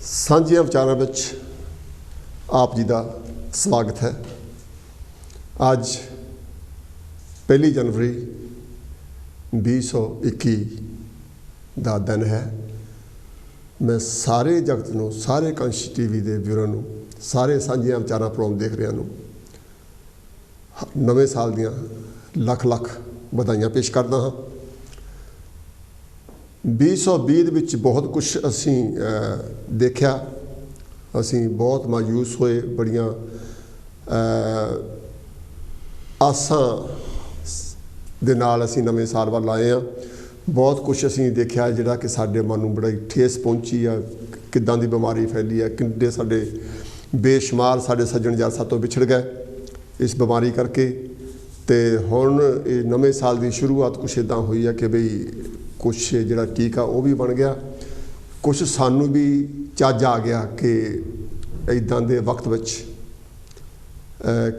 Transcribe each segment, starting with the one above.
ਸਾਂਝੀਆਂ ਵਿਚਾਰਾਂ ਵਿੱਚ ਆਪ ਜੀ ਦਾ ਸਵਾਗਤ ਹੈ। ਅੱਜ 1 ਜਨਵਰੀ 2021 ਦਾ ਦਿਨ ਹੈ। ਮੈਂ ਸਾਰੇ ਜਗਤ ਨੂੰ, ਸਾਰੇ ਕਾਂਸ਼ੀ ਟੀਵੀ ਦੇ ਵਿਊਅਰਾਂ ਨੂੰ, ਸਾਰੇ ਸਾਂਝੀਆਂ ਵਿਚਾਰਾਂ ਪ੍ਰੋਗਰਾਮ ਦੇਖ ਰਹੀਆਂ ਨੂੰ ਨਵੇਂ ਸਾਲ ਦੀਆਂ ਲੱਖ ਲੱਖ ਵਧਾਈਆਂ ਪੇਸ਼ ਕਰਦਾ ਹਾਂ। 2020 ਦੇ ਵਿੱਚ ਬਹੁਤ ਕੁਛ ਅਸੀਂ ਦੇਖਿਆ, ਅਸੀਂ ਬਹੁਤ ਮਾਯੂਸ ਹੋਏ, ਬੜੀਆਂ ਆਸਾਂ ਦੇ ਨਾਲ ਅਸੀਂ ਨਵੇਂ ਸਾਲ ਵੱਲ ਆਏ ਹਾਂ। ਬਹੁਤ ਕੁਛ ਅਸੀਂ ਦੇਖਿਆ ਜਿਹੜਾ ਕਿ ਸਾਡੇ ਮਨ ਨੂੰ ਬੜਾ ਠੇਸ ਪਹੁੰਚੀ ਆ। ਕਿੱਦਾਂ ਦੀ ਬਿਮਾਰੀ ਫੈਲੀ ਆ, ਕਿੰਨੇ ਸਾਡੇ ਬੇਸ਼ੁਮਾਰ ਸਾਡੇ ਸੱਜਣ ਯਾਰ ਸਾਤੋਂ ਵਿਛੜ ਗਏ ਇਸ ਬਿਮਾਰੀ ਕਰਕੇ। ਅਤੇ ਹੁਣ ਇਹ ਨਵੇਂ ਸਾਲ ਦੀ ਸ਼ੁਰੂਆਤ ਕੁਛ ਇੱਦਾਂ ਹੋਈ ਆ ਕਿ ਬਈ ਕੁਛ ਜਿਹੜਾ ਟੀਕਾ ਉਹ ਵੀ ਬਣ ਗਿਆ, ਕੁਛ ਸਾਨੂੰ ਵੀ ਚੱਜ ਆ ਗਿਆ ਕਿ ਇੱਦਾਂ ਦੇ ਵਕਤ ਵਿੱਚ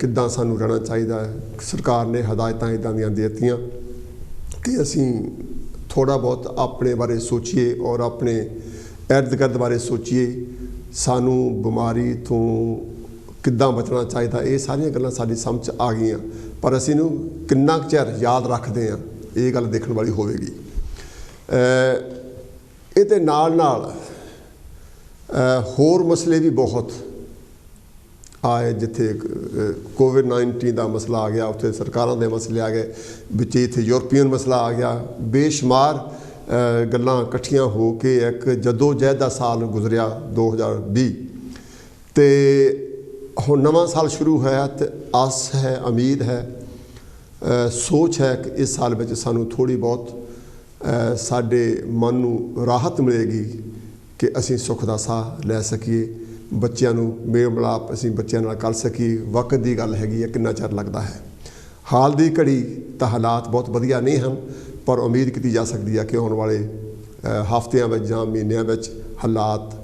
ਕਿੱਦਾਂ ਸਾਨੂੰ ਰਹਿਣਾ ਚਾਹੀਦਾ ਹੈ। ਸਰਕਾਰ ਨੇ ਹਦਾਇਤਾਂ ਇੱਦਾਂ ਦੀਆਂ ਦੇ ਦਿੱਤੀਆਂ ਕਿ ਅਸੀਂ ਥੋੜ੍ਹਾ ਬਹੁਤ ਆਪਣੇ ਬਾਰੇ ਸੋਚੀਏ ਔਰ ਆਪਣੇ ਇਰਦ ਗਿਰਦ ਬਾਰੇ ਸੋਚੀਏ, ਸਾਨੂੰ ਬਿਮਾਰੀ ਤੋਂ ਕਿੱਦਾਂ ਬਚਣਾ ਚਾਹੀਦਾ। ਇਹ ਸਾਰੀਆਂ ਗੱਲਾਂ ਸਾਡੀ ਸਮਝ 'ਚ ਆ ਗਈਆਂ, ਪਰ ਅਸੀਂ ਇਹਨੂੰ ਕਿੰਨਾ ਕੁ ਚਿਰ ਯਾਦ ਰੱਖਦੇ ਹਾਂ, ਇਹ ਗੱਲ ਦੇਖਣ ਵਾਲੀ ਹੋਵੇਗੀ। ਇਹਦੇ ਨਾਲ ਹੋਰ ਮਸਲੇ ਵੀ ਬਹੁਤ ਆਏ। ਜਿੱਥੇ ਕੋਵਿਡ-19 ਦਾ ਮਸਲਾ ਆ ਗਿਆ, ਉੱਥੇ ਸਰਕਾਰਾਂ ਦੇ ਮਸਲੇ ਆ ਗਏ, ਵਿੱਚ ਇੱਥੇ ਯੂਰਪੀਅਨ ਮਸਲਾ ਆ ਗਿਆ। ਬੇਸ਼ੁਮਾਰ ਗੱਲਾਂ ਇਕੱਠੀਆਂ ਹੋ ਕੇ ਇੱਕ ਜਦੋਜਹਿਦ ਦਾ ਸਾਲ ਗੁਜ਼ਰਿਆ 2020, ਅਤੇ ਹੁਣ ਨਵਾਂ ਸਾਲ ਸ਼ੁਰੂ ਹੋਇਆ ਅਤੇ ਆਸ ਹੈ, ਉਮੀਦ ਹੈ, ਸੋਚ ਹੈ ਕਿ ਇਸ ਸਾਲ ਵਿੱਚ ਸਾਨੂੰ ਥੋੜ੍ਹੀ ਬਹੁਤ ਸਾਡੇ ਮਨ ਨੂੰ ਰਾਹਤ ਮਿਲੇਗੀ ਕਿ ਅਸੀਂ ਸੁੱਖ ਦਾ ਸਾਹ ਲੈ ਸਕੀਏ, ਬੱਚਿਆਂ ਨੂੰ ਮੇਲ ਮਿਲਾਪ ਅਸੀਂ ਬੱਚਿਆਂ ਨਾਲ ਕਰ ਸਕੀਏ। ਵਕਤ ਦੀ ਗੱਲ ਹੈਗੀ ਹੈ, ਕਿੰਨਾ ਚਿਰ ਲੱਗਦਾ ਹੈ। ਹਾਲ ਦੀ ਘੜੀ ਤਾਂ ਹਾਲਾਤ ਬਹੁਤ ਵਧੀਆ ਨਹੀਂ ਹਨ, ਪਰ ਉਮੀਦ ਕੀਤੀ ਜਾ ਸਕਦੀ ਹੈ ਕਿ ਆਉਣ ਵਾਲੇ ਹਫ਼ਤਿਆਂ ਵਿੱਚ ਜਾਂ ਮਹੀਨਿਆਂ ਵਿੱਚ ਹਾਲਾਤ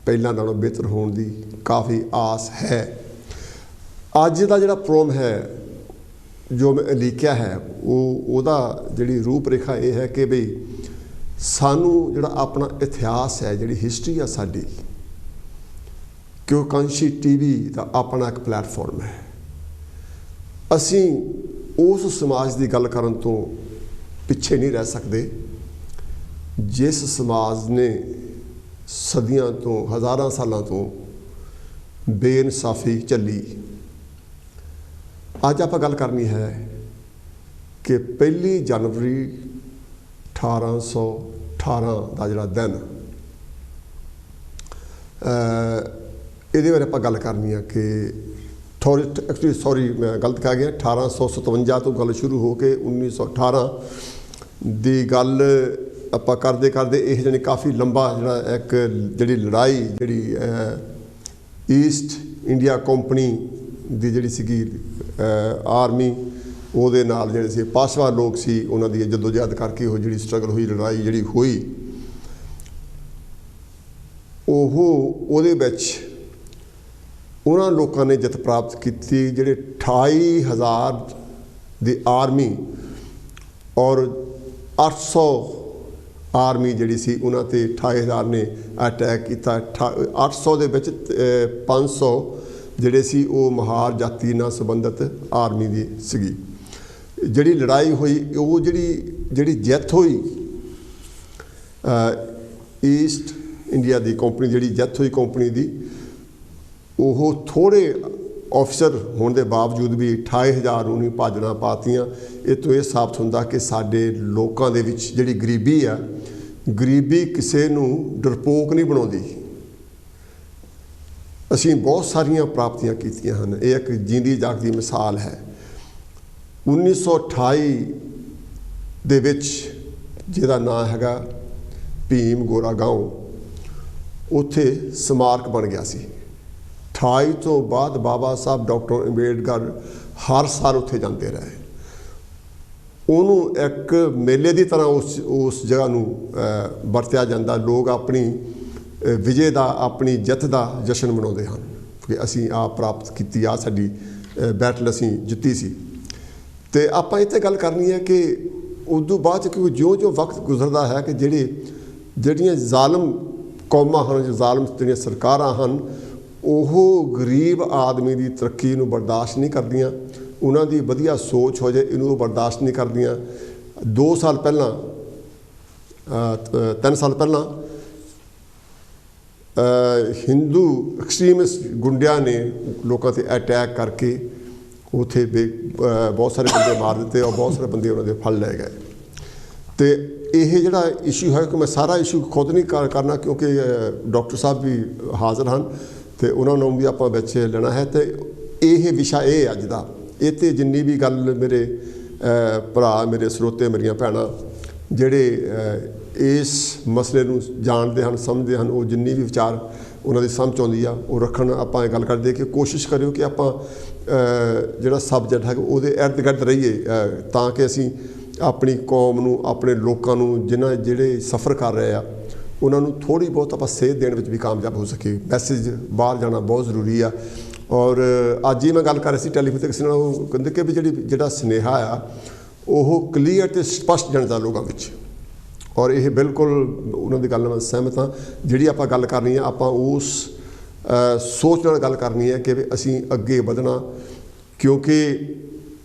ਪਹਿਲਾਂ ਨਾਲੋਂ ਬਿਹਤਰ ਹੋਣ ਦੀ ਕਾਫੀ ਆਸ ਹੈ। ਅੱਜ ਦਾ ਜਿਹੜਾ ਪ੍ਰੋਗਰਾਮ ਹੈ ਜੋ ਮੈਂ ਲਿਖਿਆ ਹੈ, ਉਹਦਾ ਜਿਹੜੀ ਰੂਪ ਰੇਖਾ ਇਹ ਹੈ ਕਿ ਬਈ ਸਾਨੂੰ ਜਿਹੜਾ ਆਪਣਾ ਇਤਿਹਾਸ ਹੈ, ਜਿਹੜੀ ਹਿਸਟਰੀ ਆ ਸਾਡੀ, ਕਿਉਂ ਕਾਂਸ਼ੀ ਟੀਵੀ ਦਾ ਆਪਣਾ ਇੱਕ ਪਲੈਟਫਾਰਮ ਹੈ। ਅਸੀਂ ਉਸ ਸਮਾਜ ਦੀ ਗੱਲ ਕਰਨ ਤੋਂ ਪਿੱਛੇ ਨਹੀਂ ਰਹਿ ਸਕਦੇ ਜਿਸ ਸਮਾਜ ਨੇ ਸਦੀਆਂ ਤੋਂ, ਹਜ਼ਾਰਾਂ ਸਾਲਾਂ ਤੋਂ ਬੇਇਨਸਾਫੀ ਝੱਲੀ। ਅੱਜ ਆਪਾਂ ਗੱਲ ਕਰਨੀ ਹੈ ਕਿ 1 ਜਨਵਰੀ 1818 ਦਾ ਜਿਹੜਾ ਦਿਨ, ਇਹਦੇ ਬਾਰੇ ਆਪਾਂ ਗੱਲ ਕਰਨੀ ਹੈ ਕਿ ਮੈਂ ਗਲਤ ਕਹਿ ਗਿਆ, 1857 ਤੋਂ ਗੱਲ ਸ਼ੁਰੂ ਹੋ ਕੇ 1918 ਦੀ ਗੱਲ ਆਪਾਂ ਕਰਦੇ ਕਰਦੇ ਇਹ ਜਾਣੀ ਕਾਫੀ ਲੰਬਾ ਜਿਹੜਾ ਇੱਕ ਜਿਹੜੀ ਲੜਾਈ ਜਿਹੜੀ ਈਸਟ ਇੰਡੀਆ ਕੰਪਨੀ ਦੀ ਜਿਹੜੀ ਸੀਗੀ ਆਰਮੀ, ਉਹਦੇ ਨਾਲ ਜਿਹੜੇ ਸੀ ਪਾਸ਼ਵਾ ਲੋਕ ਸੀ, ਉਹਨਾਂ ਦੀ ਜਦੋਜਹਿਦ ਕਰਕੇ ਉਹ ਜਿਹੜੀ ਸਟਰਗਲ ਹੋਈ, ਲੜਾਈ ਜਿਹੜੀ ਹੋਈ, ਉਹਦੇ ਵਿੱਚ ਉਹਨਾਂ ਲੋਕਾਂ ਨੇ ਜਿੱਤ ਪ੍ਰਾਪਤ ਕੀਤੀ ਜਿਹੜੇ 28,000 ਦੀ ਆਰਮੀ ਔਰ 800 ਆਰਮੀ ਜਿਹੜੀ ਸੀ ਉਹਨਾਂ 'ਤੇ 28,000 ਨੇ ਅਟੈਕ ਕੀਤਾ। 800 ਦੇ ਵਿੱਚ 500 ਜਿਹੜੇ ਸੀ ਉਹ ਮਹਾਰ ਜਾਤੀ ਨਾਲ ਸੰਬੰਧਿਤ ਆਰਮੀ ਦੀ ਸੀਗੀ। ਜਿਹੜੀ ਲੜਾਈ ਹੋਈ, ਉਹ ਜਿਹੜੀ ਜਿੱਤ ਹੋਈ ਈਸਟ ਇੰਡੀਆ ਦੀ ਕੰਪਨੀ, ਜਿਹੜੀ ਜਿੱਤ ਹੋਈ ਕੰਪਨੀ ਦੀ, ਉਹ ਥੋੜ੍ਹੇ ਆਫਿਸਰ ਹੋਣ ਦੇ ਬਾਵਜੂਦ ਵੀ 28,000 ਨੂੰ ਨਹੀਂ ਭਾਜੜਾਂ ਪਾਤੀਆਂ। ਇਹ ਤੋਂ ਇਹ ਸਾਬਤ ਹੁੰਦਾ ਕਿ ਸਾਡੇ ਲੋਕਾਂ ਦੇ ਵਿੱਚ ਜਿਹੜੀ ਗਰੀਬੀ ਆ, ਗਰੀਬੀ ਕਿਸੇ ਨੂੰ ਡਰਪੋਕ ਨਹੀਂ ਬਣਾਉਂਦੀ। ਅਸੀਂ ਬਹੁਤ ਸਾਰੀਆਂ ਪ੍ਰਾਪਤੀਆਂ ਕੀਤੀਆਂ ਹਨ। ਇਹ ਇੱਕ ਜਿੰਦੀ ਜਾਗਦੀ ਮਿਸਾਲ ਹੈ। 1928 ਦੇ ਵਿੱਚ ਜਿਹਦਾ ਨਾਂ ਹੈਗਾ ਭੀਮ ਗੋਰਾ ਗਾਉਂ, ਉੱਥੇ ਸਮਾਰਕ ਬਣ ਗਿਆ ਸੀ। 28 ਤੋਂ ਬਾਅਦ ਬਾਬਾ ਸਾਹਿਬ ਡਾਕਟਰ ਅੰਬੇਡਕਰ ਹਰ ਸਾਲ ਉੱਥੇ ਜਾਂਦੇ ਰਹੇ। ਉਹਨੂੰ ਇੱਕ ਮੇਲੇ ਦੀ ਤਰ੍ਹਾਂ ਉਸ ਜਗ੍ਹਾ ਨੂੰ ਵਰਤਿਆ ਜਾਂਦਾ। ਲੋਕ ਆਪਣੀ ਵਿਜੇ ਦਾ, ਆਪਣੀ ਜਿੱਤ ਦਾ ਜਸ਼ਨ ਮਨਾਉਂਦੇ ਹਨ ਕਿ ਅਸੀਂ ਆਹ ਪ੍ਰਾਪਤ ਕੀਤੀ, ਆ ਸਾਡੀ ਬੈਟਲ ਅਸੀਂ ਜਿੱਤੀ ਸੀ। ਅਤੇ ਆਪਾਂ ਇੱਥੇ ਗੱਲ ਕਰਨੀ ਹੈ ਕਿ ਉਦੋਂ ਬਾਅਦ 'ਚ ਕਿਉਂਕਿ ਜਿਉਂ-ਜਿਉਂ ਵਕਤ ਗੁਜ਼ਰਦਾ ਹੈ ਕਿ ਜਿਹੜੀਆਂ ਜ਼ਾਲਮ ਕੌਮਾਂ ਹਨ, ਜੋ ਜ਼ਾਲਮ ਜਿਹੜੀਆਂ ਸਰਕਾਰਾਂ ਹਨ, ਉਹ ਗਰੀਬ ਆਦਮੀ ਦੀ ਤਰੱਕੀ ਨੂੰ ਬਰਦਾਸ਼ਤ ਨਹੀਂ ਕਰਦੀਆਂ। ਉਹਨਾਂ ਦੀ ਵਧੀਆ ਸੋਚ ਹੋ ਜਾਏ, ਇਹਨੂੰ ਉਹ ਬਰਦਾਸ਼ਤ ਨਹੀਂ ਕਰਦੀਆਂ। 2 ਸਾਲ ਪਹਿਲਾਂ 3 ਸਾਲ ਪਹਿਲਾਂ ਹਿੰਦੂ ਐਕਸਟ੍ਰੀਮਿਸਟ ਗੁੰਡਿਆਂ ਨੇ ਲੋਕਾਂ 'ਤੇ ਅਟੈਕ ਕਰਕੇ ਉੱਥੇ ਬਹੁਤ ਸਾਰੇ ਬੰਦੇ ਮਾਰ ਦਿੱਤੇ ਔਰ ਬਹੁਤ ਸਾਰੇ ਬੰਦੇ ਉਹਨਾਂ ਦੇ ਫੜ ਲਏ ਗਏ। ਅਤੇ ਇਹ ਜਿਹੜਾ ਇਸ਼ੂ ਹੈ ਕਿ ਮੈਂ ਸਾਰਾ ਇਸ਼ੂ ਖੁਦ ਨਹੀਂ ਕਰਨਾ, ਕਿਉਂਕਿ ਡਾਕਟਰ ਸਾਹਿਬ ਵੀ ਹਾਜ਼ਰ ਹਨ ਅਤੇ ਉਹਨਾਂ ਨੂੰ ਵੀ ਆਪਾਂ ਵਿੱਚ ਲੈਣਾ ਹੈ। ਅਤੇ ਇਹ ਵਿਸ਼ਾ ਇਹ ਅੱਜ ਦਾ, ਇਹ 'ਤੇ ਜਿੰਨੀ ਵੀ ਗੱਲ ਮੇਰੇ ਭਰਾ, ਮੇਰੇ ਸਰੋਤੇ, ਮੇਰੀਆਂ ਭੈਣਾਂ ਜਿਹੜੇ ਇਸ ਮਸਲੇ ਨੂੰ ਜਾਣਦੇ ਹਨ, ਸਮਝਦੇ ਹਨ, ਉਹ ਜਿੰਨੀ ਵੀ ਵਿਚਾਰ ਉਹਨਾਂ ਦੀ ਸਮਝ ਆਉਂਦੀ ਆ ਉਹ ਰੱਖਣ। ਆਪਾਂ ਇਹ ਗੱਲ ਕਰਦੇ ਕਿ ਕੋਸ਼ਿਸ਼ ਕਰਿਓ ਕਿ ਆਪਾਂ ਜਿਹੜਾ ਸਬਜੈਕਟ ਹੈ ਉਹਦੇ ਇਰਦ ਗਿਰਦ ਰਹੀਏ, ਤਾਂ ਕਿ ਅਸੀਂ ਆਪਣੀ ਕੌਮ ਨੂੰ, ਆਪਣੇ ਲੋਕਾਂ ਨੂੰ, ਜਿਹੜੇ ਸਫ਼ਰ ਕਰ ਰਹੇ ਆ, ਉਹਨਾਂ ਨੂੰ ਥੋੜ੍ਹੀ ਬਹੁਤ ਆਪਾਂ ਸੇਧ ਦੇਣ ਵਿੱਚ ਵੀ ਕਾਮਯਾਬ ਹੋ ਸਕੇ। ਮੈਸੇਜ ਬਾਹਰ ਜਾਣਾ ਬਹੁਤ ਜ਼ਰੂਰੀ ਆ। ਔਰ ਅੱਜ ਹੀ ਮੈਂ ਗੱਲ ਕਰ ਰਹੀ ਸੀ ਟੈਲੀਫੋਨ 'ਤੇ ਕਿਸੇ ਨਾਲ, ਉਹ ਕਹਿੰਦੇ ਕਿ ਵੀ ਜਿਹੜਾ ਸੁਨੇਹਾ ਆ ਉਹ ਕਲੀਅਰ ਅਤੇ ਸਪਸ਼ਟ ਜਾਣਾ ਲੋਕਾਂ ਵਿੱਚ। ਔਰ ਇਹ ਬਿਲਕੁਲ ਉਹਨਾਂ ਦੀ ਗੱਲ ਨਾਲ ਸਹਿਮਤ ਹਾਂ। ਜਿਹੜੀ ਆਪਾਂ ਗੱਲ ਕਰਨੀ ਹੈ, ਆਪਾਂ ਉਸ ਸੋਚ ਨਾਲ ਗੱਲ ਕਰਨੀ ਹੈ ਕਿ ਅਸੀਂ ਅੱਗੇ ਵਧਣਾ, ਕਿਉਂਕਿ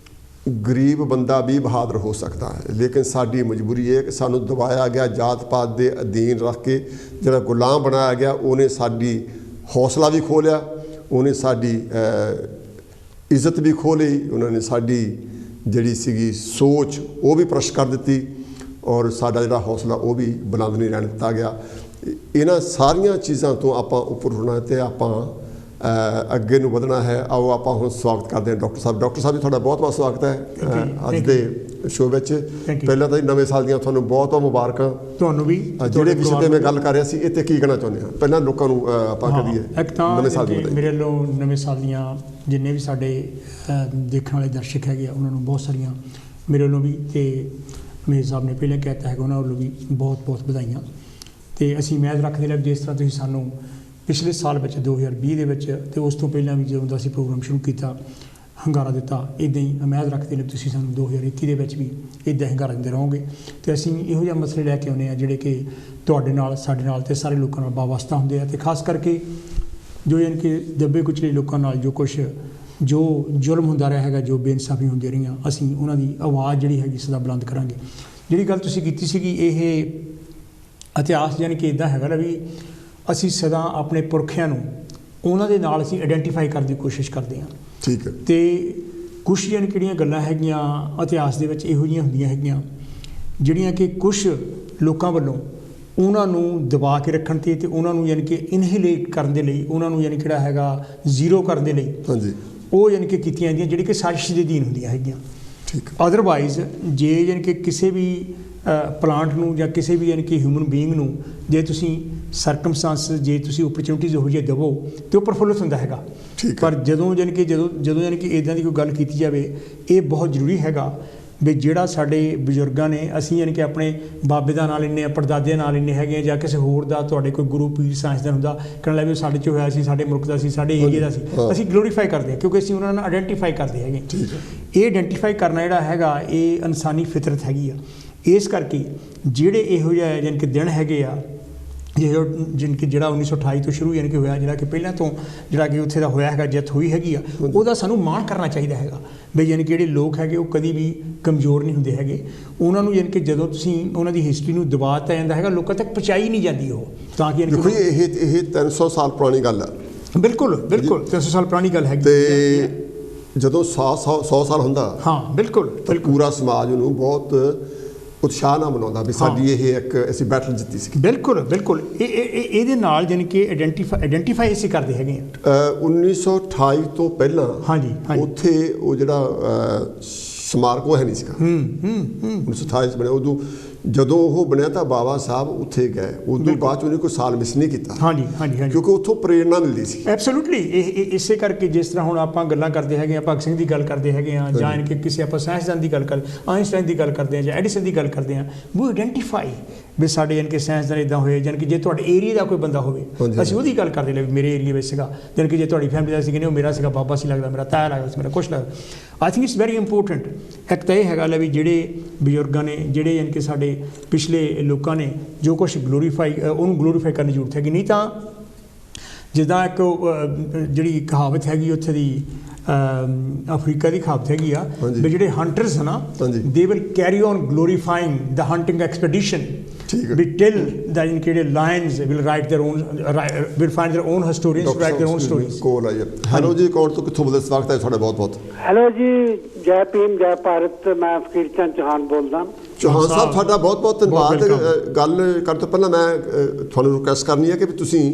ਗਰੀਬ ਬੰਦਾ ਵੀ ਬਹਾਦਰ ਹੋ ਸਕਦਾ ਹੈ, ਲੇਕਿਨ ਸਾਡੀ ਮਜਬੂਰੀ ਇਹ ਹੈ ਕਿ ਸਾਨੂੰ ਦਬਾਇਆ ਗਿਆ, ਜਾਤ ਪਾਤ ਦੇ ਅਧੀਨ ਰੱਖ ਕੇ ਜਿਹੜਾ ਗੁਲਾਮ ਬਣਾਇਆ ਗਿਆ, ਉਹਨੇ ਸਾਡੀ ਹੌਸਲਾ ਵੀ ਖੋਹ ਲਿਆ, ਉਹਨੇ ਸਾਡੀ ਇੱਜ਼ਤ ਵੀ ਖੋਹ ਲਈ, ਉਹਨਾਂ ਨੇ ਸਾਡੀ ਜਿਹੜੀ ਸੀਗੀ ਸੋਚ ਉਹ ਵੀ ਪ੍ਰਸ਼ਟ ਕਰ ਦਿੱਤੀ, ਔਰ ਸਾਡਾ ਜਿਹੜਾ ਹੌਸਲਾ ਉਹ ਵੀ ਬੁਲੰਦ ਨਹੀਂ ਰਹਿਣ ਦਿੱਤਾ ਗਿਆ। ਇਹਨਾਂ ਸਾਰੀਆਂ ਚੀਜ਼ਾਂ ਤੋਂ ਆਪਾਂ ਉੱਪਰ ਉੱਠਣਾ ਅਤੇ ਆਪਾਂ ਅੱਗੇ ਨੂੰ ਵਧਣਾ ਹੈ। ਆਓ ਆਪਾਂ ਹੁਣ ਸਵਾਗਤ ਕਰਦੇ ਹਾਂ ਡਾਕਟਰ ਸਾਹਿਬ। ਡਾਕਟਰ ਸਾਹਿਬ ਜੀ, ਤੁਹਾਡਾ ਬਹੁਤ ਬਹੁਤ ਸਵਾਗਤ ਹੈ ਅੱਜ ਦੇ ਸ਼ੋਅ ਵਿੱਚ। ਪਹਿਲਾਂ ਤਾਂ ਨਵੇਂ ਸਾਲ ਦੀਆਂ ਤੁਹਾਨੂੰ ਬਹੁਤ ਬਹੁਤ ਮੁਬਾਰਕਾਂ। ਤੁਹਾਨੂੰ ਵੀ। ਜਿਹੜੇ ਵਿਸ਼ੇ 'ਤੇ ਮੈਂ ਗੱਲ ਕਰ ਰਿਹਾ ਸੀ, ਇਹ 'ਤੇ ਕੀ ਕਹਿਣਾ ਚਾਹੁੰਦੇ ਹਾਂ ਪਹਿਲਾਂ ਲੋਕਾਂ ਨੂੰ ਆਪਾਂ ਕਰੀਏ? ਇੱਕ ਤਾਂ ਮੇਰੇ ਵੱਲੋਂ ਨਵੇਂ ਸਾਲ ਦੀਆਂ ਜਿੰਨੇ ਵੀ ਸਾਡੇ ਦੇਖਣ ਵਾਲੇ ਦਰਸ਼ਕ ਹੈਗੇ ਆ, ਉਹਨਾਂ ਨੂੰ ਬਹੁਤ ਸਾਰੀਆਂ ਮੇਰੇ ਵੱਲੋਂ ਵੀ, ਅਤੇ ਮੇਰ ਸਾਹਿਬ ਨੇ ਪਹਿਲਾਂ ਕਹਿ ਦਿੱਤਾ ਹੈਗਾ, ਉਹਨਾਂ ਵੱਲੋਂ ਵੀ ਬਹੁਤ ਬਹੁਤ ਵਧਾਈਆਂ। ਅਤੇ ਅਸੀਂ ਉਮੀਦ ਰੱਖਦੇ ਹਾਂ ਜਿਸ ਤਰ੍ਹਾਂ ਤੁਸੀਂ ਸਾਨੂੰ ਪਿਛਲੇ ਸਾਲ ਵਿੱਚ 2020 ਦੇ ਵਿੱਚ ਅਤੇ ਉਸ ਤੋਂ ਪਹਿਲਾਂ ਵੀ ਜਦੋਂ ਦਾ ਅਸੀਂ ਪ੍ਰੋਗਰਾਮ ਸ਼ੁਰੂ ਕੀਤਾ ਹੁੰਗਾਰਾ ਦਿੱਤਾ, ਇੱਦਾਂ ਹੀ ਉਮੀਦ ਰੱਖਦੇ ਨੇ ਤੁਸੀਂ ਸਾਨੂੰ 2021 ਦੇ ਵਿੱਚ ਵੀ ਇੱਦਾਂ ਹੁੰਗਾਰਾ ਦਿੰਦੇ ਰਹੋਗੇ। ਅਤੇ ਅਸੀਂ ਇਹੋ ਜਿਹਾ ਮਸਲੇ ਲੈ ਕੇ ਆਉਂਦੇ ਹਾਂ ਜਿਹੜੇ ਕਿ ਤੁਹਾਡੇ ਨਾਲ, ਸਾਡੇ ਨਾਲ ਅਤੇ ਸਾਰੇ ਲੋਕਾਂ ਨਾਲ ਵਾਬਸਤਾ ਹੁੰਦੇ ਆ। ਅਤੇ ਖਾਸ ਕਰਕੇ ਜੋ ਯਾਨੀ ਕਿ ਦੱਬੇ ਕੁਚਲੇ ਲੋਕਾਂ ਨਾਲ ਜੋ ਜ਼ੁਲਮ ਹੁੰਦਾ ਰਿਹਾ ਹੈਗਾ, ਜੋ ਬੇਇਨਸਾਫੀ ਹੁੰਦੀਆਂ ਰਹੀਆਂ, ਅਸੀਂ ਉਹਨਾਂ ਦੀ ਆਵਾਜ਼ ਜਿਹੜੀ ਹੈਗੀ ਸਦਾ ਬੁਲੰਦ ਕਰਾਂਗੇ। ਜਿਹੜੀ ਗੱਲ ਤੁਸੀਂ ਕੀਤੀ ਸੀਗੀ, ਇਹ ਇਤਿਹਾਸ ਯਾਨੀ ਕਿ ਇੱਦਾਂ ਹੈਗਾ ਨਾ ਵੀ ਅਸੀਂ ਸਦਾ ਆਪਣੇ ਪੁਰਖਿਆਂ ਨੂੰ ਉਹਨਾਂ ਦੇ ਨਾਲ ਅਸੀਂ ਆਈਡੈਂਟੀਫਾਈ ਕਰਨ ਦੀ ਕੋਸ਼ਿਸ਼ ਕਰਦੇ ਹਾਂ। ਠੀਕ ਹੈ। ਅਤੇ ਕੁਛ ਯਾਨੀ ਕਿਹੜੀਆਂ ਗੱਲਾਂ ਹੈਗੀਆਂ ਇਤਿਹਾਸ ਦੇ ਵਿੱਚ ਇਹੋ ਜਿਹੀਆਂ ਹੁੰਦੀਆਂ ਹੈਗੀਆਂ ਜਿਹੜੀਆਂ ਕਿ ਕੁਛ ਲੋਕਾਂ ਵੱਲੋਂ ਉਹਨਾਂ ਨੂੰ ਦਬਾ ਕੇ ਰੱਖਣ 'ਤੇ ਅਤੇ ਉਹਨਾਂ ਨੂੰ ਯਾਨੀ ਕਿ ਇਨਹੀਲੇਟ ਕਰਨ ਦੇ ਲਈ, ਉਹਨਾਂ ਨੂੰ ਯਾਨੀ ਕਿਹੜਾ ਹੈਗਾ ਜ਼ੀਰੋ ਕਰਨ ਦੇ ਲਈ, ਹਾਂਜੀ, ਉਹ ਯਾਨੀ ਕਿ ਕੀਤੀਆਂ ਜਾਂਦੀਆਂ ਜਿਹੜੀ ਕਿ ਸਾਜ਼ਿਸ਼ ਦੇ ਅਧੀਨ ਹੁੰਦੀਆਂ ਹੈਗੀਆਂ। ਠੀਕ। ਅਦਰਵਾਈਜ਼ ਜੇ ਯਾਨੀ ਕਿ ਕਿਸੇ ਵੀ ਪਲਾਂਟ ਨੂੰ ਜਾਂ ਕਿਸੇ ਵੀ ਯਾਨੀ ਕਿ ਹਿਊਮਨ ਬੀਇੰਗ ਨੂੰ ਜੇ ਤੁਸੀਂ ਸਰਕਮਸਟੈਂਸ, ਜੇ ਤੁਸੀਂ ਓਪਰਚੁਨਿਟੀਜ਼ ਉਹੋ ਜਿਹੇ ਦੇਵੋ ਤਾਂ ਉਹ ਪ੍ਰਫੁੱਲਿਤ ਹੁੰਦਾ ਹੈਗਾ। ਪਰ ਜਦੋਂ ਯਾਨੀ ਕਿ ਯਾਨੀ ਕਿ ਇੱਦਾਂ ਦੀ ਕੋਈ ਗੱਲ ਕੀਤੀ ਜਾਵੇ, ਇਹ ਬਹੁਤ ਜ਼ਰੂਰੀ ਹੈਗਾ ਵੀ ਜਿਹੜਾ ਸਾਡੇ ਬਜ਼ੁਰਗਾਂ ਨੇ, ਅਸੀਂ ਯਾਨੀ ਕਿ ਆਪਣੇ ਬਾਬੇ ਦਾ ਨਾਂ ਲੈਂਦੇ ਹਾਂ, ਪੜਦਾਦੇ ਦਾ ਨਾਂ ਲੈਂਦੇ ਹੈਗੇ, ਜਾਂ ਕਿਸੇ ਹੋਰ ਦਾ, ਤੁਹਾਡੇ ਕੋਈ ਗੁਰੂ ਪੀਰ ਸਾਇੰਸਦਾਨ ਹੁੰਦਾ, ਕਹਿਣ ਲੱਗੇ ਸਾਡੇ 'ਚ ਹੋਇਆ ਸੀ, ਸਾਡੇ ਮੁਲਕ ਦਾ ਸੀ, ਸਾਡੇ ਏਰੀਏ ਦਾ ਸੀ, ਅਸੀਂ ਗਲੋਰੀਫਾਈ ਕਰਦੇ ਹਾਂ ਕਿਉਂਕਿ ਅਸੀਂ ਉਹਨਾਂ ਨਾਲ ਆਈਡੈਂਟੀਫਾਈ ਕਰਦੇ ਹੈਗੇ। ਇਹ ਆਈਡੈਂਟੀਫਾਈ ਕਰਨਾ ਜਿਹੜਾ ਹੈਗਾ, ਇਹ ਇਨਸਾਨੀ ਫਿਤਰਤ ਹੈਗੀ ਆ। ਇਸ ਕਰਕੇ ਜਿਹੜੇ ਇਹੋ ਜਿਹਾ ਯਾਨੀ ਕਿ ਦਿਨ ਹੈਗੇ ਆ, ਜਿਨ ਕਿ ਜਿਹੜਾ 1928 ਤੋਂ ਸ਼ੁਰੂ ਯਾਨੀ ਕਿ ਹੋਇਆ, ਜਿਹੜਾ ਕਿ ਪਹਿਲਾਂ ਤੋਂ ਜਿਹੜਾ ਕਿ ਉੱਥੇ ਦਾ ਹੋਇਆ ਹੈਗਾ, ਜਿੱਤ ਹੋਈ ਹੈਗੀ ਆ, ਉਹਦਾ ਸਾਨੂੰ ਮਾਣ ਕਰਨਾ ਚਾਹੀਦਾ ਹੈਗਾ ਵੀ ਯਾਨੀ ਕਿ ਜਿਹੜੇ ਲੋਕ ਹੈਗੇ ਉਹ ਕਦੀ ਵੀ ਕਮਜ਼ੋਰ ਨਹੀਂ ਹੁੰਦੇ ਹੈਗੇ। ਉਹਨਾਂ ਨੂੰ ਯਾਨੀ ਕਿ ਜਦੋਂ ਤੁਸੀਂ ਉਹਨਾਂ ਦੀ ਹਿਸਟਰੀ ਨੂੰ ਦਬਾ ਦਿੱਤਾ ਜਾਂਦਾ ਹੈਗਾ, ਲੋਕਾਂ ਤੱਕ ਪਹੁੰਚਾਈ ਨਹੀਂ ਜਾਂਦੀ ਉਹ, ਤਾਂ ਕਿ ਦੇਖੋ ਇਹ 300 ਸਾਲ ਪੁਰਾਣੀ ਗੱਲ ਆ। ਬਿਲਕੁਲ 300 ਸਾਲ ਪੁਰਾਣੀ ਗੱਲ ਹੈਗੀ। ਅਤੇ ਜਦੋਂ 100 ਸਾਲ ਹੁੰਦਾ, ਹਾਂ ਬਿਲਕੁਲ, ਪੂਰਾ ਸਮਾਜ ਉਹਨੂੰ ਬਹੁਤ ਉਤਸ਼ਾਹ ਨਾਲ ਮਨਾਉਂਦਾ ਵੀ ਸਾਡੀ ਇਹ ਇੱਕ ਅਸੀਂ ਬੈਟਲ ਜਿੱਤੀ ਸੀ। ਬਿਲਕੁਲ ਇਹਦੇ ਨਾਲ ਯਾਨੀ ਕਿ ਆਈਡੈਂਟੀਫਾਈ ਅਸੀਂ ਕਰਦੇ ਹੈਗੇ ਹਾਂ। 1928 ਤੋਂ ਪਹਿਲਾਂ ਹਾਂਜੀ ਉੱਥੇ ਉਹ ਜਿਹੜਾ ਸਮਾਰਕ ਉਹ ਹੈ ਨਹੀਂ ਸੀਗਾ। 1928 ਬਣਿਆ, ਉਦੋਂ ਜਦੋਂ ਉਹ ਬਣਿਆ ਤਾਂ ਬਾਬਾ ਸਾਹਿਬ ਉੱਥੇ ਗਏ, ਉਦੋਂ ਬਾਅਦ 'ਚ ਉਹਨੇ ਕੋਈ ਸਾਲ ਮਿਸ ਨਹੀਂ ਕੀਤਾ। ਹਾਂਜੀ ਕਿਉਂਕਿ ਉੱਥੋਂ ਪ੍ਰੇਰਨਾ ਮਿਲਦੀ ਸੀ। ਐਬਸੋਲੂਟਲੀ। ਇਹ ਇਸੇ ਕਰਕੇ ਜਿਸ ਤਰ੍ਹਾਂ ਹੁਣ ਆਪਾਂ ਗੱਲਾਂ ਕਰਦੇ ਹੈਗੇ ਹਾਂ, ਭਗਤ ਸਿੰਘ ਦੀ ਗੱਲ ਕਰਦੇ ਹੈਗੇ ਹਾਂ, ਜਾਂ ਕਿ ਕਿਸੇ ਆਪਾਂ ਸਾਇੰਸਦਾਨ ਦੀ ਗੱਲ ਆਇਨਸਟਾਈਨ ਦੀ ਗੱਲ ਕਰਦੇ ਹਾਂ, ਜਾਂ ਐਡੀਸਨ ਦੀ ਗੱਲ ਕਰਦੇ ਹਾਂ, ਉਹ ਆਈਡੈਂਟੀਫਾਈ ਵੀ ਸਾਡੇ ਯਾਨੀ ਕਿ ਸਾਇੰਸਦਾਨ ਇੱਦਾਂ ਹੋਏ, ਯਾਨੀ ਕਿ ਜੇ ਤੁਹਾਡੇ ਏਰੀਆ ਦਾ ਕੋਈ ਬੰਦਾ ਹੋਵੇ, ਅਸੀਂ ਉਹਦੀ ਗੱਲ ਕਰਦੇ ਲੈ ਵੀ ਮੇਰੇ ਏਰੀਆ ਵਿੱਚ ਸੀਗਾ, ਯਾਨੀ ਕਿ ਜੇ ਤੁਹਾਡੀ ਫੈਮਿਲੀ ਦਾ ਸੀ ਕਿ ਨਹੀਂ ਉਹ ਮੇਰਾ ਸੀਗਾ, ਬਾਬਾ ਸੀ ਲੱਗਦਾ, ਮੇਰਾ ਤਾਇਆ ਲੱਗਦਾ ਸੀ, ਮੇਰਾ ਕੁਛ ਲੱਗਦਾ। I think it's very important. ਇੱਕ ਤਾਂ ਇਹ ਹੈਗਾ ਲੈ ਵੀ ਜਿਹੜੇ ਬਜ਼ੁਰਗਾਂ ਨੇ, ਜਿਹੜੇ ਯਾਨੀ ਕਿ ਸਾਡੇ ਪਿਛਲੇ ਲੋਕਾਂ ਨੇ ਜੋ ਕੁਛ ਗਲੋਰੀਫਾਈ, ਉਹਨੂੰ ਗਲੋਰੀਫਾਈ ਕਰਨ ਦੀ ਜ਼ਰੂਰਤ ਹੈਗੀ। ਨਹੀਂ ਤਾਂ ਜਿੱਦਾਂ ਇੱਕ ਜਿਹੜੀ ਕਹਾਵਤ ਹੈਗੀ ਉੱਥੇ ਦੀ ਅਫਰੀਕਾ ਦੀ ਕਹਾਵਤ ਹੈਗੀ ਆ ਵੀ ਜਿਹੜੇ ਹੰਟਰਸ ਹਨ ਨਾ, they will carry on glorifying the hunting expedition we till the ਜਿਹੜੇ lions will write their own, will find their own historians write their own stories. ਕੋਲ ਆ ਜੀ। ਹੈਲੋ ਜੀ, ਕੌਣ ਤੋਂ ਕਿੱਥੋਂ ਬੋਲਦੇ? ਸਵਾਗਤ ਹੈ ਤੁਹਾਡਾ ਬਹੁਤ ਬਹੁਤ। ਹੈਲੋ ਜੀ, ਜੈ ਭੀਮ ਜੈ ਭਾਰਤ। ਮੈਂ ਫਕੀਰ ਚੰਦ ਚੌਹਾਨ ਬੋਲਦਾ। ਚੌਹਾਨ ਸਾਹਿਬ ਤੁਹਾਡਾ ਬਹੁਤ ਬਹੁਤ ਧੰਨਵਾਦ। ਗੱਲ ਕਰਨ ਤੋਂ ਪਹਿਲਾਂ ਮੈਂ ਤੁਹਾਨੂੰ ਰਿਕੁਐਸਟ ਕਰਨੀ ਹੈ ਕਿ ਤੁਸੀਂ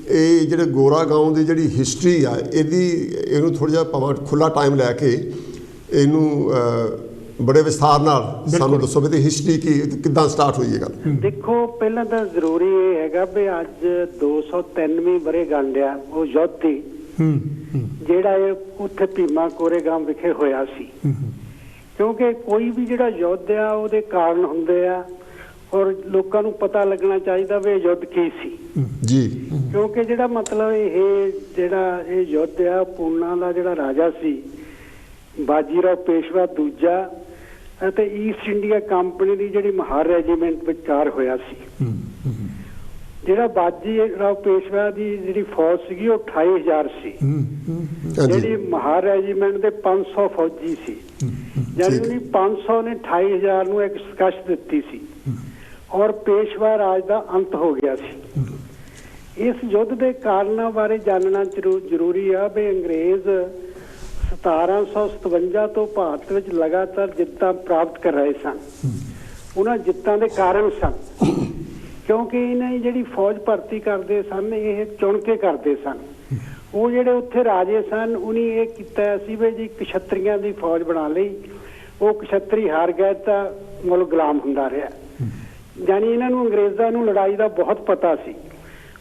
ਇਹ ਜਿਹੜੇ ਗੋਰਾ ਗਾਉਂ ਦੀ ਜਿਹੜੀ ਹਿਸਟਰੀ ਆ ਇਹਨੂੰ ਥੋੜ੍ਹਾ ਜਿਹਾ ਭਾਵੇਂ ਖੁੱਲ੍ਹਾ ਟਾਈਮ ਲੈ ਕੇ ਇਹਨੂੰ ਬੜੇ ਵਿਸਥਾਰ ਨਾਲ ਸਾਨੂੰ ਦੱਸੋ ਵੀ ਇਹ ਹਿਸਟਰੀ ਕਿੱਦਾਂ ਸਟਾਰਟ ਹੋਈ ਹੈ ਗੱਲ। ਦੇਖੋ, ਪਹਿਲਾਂ ਤਾਂ ਜ਼ਰੂਰੀ ਇਹ ਹੈਗਾ ਵੀ ਅੱਜ 293ਵੀਂ ਵਰ੍ਹੇਗੰਢ ਆ ਉਹ ਯੁੱਧ ਦੀ, ਜਿਹੜਾ ਇਹ ਉੱਥੇ ਭੀਮਾ ਕੋਰੇਗਾਮ ਵਿਖੇ ਹੋਇਆ ਸੀ। ਕਿਉਂਕਿ ਕੋਈ ਵੀ ਜਿਹੜਾ ਯੁੱਧ ਆ ਉਹਦੇ ਕਾਰਨ ਹੁੰਦੇ ਆ, ਔਰ ਲੋਕਾਂ ਨੂੰ ਪਤਾ ਲੱਗਣਾ ਚਾਹੀਦਾ ਵੀ ਇਹ ਯੁੱਧ ਕੀ ਸੀ ਜੀ। ਕਿਉਂਕਿ ਜਿਹੜਾ ਮਤਲਬ ਇਹ ਯੁੱਧ ਆ, ਪੂਨਾ ਦਾ ਜਿਹੜਾ ਰਾਜਾ ਸੀ ਬਾਜੀਰਾਓ ਪੇਸ਼ਵਾ ਦੂਜਾ ਅਤੇ ਈਸਟ ਇੰਡੀਆ ਕੰਪਨੀ ਦੀ ਜਿਹੜੀ ਮਹਾਰ ਰੈਜੀਮੈਂਟ ਵਿਚਕਾਰ ਹੋਇਆ ਸੀ। ਜਿਹੜਾ ਬਾਜੀਰਾਓ ਪੇਸ਼ਵਾ ਦੀ ਜਿਹੜੀ ਫੌਜ ਸੀਗੀ ਉਹ 28,000 ਸੀ, ਜਿਹੜੀ ਮਹਾਰ ਰੈਜੀਮੈਂਟ ਦੇ 500 ਫੌਜੀ ਸੀ। ਯਾਨੀ ਉਹਨੇ 500 ਨੇ 28,000 ਨੂੰ ਇੱਕ ਸ਼ਿਕਸ਼ਤ ਦਿੱਤੀ ਸੀ ਔਰ ਪੇਸ਼ਵਾ ਰਾਜ ਦਾ ਅੰਤ ਹੋ ਗਿਆ ਸੀ। ਇਸ ਯੁੱਧ ਦੇ ਕਾਰਨਾਂ ਬਾਰੇ ਜਾਣਨਾ ਜ਼ਰੂਰੀ ਆ ਵੀ ਅੰਗਰੇਜ਼ 1757 ਤੋਂ ਭਾਰਤ ਵਿੱਚ ਲਗਾਤਾਰ ਜਿੱਤਾਂ ਪ੍ਰਾਪਤ ਕਰ ਰਹੇ ਸਨ। ਉਹਨਾਂ ਜਿੱਤਾਂ ਦੇ ਕਾਰਨ ਸਨ ਕਿਉਂਕਿ ਇਹਨਾਂ ਦੀ ਜਿਹੜੀ ਫੌਜ ਭਰਤੀ ਕਰਦੇ ਸਨ ਇਹ ਚੁਣ ਕੇ ਕਰਦੇ ਸਨ। ਉਹ ਜਿਹੜੇ ਉੱਥੇ ਰਾਜੇ ਸਨ ਉਹਨੇ ਇਹ ਕੀਤਾ ਸੀ ਵੀ ਜੀ ਕਸ਼ਤਰੀਆਂ ਦੀ ਫੌਜ ਬਣਾ ਲਈ, ਉਹ ਕਸ਼ਤਰੀ ਹਾਰ ਗਏ ਤਾਂ ਮੁਲਕ ਗੁਲਾਮ ਹੁੰਦਾ ਰਿਹਾ। ਯਾਨੀ ਇਹਨਾਂ ਨੂੰ ਅੰਗਰੇਜ਼ਾਂ ਨੂੰ ਲੜਾਈ ਦਾ ਬਹੁਤ ਪਤਾ ਸੀ।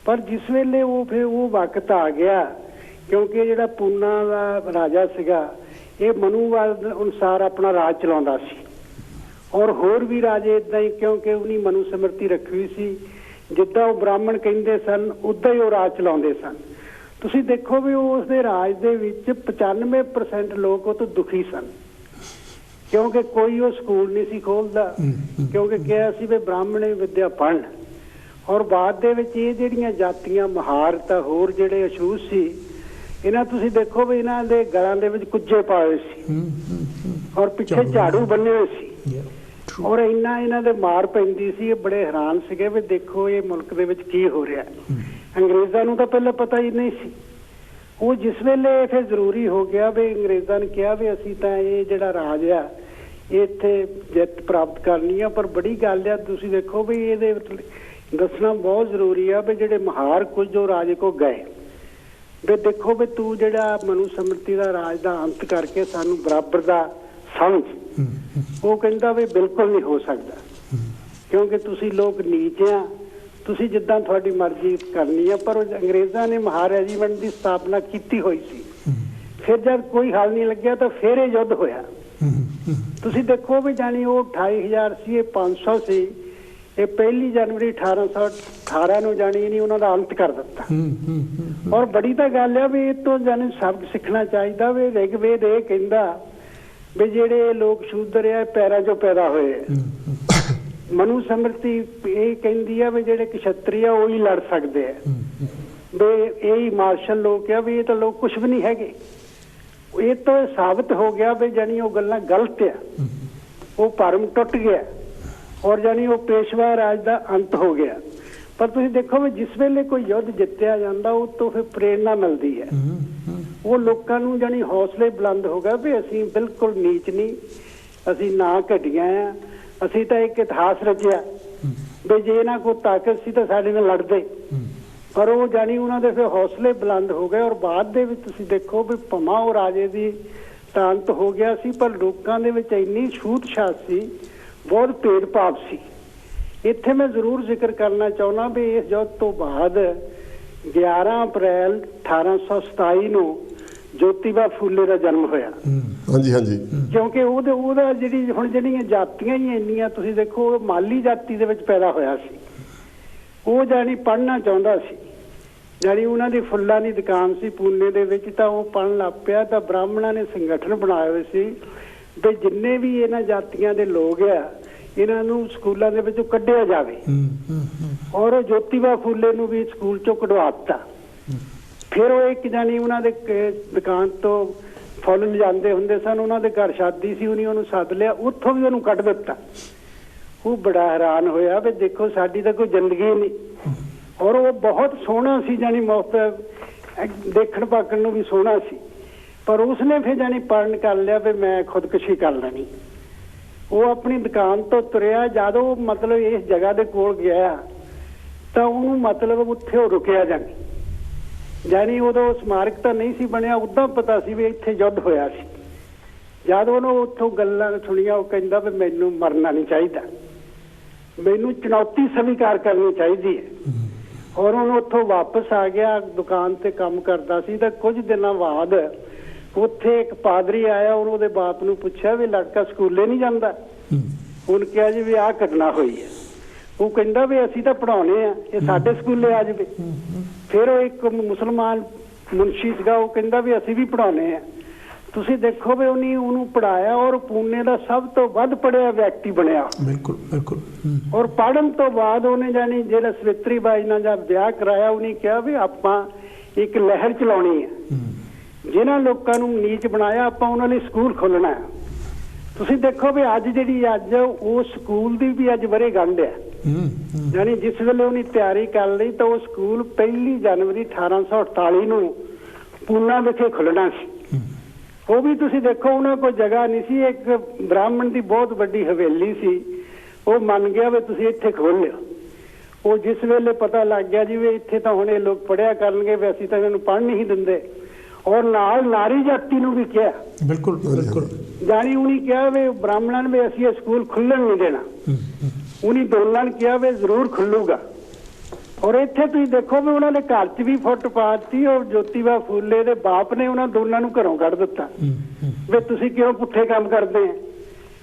ਪਰ ਜਿਸ ਵੇਲੇ ਫਿਰ ਉਹ ਵਕਤ ਆ ਗਿਆ, ਕਿਉਂਕਿ ਜਿਹੜਾ ਪੂਨਾ ਦਾ ਰਾਜਾ ਸੀਗਾ ਇਹ ਮਨੂਵਾਦ ਅਨੁਸਾਰ ਆਪਣਾ ਰਾਜ ਚਲਾਉਂਦਾ ਸੀ ਔਰ ਹੋਰ ਵੀ ਰਾਜੇ ਇੱਦਾਂ ਹੀ, ਕਿਉਂਕਿ ਉਹਨੀ ਮਨੂ ਸਮਰਤੀ ਰੱਖੀ ਹੋਈ ਸੀ। ਜਿੱਦਾਂ ਉਹ ਬ੍ਰਾਹਮਣ ਕਹਿੰਦੇ ਸਨ ਉੱਦਾਂ ਹੀ ਉਹ ਰਾਜ ਚਲਾਉਂਦੇ ਸਨ। ਤੁਸੀਂ ਦੇਖੋ ਵੀ ਉਸ ਦੇ ਰਾਜ ਦੇ ਵਿੱਚ 95% ਲੋਕ ਉਹ ਤੋਂ ਦੁਖੀ ਸਨ, ਕਿਉਂਕਿ ਕੋਈ ਉਹ ਸਕੂਲ ਨਹੀਂ ਸੀ ਖੋਲ੍ਹਦਾ, ਕਿਉਂਕਿ ਕਿਹਾ ਸੀ ਵੀ ਬ੍ਰਾਹਮਣ ਵਿੱਦਿਆ ਪੜ੍ਹਨ। ਔਰ ਬਾਅਦ ਦੇ ਵਿੱਚ ਇਹ ਜਿਹੜੀਆਂ ਜਾਤੀਆਂ ਮਹਾਰ ਤਾਂ ਹੋਰ ਜਿਹੜੇ ਅਛੂਤ ਸੀ, ਇਹਨਾਂ ਤੁਸੀਂ ਦੇਖੋ ਵੀ ਇਹਨਾਂ ਦੇ ਗਲਾਂ ਦੇ ਵਿੱਚ ਕੁੱਜੇ ਪਾਏ ਸੀ ਔਰ ਪਿੱਛੇ ਝਾੜੂ ਬੰਨੇ ਹੋਏ ਸੀ ਔਰ ਇੰਨਾ ਇਹਨਾਂ ਦੇ ਮਾਰ ਪੈਂਦੀ ਸੀ। ਇਹ ਬੜੇ ਹੈਰਾਨ ਸੀਗੇ ਵੀ ਦੇਖੋ ਇਹ ਮੁਲਕ ਦੇ ਵਿੱਚ ਕੀ ਹੋ ਰਿਹਾ। ਅੰਗਰੇਜ਼ਾਂ ਨੂੰ ਤਾਂ ਪਹਿਲਾਂ ਪਤਾ ਹੀ ਨਹੀਂ ਸੀ। ਉਹ ਜਿਸ ਵੇਲੇ ਫਿਰ ਜ਼ਰੂਰੀ ਹੋ ਗਿਆ ਵੀ ਅੰਗਰੇਜ਼ਾਂ ਨੇ ਕਿਹਾ ਵੀ ਅਸੀਂ ਤਾਂ ਇਹ ਜਿਹੜਾ ਰਾਜ ਆ ਇੱਥੇ ਜਿੱਤ ਪ੍ਰਾਪਤ ਕਰਨੀ ਆ। ਪਰ ਬੜੀ ਗੱਲ ਆ, ਤੁਸੀਂ ਦੇਖੋ ਵੀ ਇਹਦੇ ਦੱਸਣਾ ਬਹੁਤ ਜ਼ਰੂਰੀ ਆ ਵੀ ਜਿਹੜੇ ਮਹਾਰ ਕੁਝ ਜੋ ਰਾਜੇ ਕੋ ਗਏ ਵੀ ਦੇਖੋ ਵੀ ਤੂੰ ਜਿਹੜਾ ਮਨੂ ਸਮਰਤੀ ਦਾ ਰਾਜ ਦਾ ਅੰਤ ਕਰਕੇ ਸਾਨੂੰ ਬਰਾਬਰ ਦਾ ਸਮਝ। ਉਹ ਕਹਿੰਦਾ ਵੀ ਬਿਲਕੁਲ ਨਹੀਂ ਹੋ ਸਕਦਾ, ਕਿਉਂਕਿ ਤੁਸੀਂ ਲੋਕ ਨੀਚ ਆ, ਤੁਸੀਂ ਜਿੱਦਾਂ ਤੁਹਾਡੀ ਮਰਜ਼ੀ ਕਰਨੀ ਆ। ਪਰ ਅੰਗਰੇਜ਼ਾਂ ਨੇ ਮਹਾਰ ਰੈਜੀਮੈਂਟ ਦੀ ਸਥਾਪਨਾ ਕੀਤੀ ਹੋਈ ਸੀ। ਫਿਰ ਜਦ ਕੋਈ ਹੱਲ ਨਹੀਂ ਲੱਗਿਆ ਤਾਂ ਫਿਰ ਇਹ ਯੁੱਧ ਹੋਇਆ। ਤੁਸੀਂ ਦੇਖੋ ਵੀ ਜਾਨੀ ਉਹ 28,000 ਸੀ, ਇਹ 500 ਸੀ। ਇਹ 1 ਜਨਵਰੀ 1818 ਨੂੰ ਜਾਣੀ ਨਹੀਂ ਉਹਨਾਂ ਦਾ ਅੰਤ ਕਰ ਦਿੱਤਾ। ਔਰ ਬੜੀ ਤਾਂ ਗੱਲ ਆ ਵੀ ਇਹ ਤੋਂ ਜਾਨੀ ਸਬਕ ਸਿੱਖਣਾ ਚਾਹੀਦਾ ਵੀ ਰਿਗਵੇਦ ਇਹ ਕਹਿੰਦਾ ਵੀ ਜਿਹੜੇ ਲੋਕ ਸ਼ੂਦਰ ਆ ਪੈਰਾਂ ਚੋਂ ਪੈਦਾ ਹੋਏ ਆ। ਮਨੂ ਸਮਰਤੀ ਇਹ ਕਹਿੰਦੀ ਆ ਵੀ ਜਿਹੜੇ ਕਸ਼ਤਰੀ ਆ ਉਹ ਹੀ ਲੜ ਸਕਦੇ ਆ, ਵੀ ਇਹ ਹੀ ਮਾਰਸ਼ਲ ਲੋਕ ਆ, ਵੀ ਇਹ ਤਾਂ ਲੋਕ ਕੁਛ ਵੀ ਨਹੀਂ ਹੈਗੇ। ਇਹ ਤੋਂ ਸਾਬਤ ਹੋ ਗਿਆ ਵੀ ਜਾਨੀ ਉਹ ਗੱਲਾਂ ਗਲਤ ਆ, ਉਹ ਭਰਮ ਟੁੱਟ ਗਿਆ ਔਰ ਜਾਨੀ ਉਹ ਪੇਸ਼ਵਾ ਰਾਜ ਦਾ ਅੰਤ ਹੋ ਗਿਆ। ਪਰ ਤੁਸੀਂ ਦੇਖੋ ਵੀ ਜਿਸ ਵੇਲੇ ਕੋਈ ਯੁੱਧ ਜਿੱਤਿਆ ਜਾਂਦਾ ਉਹ ਤੋਂ ਫਿਰ ਪ੍ਰੇਰਨਾ ਮਿਲਦੀ ਹੈ। ਉਹ ਲੋਕਾਂ ਨੂੰ ਜਾਨੀ ਹੌਸਲੇ ਬੁਲੰਦ ਹੋ ਗਿਆ ਵੀ ਅਸੀਂ ਬਿਲਕੁਲ ਨੀਚ ਨਹੀਂ, ਅਸੀਂ ਨਾ ਘਟੀਆਂ ਆ, ਅਸੀਂ ਤਾਂ ਇੱਕ ਇਤਿਹਾਸ ਰਚਿਆ ਵੀ ਜੇ ਇਹਨਾਂ ਕੋਲ ਤਾਕਤ ਸੀ ਤਾਂ ਸਾਡੇ ਨਾਲ ਲੜਦੇ। ਪਰ ਉਹ ਜਾਨੀ ਉਹਨਾਂ ਦੇ ਫਿਰ ਹੌਸਲੇ ਬੁਲੰਦ ਹੋ ਗਏ ਔਰ ਬਾਅਦ ਦੇ ਵਿੱਚ ਤੁਸੀਂ ਦੇਖੋ ਵੀ ਭਮਾ ਉਹ ਰਾਜੇ ਦੀ ਤਾਂ ਅੰਤ ਹੋ ਗਿਆ ਸੀ, ਪਰ ਲੋਕਾਂ ਦੇ ਵਿੱਚ ਇੰਨੀ ਛੂਤ ਛਾਤ ਸੀ, ਬਹੁਤ ਭੇਦਭਾਵ ਸੀ। ਇੱਥੇ ਮੈਂ ਜ਼ਰੂਰ ਜ਼ਿਕਰ ਕਰਨਾ ਚਾਹੁੰਦਾ ਵੀ ਇਸ ਯੁੱਧ ਤੋਂ ਬਾਅਦ 11 ਅਪ੍ਰੈਲ 1827 ਨੂੰ ਜੋਤੀਬਾ ਫੂਲੇ ਦਾ ਜਨਮ ਹੋਇਆ। ਹਾਂਜੀ ਹਾਂਜੀ। ਕਿਉਂਕਿ ਉਹਦਾ ਜਿਹੜੀ ਹੁਣ ਜਿਹੜੀਆਂ ਜਾਤੀਆਂ ਹੀ ਇੰਨੀਆਂ, ਤੁਸੀਂ ਦੇਖੋ ਉਹ ਮਾਲੀ ਜਾਤੀ ਦੇ ਵਿੱਚ ਪੈਦਾ ਹੋਇਆ ਸੀ, ਉਹ ਜਾਣੀ ਪੜ੍ਹਨਾ ਚਾਹੁੰਦਾ ਸੀ, ਜਾਣੀ ਉਹਨਾਂ ਦੀ ਫੁੱਲਾਂ ਦੀ ਦੁਕਾਨ ਸੀ ਪੂਨੇ ਦੇ ਵਿੱਚ, ਤਾਂ ਉਹ ਪੜ੍ਹਨ ਲੱਗ ਪਿਆ। ਤਾਂ ਬ੍ਰਾਹਮਣਾਂ ਨੇ ਸੰਗਠਨ ਬਣਾਏ ਹੋਏ ਸੀ ਵੀ ਜਿੰਨੇ ਵੀ ਇਹਨਾਂ ਜਾਤੀਆਂ ਦੇ ਲੋਕ ਆ ਇਹਨਾਂ ਨੂੰ ਸਕੂਲਾਂ ਦੇ ਵਿੱਚੋਂ ਕੱਢਿਆ ਜਾਵੇ। ਔਰ ਜੋਤੀਬਾ ਫੂਲੇ ਨੂੰ ਵੀ ਸਕੂਲ ਚੋਂ ਕਢਵਾ ਦਿੱਤਾ। ਫਿਰ ਉਹ ਇੱਕ ਜਾਣੀ ਉਹਨਾਂ ਦੇ ਦੁਕਾਨ ਤੋਂ ਫੁੱਲ ਲਿਜਾਂਦੇ ਹੁੰਦੇ ਸਨ, ਉਹਨਾਂ ਦੇ ਘਰ ਸ਼ਾਦੀ ਸੀ, ਉਹਨੂੰ ਸੱਦ ਲਿਆ, ਉੱਥੋਂ ਵੀ ਉਹਨੂੰ ਕੱਢ ਦਿੱਤਾ। ਉਹ ਬੜਾ ਹੈਰਾਨ ਹੋਇਆ ਵੀ ਦੇਖੋ ਸਾਡੀ ਤਾਂ ਕੋਈ ਜ਼ਿੰਦਗੀ ਨਹੀਂ। ਔਰ ਉਹ ਬਹੁਤ ਸੋਹਣਾ ਸੀ, ਜਾਣੀ ਦੇਖਣ ਭਾਗਣ ਨੂੰ ਵੀ ਸੋਹਣਾ ਸੀ, ਪਰ ਉਸਨੇ ਫਿਰ ਜਾਣੀ ਪੜ੍ਹਨ ਕਰ ਲਿਆ ਵੀ ਮੈਂ ਖੁਦਕੁਸ਼ੀ ਕਰ ਲੈਣੀ। ਉਹ ਆਪਣੀ ਦੁਕਾਨ ਤੋਂ ਤੁਰਿਆ, ਜਦੋਂ ਮਤਲਬ ਇਸ ਜਗ੍ਹਾ ਦੇ ਕੋਲ ਗਿਆ ਤਾਂ ਉਹਨੂੰ ਮਤਲਬ ਉੱਥੇ ਉਹ ਰੁਕਿਆ ਜਾਣੀ ਉਦੋਂ ਸਮਾਰਕ ਤਾਂ ਨਹੀਂ ਸੀ ਬਣਿਆ, ਉੱਦਾਂ ਪਤਾ ਸੀ ਵੀ ਇੱਥੇ ਯੁੱਧ ਹੋਇਆ ਸੀ। ਜਦ ਉਹਨੂੰ ਉੱਥੋਂ ਗੱਲਾਂ ਸੁਣੀਆਂ, ਉਹ ਕਹਿੰਦਾ ਵੀ ਮੈਨੂੰ ਮਰਨਾ ਨਹੀਂ ਚਾਹੀਦਾ, ਮੈਨੂੰ ਚੁਣੌਤੀ ਸਵੀਕਾਰ ਕਰਨੀ ਚਾਹੀਦੀ ਹੈ। ਔਰ ਉਹਨੂੰ ਉੱਥੋਂ ਵਾਪਸ ਆ ਗਿਆ, ਦੁਕਾਨ ਤੇ ਕੰਮ ਕਰਦਾ ਸੀ। ਤਾਂ ਕੁਝ ਦਿਨਾਂ ਬਾਅਦ ਉੱਥੇ ਇੱਕ ਪਾਦਰੀ ਆਇਆ, ਉਹਦੇ ਬਾਪ ਨੂੰ ਪੁੱਛਿਆ ਵੀ ਲੜਕਾ ਸਕੂਲੇ ਨਹੀਂ ਜਾਂਦਾ। ਉਹਨੇ ਕਿਹਾ ਜੀ ਵੀ ਆਹ ਘਟਨਾ ਹੋਈ ਹੈ। ਉਹ ਕਹਿੰਦਾ ਵੀ ਅਸੀਂ ਤਾਂ ਪੜ੍ਹਾਉਣੇ ਆ, ਇਹ ਸਾਡੇ ਸਕੂਲੇ ਆ ਜਾਵੇ। ਫਿਰ ਉਹ ਇੱਕ ਮੁਸਲਮਾਨ ਮੁਨਸ਼ੀ ਸੀਗਾ, ਉਹ ਕਹਿੰਦਾ ਵੀ ਅਸੀਂ ਵੀ ਪੜ੍ਹਾਉਣੇ ਆ। ਤੁਸੀਂ ਦੇਖੋ ਵੀ ਉਹਨੂੰ ਪੜ੍ਹਾਇਆ ਔਰ ਪੂਨੇ ਦਾ ਸਭ ਤੋਂ ਵੱਧ ਪੜ੍ਹਿਆ ਵਿਅਕਤੀ ਬਣਿਆ। ਬਿਲਕੁਲ ਬਿਲਕੁਲ। ਔਰ ਪੜ੍ਹਨ ਤੋਂ ਬਾਅਦ ਉਹਨੇ ਜਾਣੀ ਜਿਹੜਾ ਸਵਿਤਰੀ ਬਾਈ ਨਾਲ ਜਦ ਵਿਆਹ ਕਰਾਇਆ, ਉਹਨੇ ਕਿਹਾ ਵੀ ਆਪਾਂ ਇੱਕ ਲਹਿਰ ਚਲਾਉਣੀ ਹੈ, ਜਿਨ੍ਹਾਂ ਲੋਕਾਂ ਨੂੰ ਨੀਚ ਬਣਾਇਆ ਆਪਾਂ ਉਹਨਾਂ ਲਈ ਸਕੂਲ ਖੋਲ੍ਹਣਾ ਹੈ। ਤੁਸੀਂ ਦੇਖੋ ਵੀ ਅੱਜ ਉਹ ਸਕੂਲ ਦੀ ਵੀ ਅੱਜ ਵਰ੍ਹੇਗੰਢ ਹੈ। ਜਾਣੀ ਜਿਸ ਵੇਲੇ ਉਹਨੇ ਤਿਆਰੀ ਕਰ ਲਈ ਤਾਂ ਉਹ ਸਕੂਲ 1 ਜਨਵਰੀ 1848 ਨੂੰ ਪੂਨਾ ਵਿਖੇ ਖੁੱਲ੍ਹਣਾ ਸੀ। ਉਹ ਵੀ ਤੁਸੀਂ ਦੇਖੋ ਉਹਨਾਂ ਕੋਲ ਜਗ੍ਹਾ ਨਹੀਂ ਸੀ, ਇੱਕ ਬ੍ਰਾਹਮਣ ਦੀ ਬਹੁਤ ਵੱਡੀ ਹਵੇਲੀ ਸੀ, ਉਹ ਮੰਨ ਗਿਆ ਵੀ ਤੁਸੀਂ ਇੱਥੇ ਖੋਲ੍ਹ ਲਿਓ। ਉਹ ਜਿਸ ਵੇਲੇ ਪਤਾ ਲੱਗ ਗਿਆ ਜੀ ਵੀ ਇੱਥੇ ਤਾਂ ਹੁਣ ਇਹ ਲੋਕ ਪੜ੍ਹਿਆ ਕਰਨਗੇ, ਵੀ ਅਸੀਂ ਤਾਂ ਇਹਨਾਂ ਨੂੰ ਪੜ੍ਹਨ ਨਹੀਂ ਦਿੰਦੇ। ਔਰ ਨਾਲ ਨਾਰੀ ਜਾਤੀ ਨੂੰ ਵੀ ਕਿਹਾ, ਬਿਲਕੁਲ ਬਿਲਕੁਲ, ਜਾਣੀ ਉਹਨੇ ਕਿਹਾ ਵੀ ਬ੍ਰਾਹਮਣਾਂ ਨੇ ਵੀ ਅਸੀਂ ਇਹ ਸਕੂਲ ਖੁੱਲ੍ਹਣ ਨਹੀਂ ਦੇਣਾ। ਉਹਨੇ ਦੋਨਾਂ ਨੇ ਕਿਹਾ ਵੀ ਜ਼ਰੂਰ ਖੁੱਲੂਗਾ। ਔਰ ਇੱਥੇ ਤੁਸੀਂ ਦੇਖੋ ਵੀ ਉਹਨਾਂ ਦੇ ਘਰ 'ਚ ਵੀ ਫੁੱਟ ਪਾਤੀ, ਔਰ ਜੋਤੀਬਾ ਫੂਲੇ ਦੇ ਬਾਪ ਨੇ ਉਹਨਾਂ ਦੋਨਾਂ ਨੂੰ ਘਰੋਂ ਕੱਢ ਦਿੱਤਾ ਵੀ ਤੁਸੀਂ ਕਿਉਂ ਪੁੱਠੇ ਕੰਮ ਕਰਦੇ ਆ।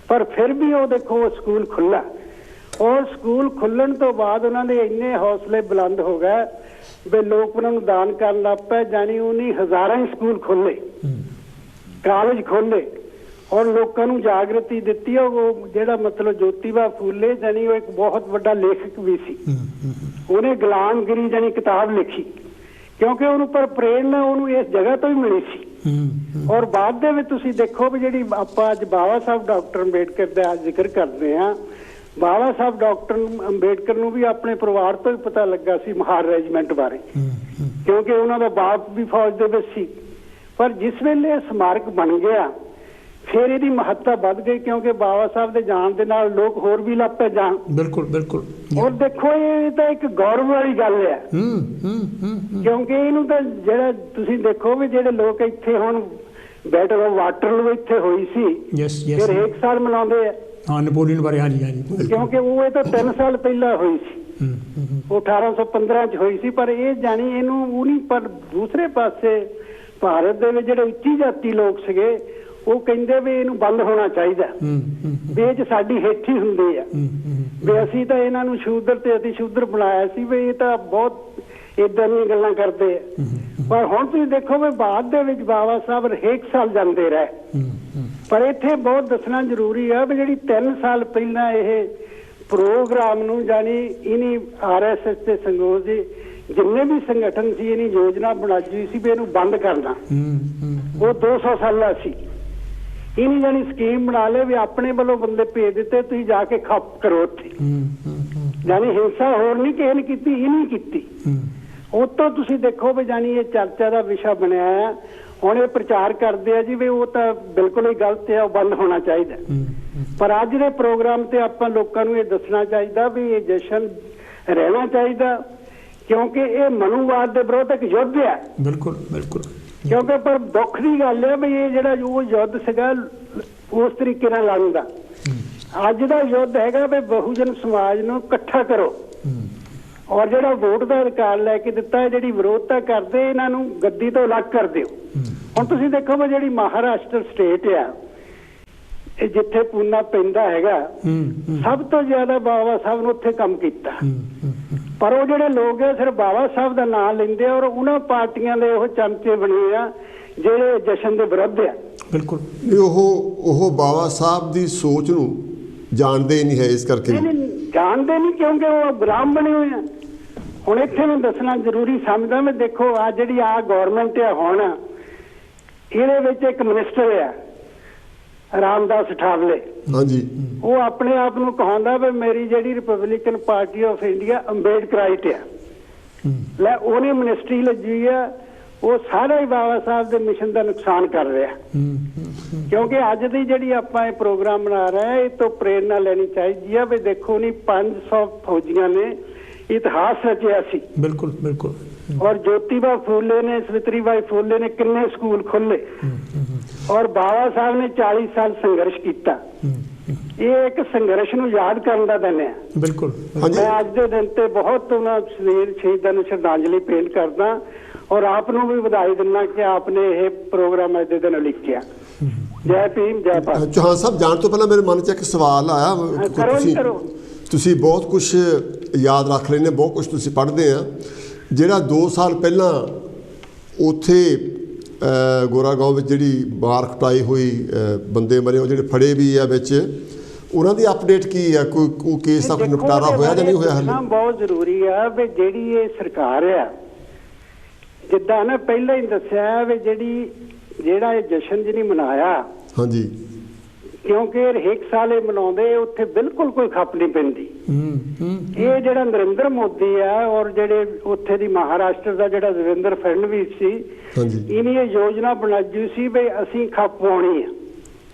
ਪਰ ਫਿਰ ਵੀ ਉਹ ਦੇਖੋ ਉਹ ਸਕੂਲ ਖੁੱਲ੍ਹਾ। ਔਰ ਸਕੂਲ ਖੁੱਲ੍ਹਣ ਤੋਂ ਬਾਅਦ ਉਹਨਾਂ ਦੇ ਇੰਨੇ ਹੌਸਲੇ ਬੁਲੰਦ ਹੋ ਗਏ ਵੀ ਲੋਕ ਉਹਨਾਂ ਨੂੰ ਦਾਨ ਕਰਨ ਲੱਗ ਪਏ। ਜਾਣੀ ਉਹਨੇ ਹਜ਼ਾਰਾਂ ਹੀ ਸਕੂਲ ਖੋਲ੍ਹੇ, ਕਾਲਜ ਖੋਲ੍ਹੇ ਔਰ ਲੋਕਾਂ ਨੂੰ ਜਾਗਰਤੀ ਦਿੱਤੀ। ਉਹ ਜਿਹੜਾ ਮਤਲਬ ਜੋਤੀਬਾ ਫੂਲੇ ਜਾਣੀ ਉਹ ਇੱਕ ਬਹੁਤ ਵੱਡਾ ਲੇਖਕ ਵੀ ਸੀ। ਉਹਨੇ ਗੁਲਾਮਗਿਰੀ ਜਾਣੀ ਕਿਤਾਬ ਲਿਖੀ, ਕਿਉਂਕਿ ਉਹਨੂੰ ਪਰ ਪ੍ਰੇਰਨਾ ਉਹਨੂੰ ਇਸ ਜਗ੍ਹਾ ਤੋਂ ਹੀ ਮਿਲੀ ਸੀ। ਔਰ ਬਾਅਦ ਦੇ ਵਿੱਚ ਤੁਸੀਂ ਦੇਖੋ ਵੀ ਜਿਹੜੀ ਆਪਾਂ ਅੱਜ ਬਾਬਾ ਸਾਹਿਬ ਡਾਕਟਰ ਅੰਬੇਡਕਰ ਦਾ ਜ਼ਿਕਰ ਕਰਦੇ ਹਾਂ, ਬਾਬਾ ਸਾਹਿਬ ਡਾਕਟਰ ਅੰਬੇਡਕਰ ਨੂੰ ਵੀ ਆਪਣੇ ਪਰਿਵਾਰ ਤੋਂ ਹੀ ਪਤਾ ਲੱਗਾ ਸੀ ਮਹਾਰ ਰੈਜੀਮੈਂਟ ਬਾਰੇ, ਕਿਉਂਕਿ ਉਹਨਾਂ ਦਾ ਬਾਪ ਵੀ ਫੌਜ ਦੇ ਵਿੱਚ ਸੀ। ਪਰ ਜਿਸ ਵੇਲੇ ਸਮਾਰਕ ਬਣ ਗਿਆ ਫਿਰ ਇਹਦੀ ਮਹੱਤਤਾ ਵੱਧ ਗਈ, ਕਿਉਂਕਿ ਬਾਬਾ ਸਾਹਿਬ ਦੇ ਜਾਣ ਦੇ ਨਾਲ ਲੋਕ ਹੋਰ ਵੀ ਲੱਗ ਪਏ ਜਾਣ। ਬਿਲਕੁਲ ਬਿਲਕੁਲ। ਔਰ ਦੇਖੋ ਇਹ ਤਾਂ ਇੱਕ ਗੌਰਵ ਵਾਲੀ ਗੱਲ ਹੈ, ਕਿਉਂਕਿ ਇਹਨੂੰ ਤਾਂ ਜਿਹੜਾ ਤੁਸੀਂ ਦੇਖੋ ਵੀ ਜਿਹੜੇ ਲੋਕ ਇੱਥੇ ਹੁਣ ਬੈਟਲ ਆਫ ਵਾਟਰਲੂ ਇੱਥੇ ਹੋਈ ਸੀ, ਫਿਰ 1 ਸਾਲ ਮਨਾਉਂਦੇ ਆ। ਹਾਂ, ਨੈਪੋਲੀਅਨ ਬਾਰੇ। ਹਾਂਜੀ ਹਾਂਜੀ। ਕਿਉਂਕਿ ਉਹ ਇਹ ਤਾਂ 3 ਸਾਲ ਪਹਿਲਾਂ ਹੋਈ ਸੀ, ਉਹ 1815 ਚ ਹੋਈ ਸੀ। ਪਰ ਇਹ ਜਾਣੀ ਇਹਨੂੰ ਉਹ ਨਹੀਂ, ਪਰ ਦੂਸਰੇ ਪਾਸੇ ਭਾਰਤ ਦੇ ਵਿੱਚ ਜਿਹੜੇ ਉੱਚੀ ਜਾਤੀ ਲੋਕ ਸੀਗੇ ਉਹ ਕਹਿੰਦੇ ਵੀ ਇਹਨੂੰ ਬੰਦ ਹੋਣਾ ਚਾਹੀਦਾ, ਵੀ ਇਹ 'ਚ ਸਾਡੀ ਹੇਠੀ ਹੁੰਦੀ ਆ, ਵੀ ਅਸੀਂ ਤਾਂ ਇਹਨਾਂ ਨੂੰ ਸ਼ੂਦਰ ਤੇ ਅਤੀ ਸ਼ੂਦਰ ਬਣਾਇਆ ਸੀ, ਵੀ ਇਹ ਤਾਂ ਬਹੁਤ ਏਦਾਂ ਦੀਆਂ ਗੱਲਾਂ ਕਰਦੇ ਆ। ਪਰ ਹੁਣ ਤੁਸੀਂ ਦੇਖੋ ਵੀ ਬਾਅਦ ਦੇ ਵਿੱਚ ਬਾਬਾ ਸਾਹਿਬ ਹਰੇਕ ਸਾਲ ਜਾਂਦੇ ਰਹੇ। ਪਰ ਇੱਥੇ ਬਹੁਤ ਦੱਸਣਾ ਜ਼ਰੂਰੀ ਆ ਵੀ ਜਿਹੜੀ 3 ਸਾਲ ਪਹਿਲਾਂ ਇਹ ਪ੍ਰੋਗਰਾਮ ਨੂੰ ਜਾਣੀ ਇਹਨੀ RSS ਤੇ ਸੰਗੋਜ ਦੇ ਜਿੰਨੇ ਵੀ ਸੰਗਠਨ ਸੀ ਇਹਨੀ ਯੋਜਨਾ ਬਣਾਈ ਸੀ ਵੀ ਇਹਨੂੰ ਬੰਦ ਕਰਨਾ, ਉਹ 200 ਸਾਲਾ ਸੀ। ਇਹਨੀ ਜਾਣੀ ਸਕੀਮ ਬਣਾ ਲਏ ਵੀ ਆਪਣੇ ਵੱਲੋਂ ਬੰਦੇ ਭੇਜ ਦਿੱਤੇ, ਤੁਸੀਂ ਜਾ ਕੇ ਖੱਪ ਕਰੋ ਉੱਥੇ। ਜਾਣੀ ਹਿੰਸਾ ਹੋਰ ਨਹੀਂ ਕਿਸੇ ਨੇ ਕੀਤੀ, ਇਹਨੀ ਕੀਤੀ। ਉਤੋਂ ਤੁਸੀਂ ਦੇਖੋ ਵੀ ਜਾਣੀ ਇਹ ਚਰਚਾ ਦਾ ਵਿਸ਼ਾ ਬਣਿਆ ਆ। ਹੁਣ ਇਹ ਪ੍ਰਚਾਰ ਕਰਦੇ ਆ ਜੀ ਵੀ ਉਹ ਤਾਂ ਬਿਲਕੁਲ ਹੀ ਗਲਤ ਹੈ, ਉਹ ਬੰਦ ਹੋਣਾ ਚਾਹੀਦਾ। ਪਰ ਅੱਜ ਦੇ ਪ੍ਰੋਗਰਾਮ ਤੇ ਆਪਾਂ ਲੋਕਾਂ ਨੂੰ ਇਹ ਦੱਸਣਾ ਚਾਹੀਦਾ ਵੀ ਇਹ ਜਸ਼ਨ ਰਹਿਣਾ ਚਾਹੀਦਾ, ਕਿਉਂਕਿ ਇਹ ਮਨੂਵਾਦ ਦੇ ਵਿਰੁੱਧ ਇੱਕ ਯੁੱਧ ਹੈ। ਬਿਲਕੁਲ ਬਿਲਕੁਲ। ਕਿਉਂਕਿ ਪਰ ਦੁੱਖ ਦੀ ਗੱਲ ਹੈ ਵੀ ਇਹ ਜਿਹੜਾ ਉਹ ਯੁੱਧ ਸੀਗਾ ਉਸ ਤਰੀਕੇ ਨਾਲ ਲੜਦਾ। ਅੱਜ ਦਾ ਯੁੱਧ ਹੈਗਾ ਵੀ ਬਹੁਜਨ ਸਮਾਜ ਨੂੰ ਇਕੱਠਾ ਕਰੋ, ਔਰ ਜਿਹੜਾ ਵੋਟ ਦਾ ਅਧਿਕਾਰ ਲੈ ਕੇ ਦਿੱਤਾ ਹੈ, ਜਿਹੜੀ ਵਿਰੋਧਤਾ ਕਰਦੇ ਇਹਨਾਂ ਨੂੰ ਗੱਦੀ ਤੋਂ ਅਲੱਗ ਕਰ ਦਿਓ। ਹੁਣ ਤੁਸੀਂ ਦੇਖੋ ਵੀ ਜਿਹੜੀ ਮਹਾਰਾਸ਼ਟਰ ਸਟੇਟ ਆ ਇਹ ਜਿੱਥੇ ਪੂਨਾ ਪੈਂਦਾ ਹੈਗਾ ਸਭ ਤੋਂ ਜ਼ਿਆਦਾ ਬਾਬਾ ਸਾਹਿਬ ਨੂੰ ਉੱਥੇ ਕੰਮ ਕੀਤਾ। ਪਰ ਉਹ ਜਿਹੜੇ ਲੋਕ ਆ ਸਿਰਫ ਬਾਬਾ ਸਾਹਿਬ ਦਾ ਨਾਮ ਲੈਂਦੇ ਆ ਔਰ ਉਹਨਾਂ ਪਾਰਟੀਆਂ ਦੇ ਉਹ ਚਮਚੇ ਬਣੇ ਆ ਜਿਹੜੇ ਜਸ਼ਨ ਦੇ ਵਿਰੁੱਧ ਆ। ਬਿਲਕੁਲ ਉਹ ਬਾਬਾ ਸਾਹਿਬ ਦੀ ਸੋਚ ਨੂੰ ਜਾਣਦੇ ਨਹੀਂ ਹੈ, ਇਸ ਕਰਕੇ ਜਾਣਦੇ ਨਹੀਂ ਕਿਉਂਕਿ ਉਹ ਗੁਲਾਮ ਬਣੇ ਹੋਏ ਆ। ਹੁਣ ਇੱਥੇ ਮੈਂ ਦੱਸਣਾ ਜ਼ਰੂਰੀ ਸਮਝਦਾ ਮੈਂ, ਦੇਖੋ ਆ ਜਿਹੜੀ ਆ ਗੌਰਮੈਂਟ ਆ ਹੁਣ ਇਹਦੇ ਵਿੱਚ ਇੱਕ ਮਿਨਿਸਟਰ ਆ ਰਾਮਦਾਸ ਠਾਕਰੇ। ਹਾਂਜੀ, ਉਹ ਆਪਣੇ ਆਪ ਨੂੰ ਕਹਾਉਂਦਾ ਵੀ ਮੇਰੀ ਜਿਹੜੀ ਰਿਪਬਲਿਕਨ ਪਾਰਟੀ ਆਫ ਇੰਡੀਆ ਅੰਬੇਡਕਰਾਈਟ ਆ। ਲੈ ਉਹਨੇ ਮਿਨਿਸਟਰੀ ਲੱਗੀ ਆ, ਉਹ ਸਾਰਾ ਹੀ ਬਾਬਾ ਸਾਹਿਬ ਦੇ ਮਿਸ਼ਨ ਦਾ ਨੁਕਸਾਨ ਕਰ ਰਿਹਾ। ਕਿਉਂਕਿ ਅੱਜ ਦੀ ਜਿਹੜੀ ਆਪਾਂ ਇਹ ਪ੍ਰੋਗਰਾਮ ਬਣਾ ਰਹੇ ਇਹ ਤੋਂ ਪ੍ਰੇਰਨਾ ਲੈਣੀ ਚਾਹੀਦੀ ਆ ਵੀ ਦੇਖੋ ਨਹੀਂ 500 ਫੌਜੀਆਂ ਨੇ ਇਤਿਹਾਸ ਰਚਿਆ ਸੀ। ਬਿਲਕੁਲ ਬਿਲਕੁਲ। ਔਰ ਜੋਤੀਬਾ ਫੂਲੇ ਨੇ, ਸਵਿਤਰੀ ਬਾਈ ਫੂਲੇ ਨੇ ਕਿੰਨੇ ਸਕੂਲ ਖੋਲੇ ਔਰ ਬਾਬਾ ਸਾਹਿਬ ਨੇ 40 ਸਾਲ ਸੰਘਰਸ਼ ਕੀਤਾ। ਇਹ ਇੱਕ ਸੰਘਰਸ਼ ਨੂੰ ਯਾਦ ਕਰਨ ਦਾ ਦਿਨ ਹੈ। ਬਿਲਕੁਲ। ਮੈਂ ਅੱਜ ਦੇ ਦਿਨ ਤੇ ਬਹੁਤ ਉਹਨਾਂ ਸ਼ਹੀਦਾਂ ਨੂੰ ਸ਼ਰਧਾਂਜਲੀ ਭੇਂਟ ਕਰਦਾ ਔਰ ਆਪ ਨੂੰ ਵੀ ਵਧਾਈ ਦਿੰਦਾ ਕਿ ਆਪਨੇ ਇਹ ਪ੍ਰੋਗਰਾਮ ਅੱਜ ਦੇ ਦਿਨ ਲਿਖਿਆ। ਜੈ ਭੀਮ, ਜੈ ਭਾਰਤ। ਚੌਹਾਨ ਸਾਹਿਬ, ਜਾਣ ਤੋਂ ਪਹਿਲਾਂ ਮੇਰੇ ਮਨ 'ਚ ਇੱਕ ਸਵਾਲ ਆਇਆ। ਤੁਸੀਂ ਬਹੁਤ ਕੁਝ ਯਾਦ ਰੱਖ ਲੈਂਦੇ, ਬਹੁਤ ਕੁਝ ਤੁਸੀਂ ਪੜ੍ਹਦੇ ਆ। ਜਿਹੜਾ 2 ਸਾਲ ਪਹਿਲਾਂ ਉੱਥੇ ਗੋਰਾਗਾঁव ਵਿੱਚ ਜਿਹੜੀ ਮਾਰ ਕੁਟਾਈ ਹੋਈ, ਬੰਦੇ ਮਰੇ, ਉਹ ਜਿਹੜੇ ਫੜੇ ਵੀ ਆ ਵਿੱਚ, ਉਹਨਾਂ ਦੀ ਅਪਡੇਟ ਕੀ ਆ? ਕੋਈ ਕੇਸ ਦਾ ਨਿਪਟਾਰਾ ਹੋਇਆ ਜਾਂ ਨਹੀਂ ਹੋਇਆ ਹਾਲੇ? ਬਹੁਤ ਜ਼ਰੂਰੀ ਆ ਵੀ ਜਿਹੜੀ ਇਹ ਸਰਕਾਰ ਆ, ਜਿੱਦਾਂ ਨਾ ਪਹਿਲਾਂ ਹੀ ਦੱਸਿਆ ਵੀ ਜਿਹੜਾ ਇਹ ਜਸ਼ਨ ਜਿਹਨੇ ਮਨਾਇਆ, ਹਾਂਜੀ, ਕਿਉਂਕਿ ਹਰੇਕ ਸਾਲ ਇਹ ਮਨਾਉਂਦੇ, ਉੱਥੇ ਬਿਲਕੁਲ ਕੋਈ ਖੱਪ ਨਹੀਂ ਪੈਂਦੀ। ਇਹ ਜਿਹੜਾ ਨਰਿੰਦਰ ਮੋਦੀ ਆ ਔਰ ਜਿਹੜੇ ਉੱਥੇ ਦੀ ਮਹਾਰਾਸ਼ਟਰ ਦਾ ਜਿਹੜਾ ਦੇਵੇਂਦਰ ਫੜਨਵੀਸ ਸੀ, ਇਹਨੇ ਇਹ ਯੋਜਨਾ ਬਣਾਈ ਸੀ ਵੀ ਅਸੀਂ ਖੱਪ ਪਾਉਣੀ ਆ।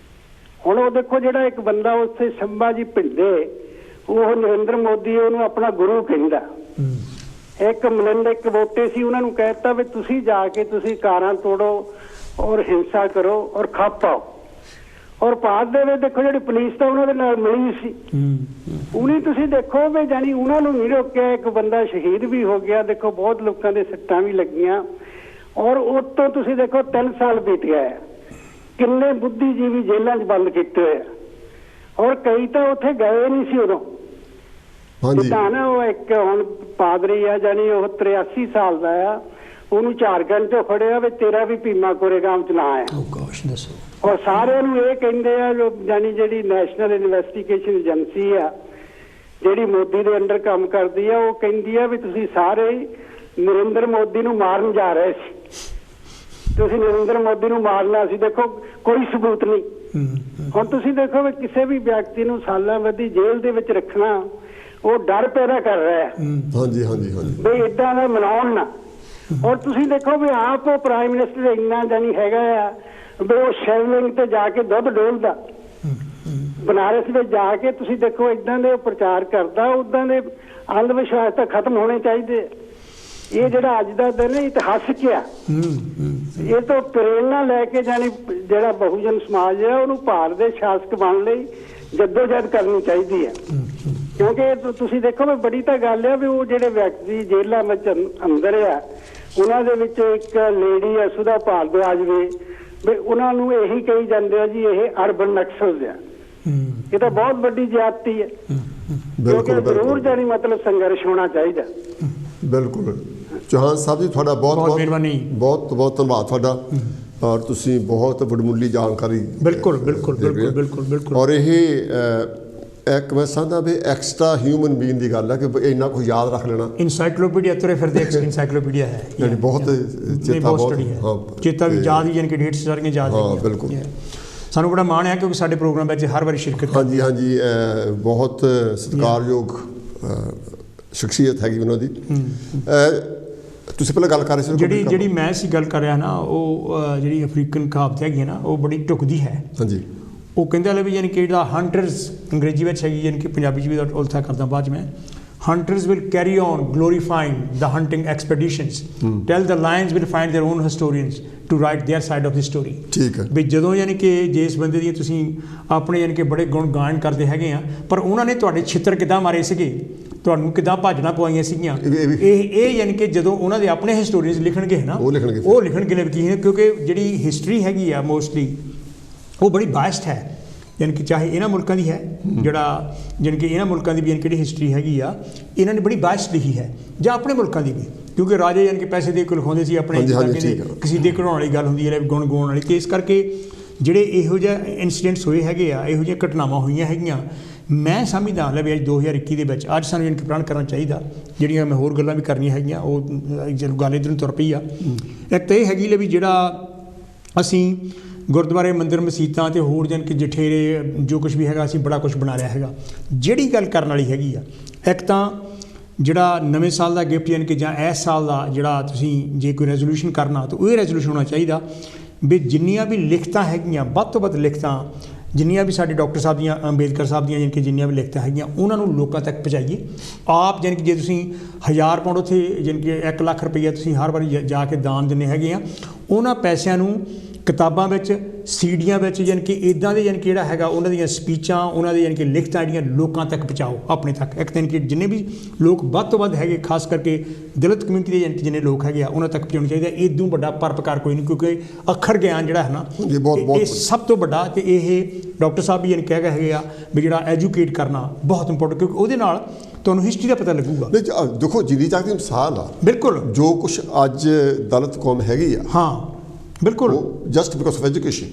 ਹੁਣ ਉਹ ਦੇਖੋ ਜਿਹੜਾ ਇੱਕ ਬੰਦਾ ਉੱਥੇ ਸੰਭਾ ਜੀ ਪਿੰਡੇ, ਉਹ ਨਰਿੰਦਰ ਮੋਦੀ ਉਹਨੂੰ ਆਪਣਾ ਗੁਰੂ ਕਹਿੰਦਾ। ਇੱਕ ਮਲਿੰਦ ਇੱਕ ਵੋਟੇ ਸੀ, ਉਹਨਾਂ ਨੂੰ ਕਹਿਤਾ ਵੀ ਤੁਸੀਂ ਜਾ ਕੇ ਤੁਸੀਂ ਕਾਰਾਂ ਤੋੜੋ ਔਰ ਹਿੰਸਾ ਕਰੋ ਔਰ ਖੱਪ ਪਾਓ। ਔਰ ਭਾਰਤ ਦੇ ਵਿੱਚ ਦੇਖੋ ਜਿਹੜੀ ਪੁਲਿਸ ਤਾਂ ਉਹਨਾਂ ਦੇ ਨਾਲ ਮਿਲੀ ਸੀ, ਉਹਨੇ ਤੁਸੀਂ ਦੇਖੋ ਵੀ ਜਾਨੀ ਉਹਨਾਂ ਨੂੰ ਨਹੀਂ ਰੋਕਿਆ। ਇੱਕ ਬੰਦਾ ਸ਼ਹੀਦ ਵੀ ਹੋ ਗਿਆ, ਦੇਖੋ ਬਹੁਤ ਲੋਕਾਂ ਦੇ ਸੱਟਾਂ ਵੀ ਲੱਗੀਆਂ ਔਰ ਉਤੋਂ ਤੁਸੀਂ ਦੇਖੋ 3 ਸਾਲ ਬੀਤ ਗਏ। ਕਿੰਨੇ ਬੁੱਧੀਜੀਵੀ ਜੇਲ੍ਹਾਂ 'ਚ ਬੰਦ ਕੀਤੇ ਹੋਏ ਔਰ ਕਈ ਤਾਂ ਉੱਥੇ ਗਏ ਨਹੀਂ ਸੀ ਉਦੋਂ। ਜਿੱਦਾਂ ਨਾ ਉਹ ਇੱਕ ਹੁਣ ਪਾਦਰੀ ਆ, ਜਾਨੀ ਉਹ 83 ਸਾਲ ਦਾ ਆ, ਉਹਨੂੰ ਝਾਰਖੰਡ 'ਚੋਂ ਫੜਿਆ ਵੀ ਤੇਰਾ ਵੀ ਭੀਮਾ ਕੋਰੇਗਾਮ ਚ ਨਾਂ ਆਇਆ। ਔਰ ਸਾਰਿਆਂ ਨੂੰ ਇਹ ਕਹਿੰਦੇ ਆ ਜੋ ਜਾਨੀ ਜਿਹੜੀ ਨੈਸ਼ਨਲ ਇਨਵੈਸਟੀਗੇਸ਼ਨ ਏਜੰਸੀ ਆ ਜਿਹੜੀ ਮੋਦੀ ਦੇ ਅੰਡਰ ਕੰਮ ਕਰਦੀ ਆ, ਉਹ ਕਹਿੰਦੀ ਆ ਵੀ ਤੁਸੀਂ ਸਾਰੇ ਨਰਿੰਦਰ ਮੋਦੀ ਨੂੰ ਮਾਰਨ ਜਾ ਰਹੇ ਸੀ, ਤੁਸੀਂ ਨਰਿੰਦਰ ਮੋਦੀ ਨੂੰ ਮਾਰਨਾ ਸੀ। ਦੇਖੋ ਕੋਈ ਸਬੂਤ ਨਹੀਂ। ਹੁਣ ਤੁਸੀਂ ਦੇਖੋ ਵੀ ਕਿਸੇ ਵੀ ਵਿਅਕਤੀ ਨੂੰ ਸਾਲਾਂ ਬੱਧੀ ਜੇਲ੍ਹ ਦੇ ਵਿੱਚ ਰੱਖਣਾ, ਉਹ ਡਰ ਪੈਦਾ ਕਰ ਰਿਹਾ ਹੈ। ਹਾਂਜੀ ਹਾਂਜੀ ਹਾਂਜੀ, ਵੀ ਏਦਾਂ ਦਾ ਮਨਾਉਣ ਨਾ। ਔਰ ਤੁਸੀਂ ਦੇਖੋ ਵੀ ਆਪ ਉਹ ਪ੍ਰਾਈਮ ਮਿਨਿਸਟਰ ਇੰਨਾ ਜਾਨੀ ਹੈਗਾ ਆ ਵੀ ਉਹ ਸ਼ਿਵਲਿੰਗ ਤੇ ਜਾ ਕੇ ਦੁੱਧ ਡੋਲਦਾ, ਬਨਾਰਸ ਵਿੱਚ ਜਾ ਕੇ ਤੁਸੀਂ ਦੇਖੋ ਏਦਾਂ ਦੇ ਪ੍ਰਚਾਰ ਕਰਦਾ। ਉਦਾਂ ਦੇ ਅੰਧ ਵਿਸ਼ਵਾਸ ਤਾਂ ਖਤਮ ਹੋਣੇ ਚਾਹੀਦੇ। ਇਹ ਜਿਹੜਾ ਅੱਜ ਦਾ ਦਿਨ ਇਤਿਹਾਸਿਕ ਆ, ਇਹ ਤੋਂ ਪ੍ਰੇਰਨਾ ਲੈ ਕੇ ਜਾਨੀ ਜਿਹੜਾ ਬਹੁਜਨ ਸਮਾਜ ਹੈ ਉਹਨੂੰ ਭਾਰਤ ਦੇ ਸ਼ਾਸਕ ਬਣਨ ਲਈ ਜੱਦੋਜਹਿਦ ਕਰਨੀ ਚਾਹੀਦੀ ਹੈ। ਕਿਉਂਕਿ ਤੁਸੀਂ ਦੇਖੋ ਵੀ ਬੜੀ ਤਾਂ ਗੱਲ ਹੈ ਵੀ ਉਹ ਜਿਹੜੇ ਵਿਅਕਤੀ ਜੇਲ੍ਹਾਂ ਵਿੱਚ ਅੰਦਰ ਆ, ਉਹਨਾਂ ਦੇ ਵਿੱਚ ਇੱਕ ਲੇਡੀ ਆ ਸੁਧਾ ਭਾਰਦਵਾਜ ਵੀ ਉਹਨਾਂ ਨੂੰ ਇਹੀ ਕਹੀ ਜਾਂਦੇ ਆ ਜੀ ਇਹ ਅਰਬਨ ਨਕਸਲਜ਼ ਆ। ਇਹ ਤਾਂ ਬਹੁਤ ਵੱਡੀ ਜ਼ਿਆਦਤੀ ਹੈ। ਕਿਉਂਕਿ ਜ਼ਰੂਰ ਜਾਨੀ ਮਤਲਬ ਸੰਘਰਸ਼ ਹੋਣਾ ਚਾਹੀਦਾ। ਬਿਲਕੁਲ। ਚੌਹਾਨ ਸਾਹਿਬ ਜੀ, ਤੁਹਾਡਾ ਬਹੁਤ ਮਿਹਰਬਾਨੀ, ਬਹੁਤ ਬਹੁਤ ਧੰਨਵਾਦ ਤੁਹਾਡਾ। ਔਰ ਤੁਸੀਂ ਬਹੁਤ ਵਡਮੁੱਲੀ ਜਾਣਕਾਰੀ ਬਿਲਕੁਲ ਬਿਲਕੁਲ ਬਿਲਕੁਲ ਬਿਲਕੁਲ ਬਿਲਕੁਲ। ਔਰ ਇਹ ਇੱਕ ਮੈਂ ਸਮਝਦਾ ਵੀ ਐਕਸਟਰਾ ਹਿਊਮਨ ਬੀਇੰਗ ਦੀ ਗੱਲ ਹੈ ਕਿ ਇੰਨਾ ਕੁਝ ਯਾਦ ਰੱਖ ਲੈਣਾ। ਇਨਸਾਈਕਲੋਪੀਡੀਆ ਤੁਰੇ ਫਿਰਦੇ ਇਨਸਾਈਕਲੋਪੀਡੀਆ ਹੈ, ਯਾਨੀ ਬਹੁਤ ਚੇਤਾ, ਬਹੁਤ ਹਾਂ ਚੇਤਾ ਵੀ ਯਾਦ ਹੀ, ਯਾਨੀ ਕਿ ਡੇਟਸ ਸਾਰੀਆਂ ਯਾਦ ਹੈ। ਹਾਂ ਬਿਲਕੁਲ। ਸਾਨੂੰ ਬੜਾ ਮਾਣ ਹੈ ਕਿਉਂਕਿ ਸਾਡੇ ਪ੍ਰੋਗਰਾਮ ਵਿੱਚ ਹਰ ਵਾਰੀ ਸ਼ਿਰਕਤ। ਹਾਂਜੀ ਹਾਂਜੀ, ਬਹੁਤ ਸਤਿਕਾਰਯੋਗ ਸ਼ਖਸੀਅਤ ਹੈਗੀ ਉਹਨਾਂ ਦੀ। ਤੁਸੀਂ ਪਹਿਲਾਂ ਗੱਲ ਕਰ ਰਹੇ ਸੀ ਜਿਹੜੀ ਮੈਂ ਸੀ ਗੱਲ ਕਰ ਰਿਹਾ ਨਾ, ਉਹ ਜਿਹੜੀ ਅਫਰੀਕਨ ਕਹਾਵਤ ਹੈਗੀ ਹੈ ਨਾ, ਉਹ ਬੜੀ ਢੁਕਦੀ ਹੈ। ਹਾਂਜੀ। ਉਹ ਕਹਿੰਦੇ ਵਾਲੇ ਵੀ ਯਾਨੀ ਕਿ ਜਿਹੜਾ ਹੰਟਰਸ ਅੰਗਰੇਜ਼ੀ ਵਿੱਚ ਹੈਗੀ, ਯਾਨੀ ਕਿ ਪੰਜਾਬੀ 'ਚ ਵੀ ਉਲਥਾ ਕਰਦਾ ਬਾਅਦ 'ਚ ਮੈਂ। Hunters will carry on glorifying the hunting expeditions till the lions will find their own historians to write their side of the story। ਠੀਕ ਹੈ। ਵੀ ਜਦੋਂ ਯਾਨੀ ਕਿ ਜਿਸ ਬੰਦੇ ਦੀ ਤੁਸੀਂ ਆਪਣੇ ਯਾਨੀ ਕਿ ਬੜੇ ਗੁਣ ਗਾਇਨ ਕਰਦੇ ਹੈਗੇ ਆ, ਪਰ ਉਹਨਾਂ ਨੇ ਤੁਹਾਡੇ ਛਿੱਤਰ ਕਿੱਦਾਂ ਮਾਰੇ ਸੀਗੇ, ਤੁਹਾਨੂੰ ਕਿੱਦਾਂ ਭਾਜਣਾ ਪਵਾਈਆਂ ਸੀਗੀਆਂ, ਇਹ ਯਾਨੀ ਕਿ ਜਦੋਂ ਉਹਨਾਂ ਦੇ ਆਪਣੇ ਹਿਸਟੋਰੀਅਨਸ ਲਿਖਣਗੇ ਨਾ, ਉਹ ਲਿਖਣਗੇ ਕੀ ਹੈ। ਕਿਉਂਕਿ ਜਿਹੜੀ ਹਿਸਟਰੀ ਹੈਗੀ ਆ ਮੋਸਟਲੀ ਉਹ ਬੜੀ ਬਾਇਸਡ ਹੈ। ਯਾਨੀ ਕਿ ਚਾਹੇ ਇਹਨਾਂ ਮੁਲਕਾਂ ਦੀ ਹੈ ਜਿਹੜਾ ਯਾਨੀ ਕਿ ਇਹਨਾਂ ਮੁਲਕਾਂ ਦੀ ਵੀ ਜਿਹੜੀ ਹਿਸਟਰੀ ਹੈਗੀ ਆ ਇਹਨਾਂ ਨੇ ਬੜੀ ਬਾਇਸ ਲਿਖੀ ਹੈ, ਜਾਂ ਆਪਣੇ ਮੁਲਕਾਂ ਦੀ ਵੀ, ਕਿਉਂਕਿ ਰਾਜੇ ਯਾਨੀ ਕਿ ਪੈਸੇ ਦੇ ਕੇ ਲਿਖਾਉਂਦੇ ਸੀ ਆਪਣੇ, ਕਿਸੇ ਦੇ ਕਢਾਉਣ ਵਾਲੀ ਗੱਲ ਹੁੰਦੀ ਹੈ, ਗੁਣ ਗਾਉਣ ਵਾਲੀ, ਅਤੇ ਇਸ ਕਰਕੇ ਜਿਹੜੇ ਇਹੋ ਜਿਹੇ ਇਨਸੀਡੈਂਟਸ ਹੋਏ ਹੈਗੇ ਆ, ਇਹੋ ਜਿਹੀਆਂ ਘਟਨਾਵਾਂ ਹੋਈਆਂ ਹੈਗੀਆਂ, ਮੈਂ ਸਮਝਦਾ ਵੀ ਅੱਜ 2021 ਦੇ ਵਿੱਚ ਅੱਜ ਸਾਨੂੰ ਯਾਨੀ ਕਿ ਪ੍ਰਣ ਕਰਨਾ ਚਾਹੀਦਾ। ਜਿਹੜੀਆਂ ਮੈਂ ਹੋਰ ਗੱਲਾਂ ਵੀ ਕਰਨੀਆਂ ਹੈਗੀਆਂ ਉਹ ਜਦੋਂ ਗੱਲ ਇੱਧਰ ਨੂੰ ਤੁਰ ਪਈ ਆ, ਇੱਕ ਤਾਂ ਇਹ ਹੈਗੀ ਲੈ ਵੀ ਜਿਹੜਾ ਅਸੀਂ ਗੁਰਦੁਆਰੇ ਮੰਦਿਰ ਮਸੀਤਾਂ ਅਤੇ ਹੋਰ ਯਾਨੀ ਕਿ ਜਠੇਰੇ ਜੋ ਕੁਛ ਵੀ ਹੈਗਾ ਅਸੀਂ ਬੜਾ ਕੁਛ ਬਣਾ ਲਿਆ ਹੈਗਾ। ਜਿਹੜੀ ਗੱਲ ਕਰਨ ਵਾਲੀ ਹੈਗੀ ਆ, ਇੱਕ ਤਾਂ ਜਿਹੜਾ ਨਵੇਂ ਸਾਲ ਦਾ ਗਿਫਟ ਯਾਨੀ ਕਿ ਜਾਂ ਇਸ ਸਾਲ ਦਾ ਜਿਹੜਾ ਤੁਸੀਂ ਜੇ ਕੋਈ ਰੈਜ਼ੋਲੂਸ਼ਨ ਕਰਨਾ ਤਾਂ ਉਹ ਇਹ ਰੈਜ਼ੋਲੂਸ਼ਨ ਹੋਣਾ ਚਾਹੀਦਾ ਵੀ ਜਿੰਨੀਆਂ ਵੀ ਲਿਖਤਾਂ ਹੈਗੀਆਂ, ਵੱਧ ਤੋਂ ਵੱਧ ਲਿਖਤਾਂ ਜਿੰਨੀਆਂ ਵੀ ਸਾਡੇ ਡਾਕਟਰ ਸਾਹਿਬ ਦੀਆਂ, ਅੰਬੇਦਕਰ ਸਾਹਿਬ ਦੀਆਂ, ਯਾਨੀ ਕਿ ਜਿੰਨੀਆਂ ਵੀ ਲਿਖਤਾਂ ਹੈਗੀਆਂ ਉਹਨਾਂ ਨੂੰ ਲੋਕਾਂ ਤੱਕ ਪਹੁੰਚਾਈਏ। ਆਪ ਯਾਨੀ ਕਿ ਜੇ ਤੁਸੀਂ 1000 ਪਾਉਂਡ ਉੱਥੇ ਯਾਨੀ ਕਿ 1 ਲੱਖ ਰੁਪਈਆ ਤੁਸੀਂ ਹਰ ਵਾਰੀ ਜਾ ਕੇ ਦਾਨ ਦਿੰਦੇ ਹੈਗੇ ਆ, ਉਹਨਾਂ ਪੈਸਿਆਂ ਨੂੰ ਕਿਤਾਬਾਂ ਵਿੱਚ, ਸੀਡੀਆਂ ਵਿੱਚ, ਯਾਨੀ ਕਿ ਇੱਦਾਂ ਦੇ ਯਾਨੀ ਕਿ ਜਿਹੜਾ ਹੈਗਾ ਉਹਨਾਂ ਦੀਆਂ ਸਪੀਚਾਂ, ਉਹਨਾਂ ਦੇ ਯਾਨੀ ਕਿ ਲਿਖਤਾਂ ਜਿਹੜੀਆਂ ਲੋਕਾਂ ਤੱਕ ਪਹੁੰਚਾਓ, ਆਪਣੇ ਤੱਕ। ਇੱਕ ਤਾਂ ਯਾਨੀ ਕਿ ਜਿੰਨੇ ਵੀ ਲੋਕ ਵੱਧ ਤੋਂ ਵੱਧ ਹੈਗੇ, ਖਾਸ ਕਰਕੇ ਦਲਿਤ ਕਮਿਊਨਿਟੀ ਦੇ ਯਾਨੀ ਕਿ ਜਿੰਨੇ ਲੋਕ ਹੈਗੇ ਆ ਉਹਨਾਂ ਤੱਕ ਪਹੁੰਚਾਉਣਾ ਚਾਹੀਦਾ। ਇਦੋਂ ਵੱਡਾ ਪਰਪਕਾਰ ਕੋਈ ਨਹੀਂ, ਕਿਉਂਕਿ ਅੱਖਰ ਗਿਆਨ ਜਿਹੜਾ ਹੈ ਨਾ ਇਹ ਸਭ ਤੋਂ ਵੱਡਾ, ਅਤੇ ਇਹ ਡਾਕਟਰ ਸਾਹਿਬ ਵੀ ਯਾਨੀ ਕਿ ਹੈਗੇ ਆ ਵੀ ਜਿਹੜਾ ਐਜੂਕੇਟ ਕਰਨਾ ਬਹੁਤ ਇੰਪੋਰਟੈਂਟ, ਕਿਉਂਕਿ ਉਹਦੇ ਨਾਲ ਤੁਹਾਨੂੰ ਹਿਸਟਰੀ ਦਾ ਪਤਾ ਲੱਗੂਗਾ। ਦੇਖੋ ਜਿੰਨੀ ਤੱਕ ਦੀ ਮਿਸਾਲ ਆ, ਬਿਲਕੁਲ ਜੋ ਕੁਛ ਅੱਜ ਦਲਿਤ ਕੌਮ ਹੈਗੀ ਆ, ਹਾਂ ਬਿਲਕੁਲ, ਜਸਟ ਬਿਕਾਜ਼ ਆਫ ਐਜੂਕੇਸ਼ਨ।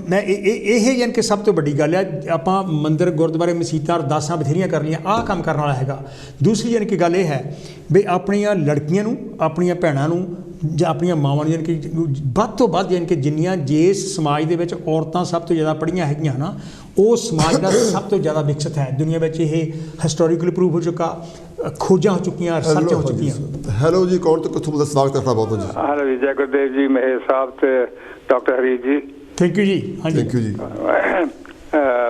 ਮੈਂ ਇਹ ਯਾਨੀ ਕਿ ਸਭ ਤੋਂ ਵੱਡੀ ਗੱਲ ਹੈ। ਆਪਾਂ ਮੰਦਿਰ, ਗੁਰਦੁਆਰੇ, ਮਸੀਤਾਂ, ਅਰਦਾਸਾਂ ਬਥੇਰੀਆਂ ਕਰ ਲਈਆਂ, ਆਹ ਕੰਮ ਕਰਨ ਵਾਲਾ ਹੈਗਾ। ਦੂਸਰੀ ਯਾਨੀ ਕਿ ਗੱਲ ਇਹ ਹੈ ਵੀ ਆਪਣੀਆਂ ਲੜਕੀਆਂ ਨੂੰ, ਆਪਣੀਆਂ ਭੈਣਾਂ ਨੂੰ ਜਾਂ ਆਪਣੀਆਂ ਮਾਵਾਂ ਨੂੰ ਯਾਨੀ ਕਿ ਵੱਧ ਤੋਂ ਵੱਧ ਯਾਨੀ ਕਿ ਜਿੰਨੀਆਂ ਜਿਸ ਸਮਾਜ ਦੇ ਵਿੱਚ ਔਰਤਾਂ ਸਭ ਤੋਂ ਜ਼ਿਆਦਾ ਪੜ੍ਹੀਆਂ ਹੈਗੀਆਂ ਨਾ, ਉਹ ਸਮਾਜ ਦਾ ਸਭ ਤੋਂ ਜ਼ਿਆਦਾ ਵਿਕਸਿਤ ਹੈ ਦੁਨੀਆ ਵਿੱਚ। ਇਹ ਹਿਸਟੋਰੀਕਲੀ ਪ੍ਰੂਵ ਹੋ ਚੁੱਕਾ, ਖੋਜਾਂ ਹੋ ਚੁੱਕੀਆਂ, ਰਿਸਰਚ ਹੋ ਚੁੱਕੀਆਂ। ਹੈਲੋ ਜੀ, ਕੌਣ ਤੋਂ ਕਿੱਥੋਂ ਦਾ ਸਵਾਗਤ ਕਰਨਾ ਬਹੁਤ ਜੀ। ਹੈਲੋ ਜੀ, ਜੈ ਗੁਰਦੇਵ ਜੀ, ਮਹੇਸ਼ ਸਾਹਿਬ ਤੇ ਡਾਕਟਰ ਹਰੀਸ਼ ਜੀ, ਥੈਂਕ ਯੂ ਜੀ। ਹਾਂਜੀ ਥੈਂਕ ਯੂ ਜੀ।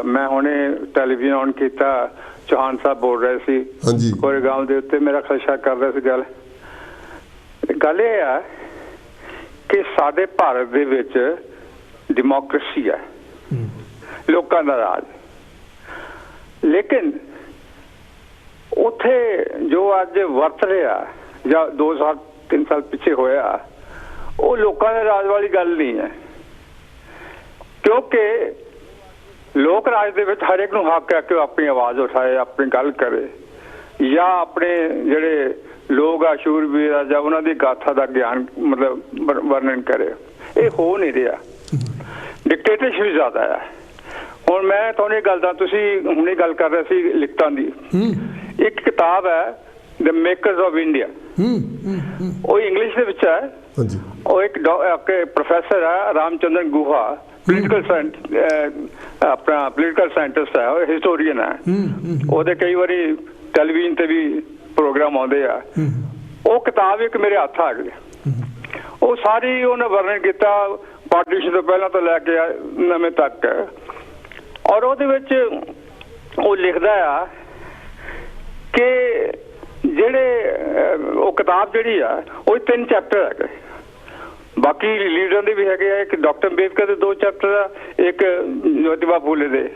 ਮੈਂ ਹੁਣੇ ਟੈਲੀਵਿਜ਼ਨ ਔਨ ਕੀਤਾ, ਚੌਹਾਨ ਸਾਹਿਬ ਬੋਲ ਰਹੇ ਸੀ ਹਾਂਜੀ ਕੋਰੇਗਾਂਵ ਦੇ ਉੱਤੇ, ਮੇਰਾ ਖਦਸ਼ਾ ਕਰ ਰਿਹਾ ਸੀ। ਗੱਲ ਇਹ ਆ ਕਿ ਸਾਡੇ ਭਾਰਤ ਦੇ ਵਿੱਚ ਡੈਮੋਕ੍ਰੇਸੀ ਹੈ, ਲੋਕਾਂ ਦਾ ਰਾਜ, ਲੇਕਿਨ ਉੱਥੇ ਜੋ ਅੱਜ ਵਰਤ ਰਿਹਾ ਜਾਂ 2 ਸਾਲ 3 ਸਾਲ ਪਿੱਛੇ ਹੋਇਆ, ਉਹ ਲੋਕਾਂ ਦੇ ਰਾਜ ਵਾਲੀ ਗੱਲ ਨਹੀਂ ਹੈ। ਕਿਉਂਕਿ ਲੋਕ ਰਾਜ ਦੇ ਵਿੱਚ ਹਰ ਇੱਕ ਨੂੰ ਹੱਕ ਹੈ ਕਿ ਉਹ ਆਪਣੀ ਆਵਾਜ਼ ਉਠਾਏ, ਆਪਣੀ ਗੱਲ ਕਰੇ, ਜਾਂ ਆਪਣੇ ਜਿਹੜੇ ਲੋਕ ਆ ਸ਼ੂਰਬੀਰ ਆ ਜਾਂ ਉਹਨਾਂ ਦੀ ਗਾਥਾ ਦਾ ਗਿਆਨ ਮਤਲਬ ਵਰਣਨ ਕਰੇ। ਇਹ ਹੋ ਨਹੀਂ ਰਿਹਾ, ਡਿਕਟੇਟਰਸ਼ਿਪ ਜ਼ਿਆਦਾ ਹੈ। ਹੁਣ ਮੈਂ ਤੁਹਾਨੂੰ ਇਹ ਗੱਲ ਦਾ, ਤੁਸੀਂ ਹੁਣੇ ਗੱਲ ਕਰ ਰਹੇ ਸੀ ਲਿਖਤਾਂ ਦੀ, ਇੱਕ ਕਿਤਾਬ ਹੈ ਦ ਮੇਕਰਸ ਆਫ ਇੰਡੀਆ, ਉਹ ਇੰਗਲਿਸ਼ ਦੇ ਵਿੱਚ ਹੈ। ਉਹ ਇੱਕ ਪ੍ਰੋਫੈਸਰ ਹੈ ਰਾਮਚੰਦਰਨ ਗੁਹਾ, ਪੋਲੀਟੀਕਲ ਸਾਇੰਟਿਸਟ ਹੈ, ਉਹ ਹਿਸਟੋਰੀਅਨ ਹੈ। ਉਹਦੇ ਕਈ ਵਾਰੀ ਟੈਲੀਵਿਜ਼ਨ ਤੇ ਵੀ ਪ੍ਰੋਗਰਾਮ ਆਉਂਦੇ ਆ। ਉਹ ਕਿਤਾਬ ਇੱਕ ਮੇਰੇ ਹੱਥ ਆ ਗਈ, ਉਹ ਸਾਰੀ ਉਹਨੇ ਵਰਣਨ ਕੀਤਾ ਪਾਰਟੀਸ਼ਨ ਤੋਂ ਪਹਿਲਾਂ ਤੋਂ ਲੈ ਕੇ ਨਵੇਂ ਤੱਕ, ਔਰ ਉਹਦੇ ਵਿੱਚ ਉਹ ਲਿਖਦਾ ਆ ਕਿ ਜਿਹੜੇ ਉਹ ਕਿਤਾਬ ਜਿਹੜੀ ਆ ਉਹ 3 ਚੈਪਟਰ ਹੈਗੇ, ਬਾਕੀ ਲੀਡਰਾਂ ਦੇ ਵੀ ਹੈਗੇ ਆ। ਇੱਕ ਡਾਕਟਰ ਅੰਬੇਦਕਰ ਦੇ 2 ਚੈਪਟਰ ਆ, ਇੱਕ ਜੋਤੀਬਾ ਫੂਲੇ ਦੇ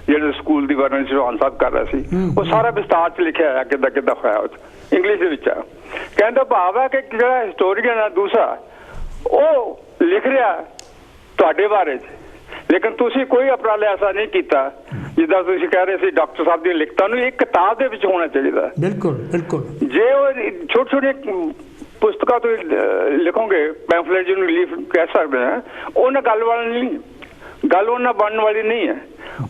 ਜਿਹੜੇ ਸਕੂਲ ਦੀ ਵਰਣਨ ਚੌਹਾਨ ਸਾਹਿਬ ਕਰ ਰਿਹਾ ਸੀ, ਉਹ ਸਾਰਾ ਵਿਸਤਾਰ 'ਚ ਲਿਖਿਆ ਹੋਇਆ ਕਿੱਦਾਂ ਕਿੱਦਾਂ ਹੋਇਆ, ਉਹ ਇੰਗਲਿਸ਼ ਦੇ ਵਿੱਚ ਆ। ਕਹਿੰਦਾ ਭਾਵ ਹੈ ਕਿ ਜਿਹੜਾ ਹਿਸਟੋਰੀਅਨ ਆ ਦੂਸਰਾ, ਉਹ ਲਿਖ ਰਿਹਾ ਤੁਹਾਡੇ ਬਾਰੇ 'ਚ, ਲੇਕਿਨ ਤੁਸੀਂ ਕੋਈ ਉਪਰਾਲਾ ਐਸਾ ਨਹੀਂ ਕੀਤਾ ਜਿੱਦਾਂ ਤੁਸੀਂ ਕਹਿ ਰਹੇ ਸੀ ਡਾਕਟਰ ਸਾਹਿਬ ਦੀਆਂ ਲਿਖਤਾਂ ਨੂੰ ਇੱਕ ਕਿਤਾਬ ਦੇ ਵਿੱਚ ਹੋਣਾ ਚਾਹੀਦਾ। ਬਿਲਕੁਲ ਬਿਲਕੁਲ। ਜੇ ਉਹ ਛੋਟੇ ਛੋਟੇ ਪੁਸਤਕਾਂ ਤੋਂ ਲਿਖੋਗੇ, ਪੈਂਫਲੇਟ ਜਿਹਨੂੰ ਲੀਫ ਕਹਿ ਸਕਦੇ ਹਾਂ, ਉਹਨਾਂ ਗੱਲ ਵਾਲੀ ਨਹੀਂ, ਗੱਲ ਉਹਨਾਂ ਬਣਨ ਵਾਲੀ ਨਹੀਂ ਹੈ।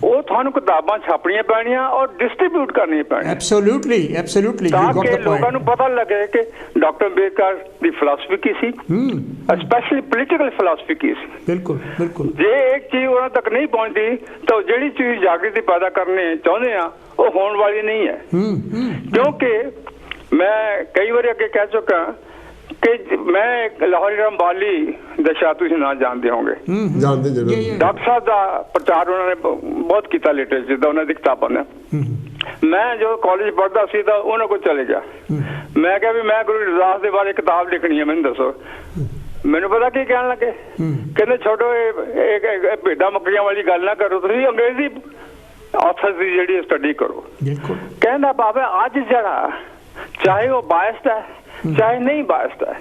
ਉਹ ਤੁਹਾਨੂੰ ਕਿਤਾਬਾਂ ਛਾਪਣੀਆਂ ਪੈਣੀਆਂ ਔਰ ਡਿਸਟ੍ਰੀਬਿਊਟ ਕਰਨੀਆਂ ਪੈਣੀਆਂ। Absolutely absolutely. ਤਾਂ ਕਿ ਲੋਕਾਂ ਨੂੰ ਪਤਾ ਲੱਗੇ ਕਿ ਡਾਕਟਰ ਅੰਬੇਦਕਰ ਦੀ ਫਿਲਾਸਫੀ ਕੀ ਸੀ, ਸਪੈਸ਼ਲੀ ਪੋਲੀਟੀਕਲ ਫਿਲਾਸਫੀ ਕੀ ਸੀ। ਬਿਲਕੁਲ ਬਿਲਕੁਲ। ਜੇ ਇੱਕ ਚੀਜ਼ ਉਹਨਾਂ ਤੱਕ ਨਹੀਂ ਪਹੁੰਚਦੀ ਤਾਂ ਜਿਹੜੀ ਚੀਜ਼ ਜਾਗ੍ਰਿਤੀ ਪੈਦਾ ਕਰਨੀ ਚਾਹੁੰਦੇ ਆ ਉਹ ਹੋਣ ਵਾਲੀ ਨਹੀਂ ਹੈ। ਕਿਉਂਕਿ ਮੈਂ ਕਈ ਵਾਰੀ ਅੱਗੇ ਕਹਿ ਚੁੱਕਾ ਕਿ ਮੈਂ ਲਾਹੌਰੀ ਰਾਮ ਬਾਲੀ ਦਾ ਸ਼ਾਇਦ ਤੁਸੀਂ ਨਾ ਜਾਣਦੇ ਹੋਗੇ, ਡਾਕਟਰ ਸਾਹਿਬ ਦਾ ਪ੍ਰਚਾਰ ਉਹਨਾਂ ਨੇ ਬਹੁਤ ਕੀਤਾ ਲਿਟਰੇਚਰ ਦਾ, ਉਹਨਾਂ ਦੀ ਕਿਤਾਬਾਂ ਨੇ। ਮੈਂ ਜਦੋਂ ਕਾਲਜ ਪੜ੍ਹਦਾ ਸੀ ਤਾਂ ਉਹਨਾਂ ਕੋਲ ਚਲੇ ਗਿਆ, ਮੈਂ ਕਿਹਾ ਵੀ ਮੈਂ ਗੁਰੂ ਰਵਿਦਾਸ ਦੇ ਬਾਰੇ ਕਿਤਾਬ ਲਿਖਣੀ ਹੈ, ਮੈਨੂੰ ਦੱਸੋ। ਮੈਨੂੰ ਪਤਾ ਕੀ ਕਹਿਣ ਲੱਗੇ, ਕਹਿੰਦੇ ਛੋਟੋ ਇਹ ਭੇਡਾਂ ਮੱਕੜੀਆਂ ਵਾਲੀ ਗੱਲ ਨਾ ਕਰੋ, ਤੁਸੀਂ ਅੰਗਰੇਜ਼ੀ ਆਥਰਸ ਦੀ ਜਿਹੜੀ ਸਟੱਡੀ ਕਰੋ। ਕਹਿੰਦਾ ਬਾਬਾ ਅੱਜ ਜਿਹੜਾ ਚਾਹੇ ਉਹ ਬਾਇਸਡ ਹੈ ਚਾਹੇ ਨਹੀਂ ਬਾਇਸਡ ਹੈ,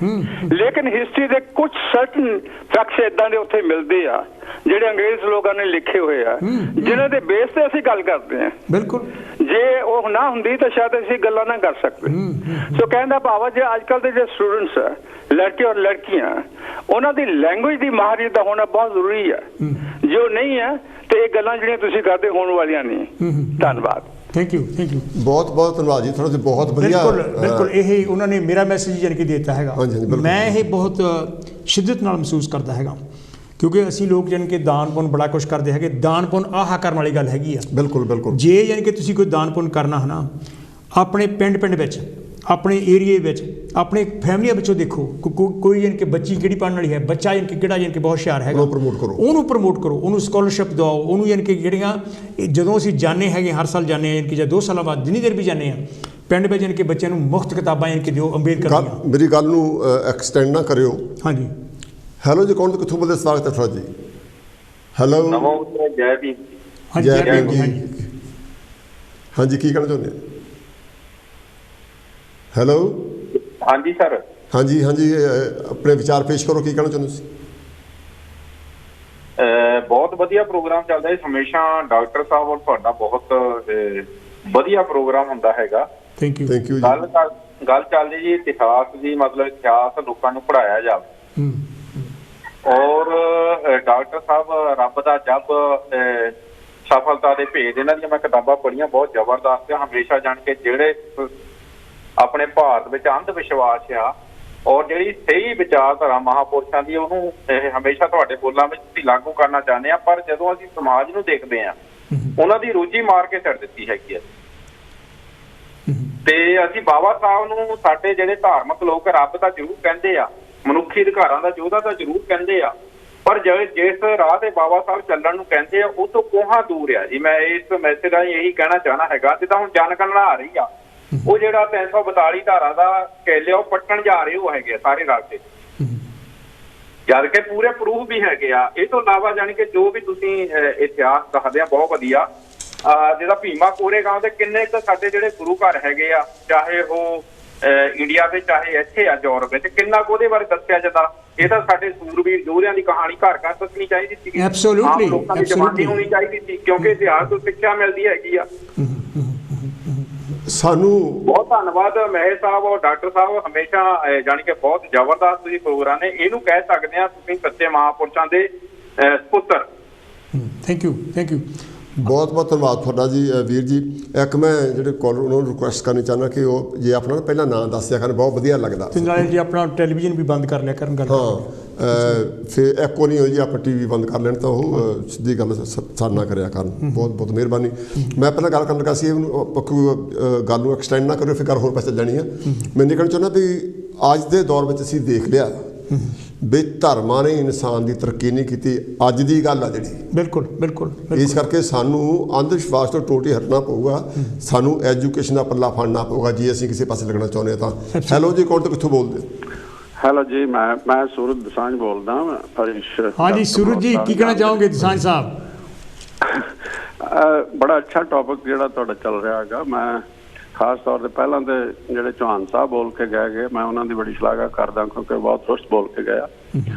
ਲੇਕਿਨ ਹਿਸਟਰੀ ਦੇ ਕੁਝ ਸਰਟਨ ਫੈਕਟਸ ਇਦਾਂ ਦੇ ਉੱਥੇ ਮਿਲਦੇ ਆ ਜਿਹੜੇ ਅੰਗਰੇਜ਼ ਲੋਕਾਂ ਨੇ ਲਿਖੇ ਹੋਏ ਆ, ਜਿਨ੍ਹਾਂ ਦੇ ਬੇਸ ਤੇ ਅਸੀਂ ਗੱਲ ਕਰਦੇ ਹਾਂ। ਬਿਲਕੁਲ, ਜੇ ਉਹ ਨਾ ਹੁੰਦੀ ਤਾਂ ਸ਼ਾਇਦ ਅਸੀਂ ਗੱਲਾਂ ਨਾ ਕਰ ਸਕਦੇ। ਸੋ ਕਹਿਣ ਦਾ ਭਾਵ ਜੇ ਅੱਜ ਕੱਲ੍ਹ ਦੇ ਜਿਹੜੇ ਸਟੂਡੈਂਟਸ ਆ, ਲੜਕੇ ਔਰ ਲੜਕੀਆਂ, ਉਹਨਾਂ ਦੀ ਲੈਂਗੁਏਜ ਦੀ ਮਾਹਰੀਅਤ ਦਾ ਹੋਣਾ ਬਹੁਤ ਜ਼ਰੂਰੀ ਹੈ। ਜੇ ਉਹ ਨਹੀਂ ਹੈ ਤੇ ਇਹ ਗੱਲਾਂ ਜਿਹੜੀਆਂ ਤੁਸੀਂ ਕਰਦੇ ਹੋਣ ਵਾਲੀਆਂ ਨਹੀਂ। ਧੰਨਵਾਦ। ਥੈਂਕ ਯੂ ਬਹੁਤ ਬਹੁਤ ਧੰਨਵਾਦ ਜੀ ਤੁਹਾਡਾ, ਬਹੁਤ ਵਧੀਆ। ਬਿਲਕੁਲ ਇਹ ਉਹਨਾਂ ਨੇ ਮੇਰਾ ਮੈਸੇਜ ਜਾਣੀ ਕਿ ਦੇ ਦਿੱਤਾ ਹੈਗਾ। ਮੈਂ ਇਹ ਬਹੁਤ ਸ਼ਿੱਦਤ ਨਾਲ ਮਹਿਸੂਸ ਕਰਦਾ ਹੈਗਾ, ਕਿਉਂਕਿ ਅਸੀਂ ਲੋਕ ਜਾਣੀ ਕਿ ਦਾਨ ਪੁੰਨ ਬੜਾ ਕੁਛ ਕਰਦੇ ਹੈਗੇ। ਦਾਨ ਪੁੰਨ ਆਹ ਕਰਨ ਵਾਲੀ ਗੱਲ ਹੈਗੀ ਆ। ਬਿਲਕੁਲ ਜੇ ਯਾਨੀ ਕਿ ਤੁਸੀਂ ਕੋਈ ਦਾਨ ਪੁੰਨ ਕਰਨਾ ਹੈ ਨਾ, ਆਪਣੇ ਪਿੰਡ ਵਿੱਚ, ਆਪਣੇ ਏਰੀਏ ਵਿੱਚ, ਆਪਣੇ ਫੈਮਲੀਆਂ ਵਿੱਚੋਂ ਦੇਖੋ ਕੋਈ ਯਾਨੀ ਕਿ ਬੱਚੀ ਕਿਹੜੀ ਪੜ੍ਹਨ ਵਾਲੀ ਹੈ, ਬੱਚਾ ਯਾਨੀ ਕਿ ਕਿਹੜਾ ਯਾਨੀ ਕਿ ਬਹੁਤ ਹੁਸ਼ਿਆਰ ਹੈਗਾ, ਉਹਨੂੰ ਪ੍ਰਮੋਟ ਕਰੋ, ਉਹਨੂੰ ਸਕਾਲਰਸ਼ਿਪ ਦਿਵਾਓ, ਉਹਨੂੰ ਯਾਨੀ ਕਿ ਜਿਹੜੀਆਂ ਜਦੋਂ ਅਸੀਂ ਜਾਂਦੇ ਹੈਗੇ ਹਰ ਸਾਲ ਜਾਂਦੇ ਹਾਂ ਯਾਨੀ ਕਿ ਜਾਂ 2 ਸਾਲਾਂ ਬਾਅਦ ਜਿੰਨੀ ਦੇਰ ਵੀ ਜਾਂਦੇ ਹਾਂ ਪਿੰਡ ਵਿੱਚ, ਯਾਨੀ ਕਿ ਬੱਚਿਆਂ ਨੂੰ ਮੁਫਤ ਕਿਤਾਬਾਂ ਯਾਨੀ ਕਿ ਦਿਓ ਅੰਬੇਦਕਰ ਦੀਆਂ। ਮੇਰੀ ਗੱਲ ਨੂੰ ਐਕਸਟੈਂਡ ਨਾ ਕਰਿਓ। ਹਾਂਜੀ, ਹੈਲੋ ਜੀ, ਕੌਣ ਤੋਂ ਕਿੱਥੋਂ ਬੋਲਦੇ? ਸਵਾਗਤ ਹੈ ਤੁਹਾਡਾ ਜੀ। ਹੈਲੋ, ਜੈ ਭੀਮ। ਜੈ ਭੀਮ ਜੀ। ਹਾਂਜੀ, ਕੀ ਕਹਿਣਾ ਚਾਹੁੰਦੇ? ਹੈਲੋ। ਹਾਂਜੀ ਸਰ। ਹਾਂਜੀ, ਆਪਣੇ ਵਿਚਾਰ ਪੇਸ਼ ਕਰੋ, ਕੀ ਕਹਿਣਾ ਚਾਹੁੰਦੇ ਸੀ? ਬਹੁਤ ਵਧੀਆ ਪ੍ਰੋਗਰਾਮ ਚੱਲਦਾ ਹੈ ਹਮੇਸ਼ਾ ਡਾਕਟਰ ਸਾਹਿਬ, ਔਰ ਤੁਹਾਡਾ ਬਹੁਤ ਵਧੀਆ ਪ੍ਰੋਗਰਾਮ ਹੁੰਦਾ ਹੈਗਾ। ਥੈਂਕ ਯੂ ਜੀ। ਗੱਲ ਚੱਲਦੀ ਜੀ ਇਤਿਹਾਸ ਦੀ, ਮਤਲਬ ਇਤਿਹਾਸ ਲੋਕਾਂ ਨੂੰ ਪੜ੍ਹਾਇਆ ਜਾਵੇ। ਔਰ ਡਾਕਟਰ ਸਾਹਿਬ ਰੱਬ ਦਾ ਜਬ, ਸਫਲਤਾ ਦੇ ਭੇਦ, ਇਹਨਾਂ ਦੀਆਂ ਮੈਂ ਕਿਤਾਬਾਂ ਪੜ੍ਹੀਆਂ, ਬਹੁਤ ਜ਼ਬਰਦਸਤ ਆ। ਹਮੇਸ਼ਾ ਜਾਣ ਕੇ ਜਿਹੜੇ ਆਪਣੇ ਭਾਰਤ ਵਿੱਚ ਅੰਧ ਵਿਸ਼ਵਾਸ ਆ ਔਰ ਜਿਹੜੀ ਸਹੀ ਵਿਚਾਰਧਾਰਾ ਮਹਾਂਪੁਰਸ਼ਾਂ ਦੀ, ਉਹਨੂੰ ਹਮੇਸ਼ਾ ਤੁਹਾਡੇ ਬੋਲਾਂ ਵਿੱਚ ਤੁਸੀਂ ਲਾਗੂ ਕਰਨਾ ਚਾਹੁੰਦੇ ਆ। ਪਰ ਜਦੋਂ ਅਸੀਂ ਸਮਾਜ ਨੂੰ ਦੇਖਦੇ ਹਾਂ, ਉਹਨਾਂ ਦੀ ਰੂਚੀ ਮਾਰ ਕੇ ਛੱਡ ਦਿੱਤੀ ਹੈਗੀ ਹੈ। ਤੇ ਅਸੀਂ ਬਾਬਾ ਸਾਹਿਬ ਨੂੰ, ਸਾਡੇ ਜਿਹੜੇ ਧਾਰਮਿਕ ਲੋਕ ਰੱਬ ਤਾਂ ਜ਼ਰੂਰ ਕਹਿੰਦੇ ਆ, ਮਨੁੱਖੀ ਅਧਿਕਾਰਾਂ ਦਾ ਯੋਧਾ ਤਾਂ ਜ਼ਰੂਰ ਕਹਿੰਦੇ ਆ, ਪਰ ਜਿਸ ਰਾਹ ਤੇ ਬਾਬਾ ਸਾਹਿਬ ਚੱਲਣ ਨੂੰ ਕਹਿੰਦੇ ਆ, ਉਹ ਤੋਂ ਕੋਹਾਂ ਦੂਰ ਆ ਜੀ। ਮੈਂ ਇਸ ਮੈਸੇਜ ਰਾਹੀਂ ਇਹੀ ਕਹਿਣਾ ਚਾਹਣਾ ਹੈਗਾ, ਜਿੱਦਾਂ ਹੁਣ ਜਨਗਣਨਾ ਆ ਰਹੀ ਆ, ਉਹ ਜਿਹੜਾ 342 ਧਾਰਾ ਦਾ ਕਹਿ ਲਿਆ, ਉਹ ਪੱਟਣ ਜਾ ਰਹੇ ਉਹ ਹੈਗੇ ਸਾਰੇ ਰਲ ਕੇ, ਜਦ ਕਿ ਪੂਰੇ ਪ੍ਰੂਫ ਵੀ ਹੈਗੇ ਆ। ਇਹ ਤੋਂ ਇਲਾਵਾ ਜਾਣੀ ਕਿ ਜੋ ਵੀ ਤੁਸੀਂ ਇਤਿਹਾਸ ਦੱਸਦੇ ਆ ਬਹੁਤ ਵਧੀਆ। ਜਿਹੜਾ ਭੀਮਾ ਕੋਰੇਗਾਂਵ ਦੇ ਕਿੰਨੇ ਕੁ ਸਾਡੇ ਜਿਹੜੇ ਗੁਰੂ ਘਰ ਹੈਗੇ ਆ, ਚਾਹੇ ਉਹ ਇੰਡੀਆ ਦੇ ਚਾਹੇ ਇੱਥੇ ਆ ਯੂਰਪ ਵਿੱਚ, ਕਿੰਨਾ ਕੁ ਉਹਦੇ ਬਾਰੇ ਦੱਸਿਆ ਜਾਂਦਾ। ਇਹ ਤਾਂ ਸਾਡੇ ਸੂਰਬੀਰ ਯੋਧਿਆਂ ਦੀ ਕਹਾਣੀ ਘਰ ਘਰ ਦੱਸਣੀ ਚਾਹੀਦੀ ਸੀ, ਆਮ ਲੋਕਾਂ ਦੀ ਜ਼ਬਾਨੀ ਹੋਣੀ ਚਾਹੀਦੀ ਸੀ, ਕਿਉਂਕਿ ਇਤਿਹਾਸ ਤੋਂ ਸਿੱਖਿਆ ਮਿਲਦੀ ਹੈਗੀ ਆ ਸਾਨੂੰ। ਬਹੁਤ ਧੰਨਵਾਦ ਮਹੇਸ਼ ਸਾਹਿਬ ਔਰ ਡਾਕਟਰ ਸਾਹਿਬ, ਹਮੇਸ਼ਾ ਜਾਣੀ ਕਿ ਬਹੁਤ ਜ਼ਬਰਦਸਤ ਤੁਸੀਂ ਪ੍ਰੋਗਰਾਮ ਨੇ। ਇਹਨੂੰ ਕਹਿ ਸਕਦੇ ਆ ਤੁਸੀਂ ਸੱਚੇ ਮਹਾਂਪੁਰਸ਼ਾਂ ਦੇ ਪੁੱਤਰ। ਥੈਂਕ ਯੂ ਬਹੁਤ ਬਹੁਤ ਧੰਨਵਾਦ ਤੁਹਾਡਾ ਜੀ ਵੀਰ ਜੀ। ਇੱਕ ਮੈਂ ਜਿਹੜੇ ਕਾਲਰ ਉਹਨਾਂ ਨੂੰ ਰਿਕੁਐਸਟ ਕਰਨੀ ਚਾਹੁੰਦਾ ਕਿ ਉਹ ਜੇ ਆਪਣਾ ਪਹਿਲਾਂ ਨਾਂ ਦੱਸਿਆ ਕਰਨ, ਬਹੁਤ ਵਧੀਆ ਲੱਗਦਾ। ਤੇ ਨਾਲੇ ਜੀ ਆਪਣਾ ਟੈਲੀਵਿਜ਼ਨ ਵੀ ਬੰਦ ਕਰ ਲਿਆ ਕਰਨ ਗੱਲ। ਫਿਰ ਐਕੋ ਨਹੀਂ ਹੋਈ ਜੀ, ਆਪਾਂ TV ਬੰਦ ਕਰ ਲੈਣ ਤਾਂ ਉਹ ਸਿੱਧੀ ਗੱਲ ਸਾਡੇ ਨਾਲ ਕਰਿਆ ਕਰਨ। ਬਹੁਤ ਬਹੁਤ ਮਿਹਰਬਾਨੀ। ਮੈਂ ਪਹਿਲਾਂ ਗੱਲ ਕਰਨ ਲੱਗਾ ਸੀ, ਗੱਲ ਨੂੰ ਐਕਸਟੈਂਡ ਨਾ ਕਰਿਓ, ਫਿਰ ਗੱਲ ਹੋਰ ਪਾਸੇ ਚੱਲ ਜਾਣੀ ਆ। ਮੈਂ ਨਿਕਲਣਾ ਚਾਹੁੰਦਾ ਵੀ ਅੱਜ ਦੇ ਦੌਰ ਵਿੱਚ ਅਸੀਂ ਦੇਖ ਲਿਆ ਵੀ ਧਰਮਾਂ ਨੇ ਇਨਸਾਨ ਦੀ ਤਰੱਕੀ ਨਹੀਂ ਕੀਤੀ। ਅੱਜ ਦੀ ਗੱਲ ਆ ਜਿਹੜੀ, ਬਿਲਕੁਲ ਇਸ ਕਰਕੇ ਸਾਨੂੰ ਅੰਧ ਵਿਸ਼ਵਾਸ ਤੋਂ ਟੋਟਲੀ ਹਟਣਾ ਪਊਗਾ। ਸਾਨੂੰ ਐਜੂਕੇਸ਼ਨ ਦਾ ਪੱਲਾ ਫੜਨਾ ਪਊਗਾ ਜੇ ਅਸੀਂ ਕਿਸੇ ਪਾਸੇ ਲੱਗਣਾ ਚਾਹੁੰਦੇ ਹਾਂ ਤਾਂ। ਹੈਲੋ ਜੀ, ਕੌਣ ਤੋਂ ਕਿੱਥੋਂ ਬੋਲਦੇ? ਹੈਲੋ ਜੀ, ਮੈਂ ਸੂਰਜ ਦਸਾਂਝ ਬੋਲਦਾ। ਹਾਂਜੀ ਸੂਰਜ ਜੀ, ਕੀ ਕਹਿਣਾ ਚਾਹੋਗੇ ਦਸਾਂਝ ਸਾਹਿਬ? ਬੜਾ ਅੱਛਾ ਟੌਪਿਕ ਜਿਹੜਾ ਤੁਹਾਡਾ ਚੱਲ ਰਿਹਾ ਹੈਗਾ। ਮੈਂ ਖਾਸ ਤੌਰ ਤੇ ਪਹਿਲਾਂ ਤੇ ਜਿਹੜੇ ਚੌਹਾਨ ਸਾਹਿਬ ਬੋਲ ਕੇ ਗਏ, ਮੈਂ ਉਹਨਾਂ ਦੀ ਬੜੀ ਸ਼ਲਾਘਾ ਕਰਦਾ, ਕਿਉਂਕਿ ਬਹੁਤ ਦੁਰਸਤ ਬੋਲ ਕੇ ਗਿਆ।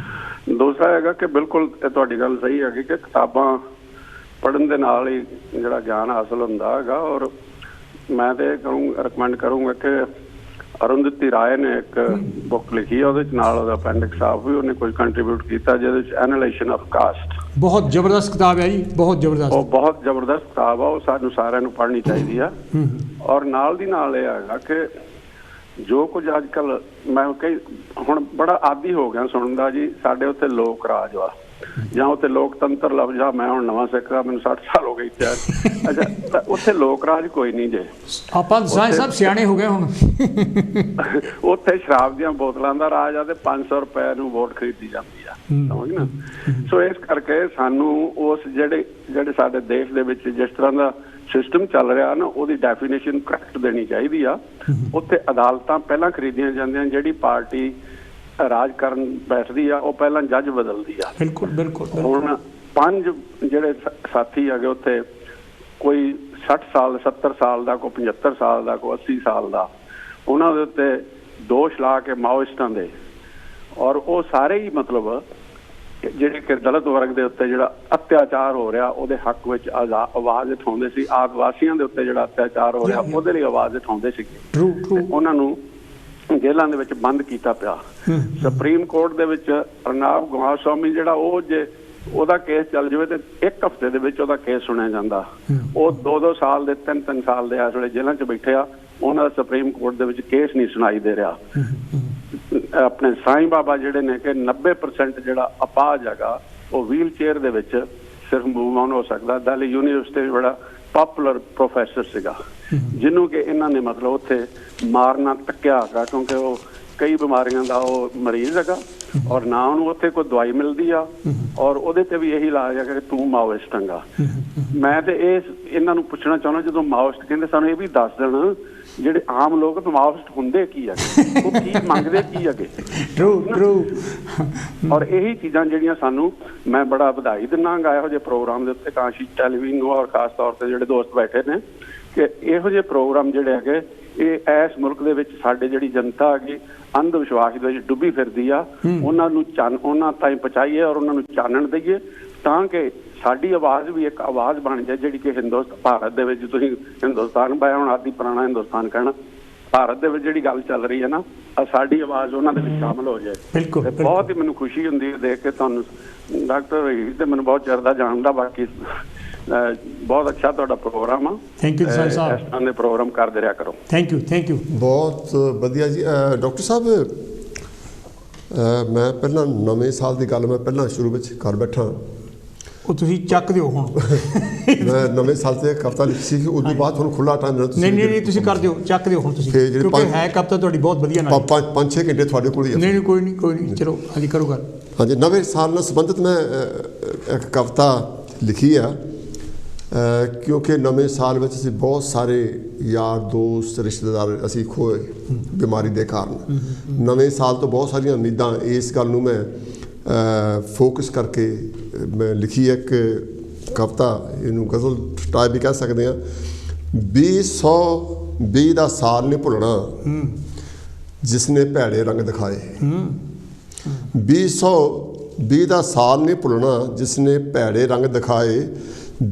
ਦੂਸਰਾ ਹੈਗਾ ਕਿ ਬਿਲਕੁਲ ਤੁਹਾਡੀ ਗੱਲ ਸਹੀ ਹੈਗੀ ਕਿ ਕਿਤਾਬਾਂ ਪੜ੍ਹਨ ਦੇ ਨਾਲ ਹੀ ਜਿਹੜਾ ਗਿਆਨ ਹਾਸਲ ਹੁੰਦਾ ਹੈਗਾ। ਔਰ ਮੈਂ ਤੇ ਰਿਕਮੈਂਡ ਕਰੂੰਗਾ ਕਿ ਅਰੁੰਧਤੀ ਰਾਏ ਨੇ ਇੱਕ ਬੁੱਕ ਲਿਖੀ, ਉਹਦੇ ਨਾਲ ਉਹਦਾ ਅਪੈਂਡਿਕਸ ਆਫ ਵੀ ਉਹਨੇ ਕੁਝ ਕੰਟਰੀਬਿਊਟ ਕੀਤਾ, ਜਿਹਦੇ ਵਿੱਚ ਐਨਾਲਾਈਜ਼ੇਸ਼ਨ ਆਫ ਕਾਸਟ। ਬਹੁਤ ਜ਼ਬਰਦਸਤ ਕਿਤਾਬ ਹੈ ਜੀ, ਬਹੁਤ ਜ਼ਬਰਦਸਤ। ਉਹ ਬਹੁਤ ਜ਼ਬਰਦਸਤ ਕਿਤਾਬ ਆ, ਉਹ ਸਾਨੂੰ ਸਾਰਿਆਂ ਨੂੰ ਪੜ੍ਹਨੀ ਚਾਹੀਦੀ ਆ। ਔਰ ਨਾਲ ਦੀ ਨਾਲ ਇਹ ਹੈਗਾ ਕਿ ਜੋ ਕੁਝ ਅੱਜ ਕੱਲ੍ਹ ਮੈਂ ਹੁਣ ਬੜਾ ਆਦੀ ਹੋ ਗਿਆ ਸੁਣਨ ਦਾ ਜੀ, ਸਾਡੇ ਉੱਥੇ ਲੋਕ ਰਾਜ ਵਾ ਜਾਂ ਉੱਥੇ ਲੋਕਤੰਤਰ ਲਫ਼ਜ਼ ਆ। ਮੈਂ ਹੁਣ ਨਵਾਂ ਸਿੱਖ ਰਿਹਾ, ਮੈਨੂੰ 60 ਸਾਲ ਹੋ ਗਏ ਇੱਥੇ। ਅੱਛਾ, ਤਾਂ ਉੱਥੇ ਲੋਕ ਰਾਜ ਕੋਈ ਨਹੀਂ ਜੇ। ਆਪਾਂ ਸਾਹਿਬ ਸਿਆਣੇ ਹੋ ਗਏ ਹੁਣ। ਉੱਥੇ ਸ਼ਰਾਬ ਦੀਆਂ ਬੋਤਲਾਂ ਦਾ ਰਾਜ ਆ ਤੇ 500 ਰੁਪਏ ਨੂੰ ਵੋਟ ਖਰੀਦੀ ਜਾਂਦੀ ਆ, ਸਮਝ ਨਾ। ਸੋ ਇਸ ਕਰਕੇ ਸਾਨੂੰ ਉਸ ਜਿਹੜੇ ਸਾਡੇ ਦੇਸ਼ ਦੇ ਵਿੱਚ ਜਿਸ ਤਰ੍ਹਾਂ ਦਾ ਸਿਸਟਮ ਚੱਲ ਰਿਹਾ ਨਾ, ਉਹਦੀ ਡੈਫੀਨੇਸ਼ਨ ਕਰੈਕਟ ਦੇਣੀ ਚਾਹੀਦੀ ਆ। ਉੱਥੇ ਅਦਾਲਤਾਂ ਪਹਿਲਾਂ ਖਰੀਦੀਆਂ ਜਾਂਦੀਆਂ, ਜਿਹੜੀ ਪਾਰਟੀ ਰਾਜ ਕਰਨ ਬੈਠਦੀ ਆ ਉਹ ਪਹਿਲਾਂ ਜੱਜ ਬਦਲਦੀ ਆ। ਬਿਲਕੁਲ। ਹੁਣ 5 ਜਿਹੜੇ ਸਾਥੀ ਹੈਗੇ ਉੱਥੇ, ਕੋਈ 60 ਸਾਲ 70 ਸਾਲ ਦਾ, ਕੋਈ 75 ਸਾਲ ਦਾ, ਕੋਈ 80 ਸਾਲ ਦਾ, ਉਹਨਾਂ ਦੇ ਉੱਤੇ ਦੋਸ਼ ਲਾ ਕੇ ਮਾਓਇਸਟਾਂ ਦੇ, ਔਰ ਉਹ ਸਾਰੇ ਹੀ ਮਤਲਬ ਜਿਹੜੇ ਕਿ ਦਲਿਤ ਵਰਗ ਦੇ ਉੱਤੇ ਜਿਹੜਾ ਅਤਿਆਚਾਰ ਹੋ ਰਿਹਾ ਉਹਦੇ ਹੱਕ ਵਿੱਚ ਆਵਾਜ਼ ਉਠਾਉਂਦੇ ਸੀ। ਆਦਿਵਾਸੀਆਂ ਦੇ ਉੱਤੇ ਜਿਹੜਾ ਅਤਿਆਚਾਰ ਹੋ ਰਿਹਾ ਉਹਦੇ ਲਈ ਆਵਾਜ਼ ਉਠਾਉਂਦੇ ਸੀਗੇ। ਉਹਨਾਂ ਨੂੰ ਜੇਲ੍ਹਾਂ ਦੇ ਵਿੱਚ ਬੰਦ ਕੀਤਾ ਪਿਆ। ਸੁਪਰੀਮ ਕੋਰਟ ਦੇ ਵਿੱਚ ਅਰਨਾਬ ਗੋਸਵਾਮੀ ਜਿਹੜਾ ਉਹ ਜੇ ਉਹਦਾ ਕੇਸ ਚੱਲ ਜਾਵੇ ਤੇ 1 ਹਫ਼ਤੇ ਦੇ ਵਿੱਚ ਉਹਦਾ ਕੇਸ ਸੁਣਿਆ ਜਾਂਦਾ। ਉਹ 2-2 ਸਾਲ ਦੇ 3-3 ਸਾਲ ਦੇ ਇਸ ਵੇਲੇ ਜੇਲ੍ਹਾਂ 'ਚ ਬੈਠੇ ਆ। ਉਹਨਾਂ ਦਾ ਸੁਪਰੀਮ ਕੋਰਟ ਦੇ ਵਿੱਚ ਕੇਸ ਨਹੀਂ ਸੁਣਾਈ ਦੇ ਰਿਹਾ। ਆਪਣੇ ਸਾਈਂ ਬਾਬਾ ਜਿਹੜੇ ਨੇ ਕਿ 90% ਜਿਹੜਾ ਅਪਾਹਜ ਹੈਗਾ ਉਹ ਵੀਲ ਚੇਅਰ ਦੇ ਵਿੱਚ ਸਿਰਫ ਮੂਵ ਆਨ ਹੋ ਸਕਦਾ। ਦਿੱਲੀ ਯੂਨੀਵਰਸਿਟੀ ਬੜਾ ਪਾਪੂਲਰ ਪ੍ਰੋਫੈਸਰ ਸੀਗਾ ਜਿਹਨੂੰ ਕਿ ਇਹਨਾਂ ਨੇ ਮਤਲਬ ਉੱਥੇ ਮਾਰਨਾ ਤੱਕਿਆ ਹੈਗਾ, ਕਿਉਂਕਿ ਉਹ ਕਈ ਬਿਮਾਰੀਆਂ ਦਾ ਉਹ ਮਰੀਜ਼ ਹੈਗਾ ਔਰ ਨਾ ਉਹਨੂੰ ਉੱਥੇ ਕੋਈ ਦਵਾਈ ਮਿਲਦੀ ਆ, ਔਰ ਉਹਦੇ ਤੇ ਵੀ ਇਹੀ ਇਲਾਜ ਹੈਗਾ ਕਿ ਤੂੰ ਮਾਓਇਸਟ ਹੈਗਾ। ਮੈਂ ਤੇ ਇਹਨਾਂ ਨੂੰ ਪੁੱਛਣਾ ਚਾਹੁੰਦਾ, ਜਦੋਂ ਮਾਓਇਸਟ ਕਹਿੰਦੇ ਸਾਨੂੰ ਇਹ ਵੀ ਦੱਸ ਦੇਣ ਜਿਹੜੇ ਆਮ ਲੋਕ ਮਾਓਇਸਟ ਹੁੰਦੇ ਕੀ ਹੈਗੇ, ਉਹ ਕੀ ਮੰਗਦੇ ਕੀ ਹੈਗੇ। ਔਰ ਇਹੀ ਚੀਜ਼ਾਂ ਜਿਹੜੀਆਂ ਸਾਨੂੰ, ਮੈਂ ਬੜਾ ਵਧਾਈ ਦਿੰਦਾ ਇਹੋ ਜਿਹੇ ਪ੍ਰੋਗਰਾਮ ਦੇ ਉੱਤੇ, ਕਾਸ਼ੀ ਟੈਲੀਵਿਜ਼ਨ ਔਰ ਖਾਸ ਤੌਰ ਤੇ ਜਿਹੜੇ ਦੋਸਤ ਬੈਠੇ ਨੇ, ਕਿ ਇਹੋ ਜਿਹੇ ਪ੍ਰੋਗਰਾਮ ਜਿਹੜੇ ਹੈਗੇ ਇਹ ਇਸ ਮੁਲਕ ਦੇ ਵਿੱਚ ਸਾਡੇ ਜਿਹੜੀ ਜਨਤਾ ਹੈਗੀ ਅੰਧ ਵਿਸ਼ਵਾਸ ਦੇ ਵਿੱਚ ਡੁੱਬੀ ਫਿਰਦੀ ਆ, ਉਹਨਾਂ ਨੂੰ ਉਹਨਾਂ ਤਾਈਂ ਪਹੁੰਚਾਈਏ ਔਰ ਉਹਨਾਂ ਨੂੰ ਚਾਨਣ ਦਈਏ ਤਾਂ ਕਿ ਸਾਡੀ ਆਵਾਜ਼ ਵੀ ਇੱਕ ਆਵਾਜ਼ ਬਣ ਜਾਏ ਜਿਹੜੀ ਕਿ ਭਾਰਤ ਦੇ ਵਿੱਚ, ਤੁਸੀਂ ਹਿੰਦੁਸਤਾਨ ਪਾਇਆ ਹੁਣ ਆਦਿ ਪੁਰਾਣਾ ਹਿੰਦੁਸਤਾਨ ਕਹਿਣਾ, ਭਾਰਤ ਦੇ ਵਿੱਚ ਜਿਹੜੀ ਗੱਲ ਚੱਲ ਰਹੀ ਹੈ ਨਾ, ਸਾਡੀ ਆਵਾਜ਼ ਉਹਨਾਂ ਦੇ ਵਿੱਚ ਸ਼ਾਮਲ ਹੋ ਜਾਏ। ਬਿਲਕੁਲ ਬਹੁਤ ਹੀ ਮੈਨੂੰ ਖੁਸ਼ੀ ਹੁੰਦੀ ਹੈ ਦੇਖ ਕੇ ਤੁਹਾਨੂੰ ਡਾਕਟਰ ਰਹੀਸ, ਤੇ ਮੈਨੂੰ ਬਹੁਤ ਚਿਰ ਦਾ ਜਾਣਦਾ। ਬਾਕੀ ਬਹੁਤ ਅੱਛਾ ਤੁਹਾਡਾ ਪ੍ਰੋਗਰਾਮ ਆ। ਥੈਂਕ ਯੂ ਸਰ ਸਾਹਿਬ, ਇਸ ਤਰ੍ਹਾਂ ਦੇ ਪ੍ਰੋਗਰਾਮ ਕਰਦੇ ਰਿਹਾ ਕਰੋ। ਥੈਂਕ ਯੂ ਬਹੁਤ ਵਧੀਆ ਜੀ। ਡਾਕਟਰ ਸਾਹਿਬ, ਮੈਂ ਪਹਿਲਾਂ ਨਵੇਂ ਸਾਲ ਦੀ ਗੱਲ ਮੈਂ ਪਹਿਲਾਂ ਸ਼ੁਰੂ ਵਿੱਚ ਕਰ ਬੈਠਾ, ਉਹ ਤੁਸੀਂ ਚੱਕ ਦਿਓ ਹੁਣ। ਮੈਂ ਨਵੇਂ ਸਾਲ ਤੇ ਕਵਿਤਾ ਲਿਖੀ ਸੀ, ਉਸ ਤੋਂ ਬਾਅਦ ਤੁਹਾਨੂੰ ਖੁੱਲਾ ਟਾਈਮ ਦੇਣਾ। ਨਹੀਂ ਤੁਸੀਂ ਕਰ ਦਿਓ, ਚੱਕ ਦਿਓ ਹੁਣ ਤੁਸੀਂ, ਕਿਉਂਕਿ ਹੈ ਕਵਿਤਾ ਤੁਹਾਡੀ ਬਹੁਤ ਵਧੀਆ ਨਾਲ 5-6 ਘੰਟੇ ਤੁਹਾਡੇ ਕੋਲ ਹੀ ਆ। ਨਹੀਂ ਕੋਈ ਨਹੀਂ ਚਲੋ ਹਾਂਜੀ ਕਰੋ ਗੱਲ। ਹਾਂਜੀ, ਨਵੇਂ ਸਾਲ ਨਾਲ ਸੰਬੰਧਿਤ ਮੈਂ ਇੱਕ ਕਵਿਤਾ ਲਿਖੀ ਆ, ਕਿਉਂਕਿ ਨਵੇਂ ਸਾਲ ਵਿੱਚ ਅਸੀਂ ਬਹੁਤ ਸਾਰੇ ਯਾਰ ਦੋਸਤ ਰਿਸ਼ਤੇਦਾਰ ਅਸੀਂ ਖੋਏ ਬਿਮਾਰੀ ਦੇ ਕਾਰਨ। ਨਵੇਂ ਸਾਲ ਤੋਂ ਬਹੁਤ ਸਾਰੀਆਂ ਉਮੀਦਾਂ, ਇਸ ਗੱਲ ਨੂੰ ਮੈਂ ਫੋਕਸ ਕਰਕੇ ਮੈਂ ਲਿਖੀ ਇੱਕ ਕਵਿਤਾ, ਇਹਨੂੰ ਗਜ਼ਲ ਟਾਈਪ ਵੀ ਕਹਿ ਸਕਦੇ ਹਾਂ। 2020 ਦਾ ਸਾਲ ਨਹੀਂ ਭੁੱਲਣਾ ਜਿਸਨੇ ਭੈੜੇ ਰੰਗ ਦਿਖਾਏ। 2020 ਦਾ ਸਾਲ ਨਹੀਂ ਭੁੱਲਣਾ ਜਿਸਨੇ ਭੈੜੇ ਰੰਗ ਦਿਖਾਏ।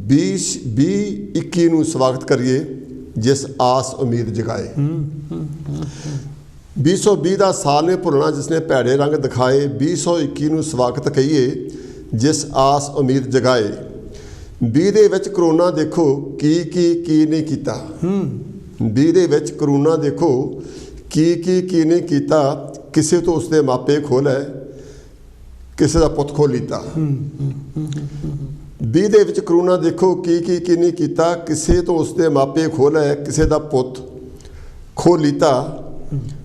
2021 ਨੂੰ ਸਵਾਗਤ ਕਰੀਏ ਜਿਸ ਆਸ ਉਮੀਦ ਜਗਾਏ। 2020 ਦਾ ਸਾਲ ਨਹੀਂ ਭੁੱਲਣਾ ਜਿਸਨੇ ਭੈੜੇ ਰੰਗ ਦਿਖਾਏ। 2021 ਨੂੰ ਸਵਾਗਤ ਕਹੀਏ ਜਿਸ ਆਸ ਉਮੀਦ ਜਗਾਏ। 20 ਦੇ ਵਿੱਚ ਕਰੋਨਾ ਦੇਖੋ ਕੀ ਨਹੀਂ ਕੀਤਾ। 20 ਦੇ ਵਿੱਚ ਕਰੋਨਾ ਦੇਖੋ ਕੀ ਨਹੀਂ ਕੀਤਾ। ਕਿਸੇ ਤੋਂ ਉਸਦੇ ਮਾਪੇ ਖੋਹ ਲੈ, ਕਿਸੇ ਦਾ ਪੁੱਤ ਖੋਹ ਲੀਤਾ। 20 ਦੇ ਵਿੱਚ ਕਰੋਨਾ ਦੇਖੋ ਕੀ ਨਹੀਂ ਕੀਤਾ। ਕਿਸੇ ਤੋਂ ਉਸਦੇ ਮਾਪੇ ਖੋਹ ਲੈ, ਕਿਸੇ ਦਾ ਪੁੱਤ ਖੋਹ ਲੀਤਾ।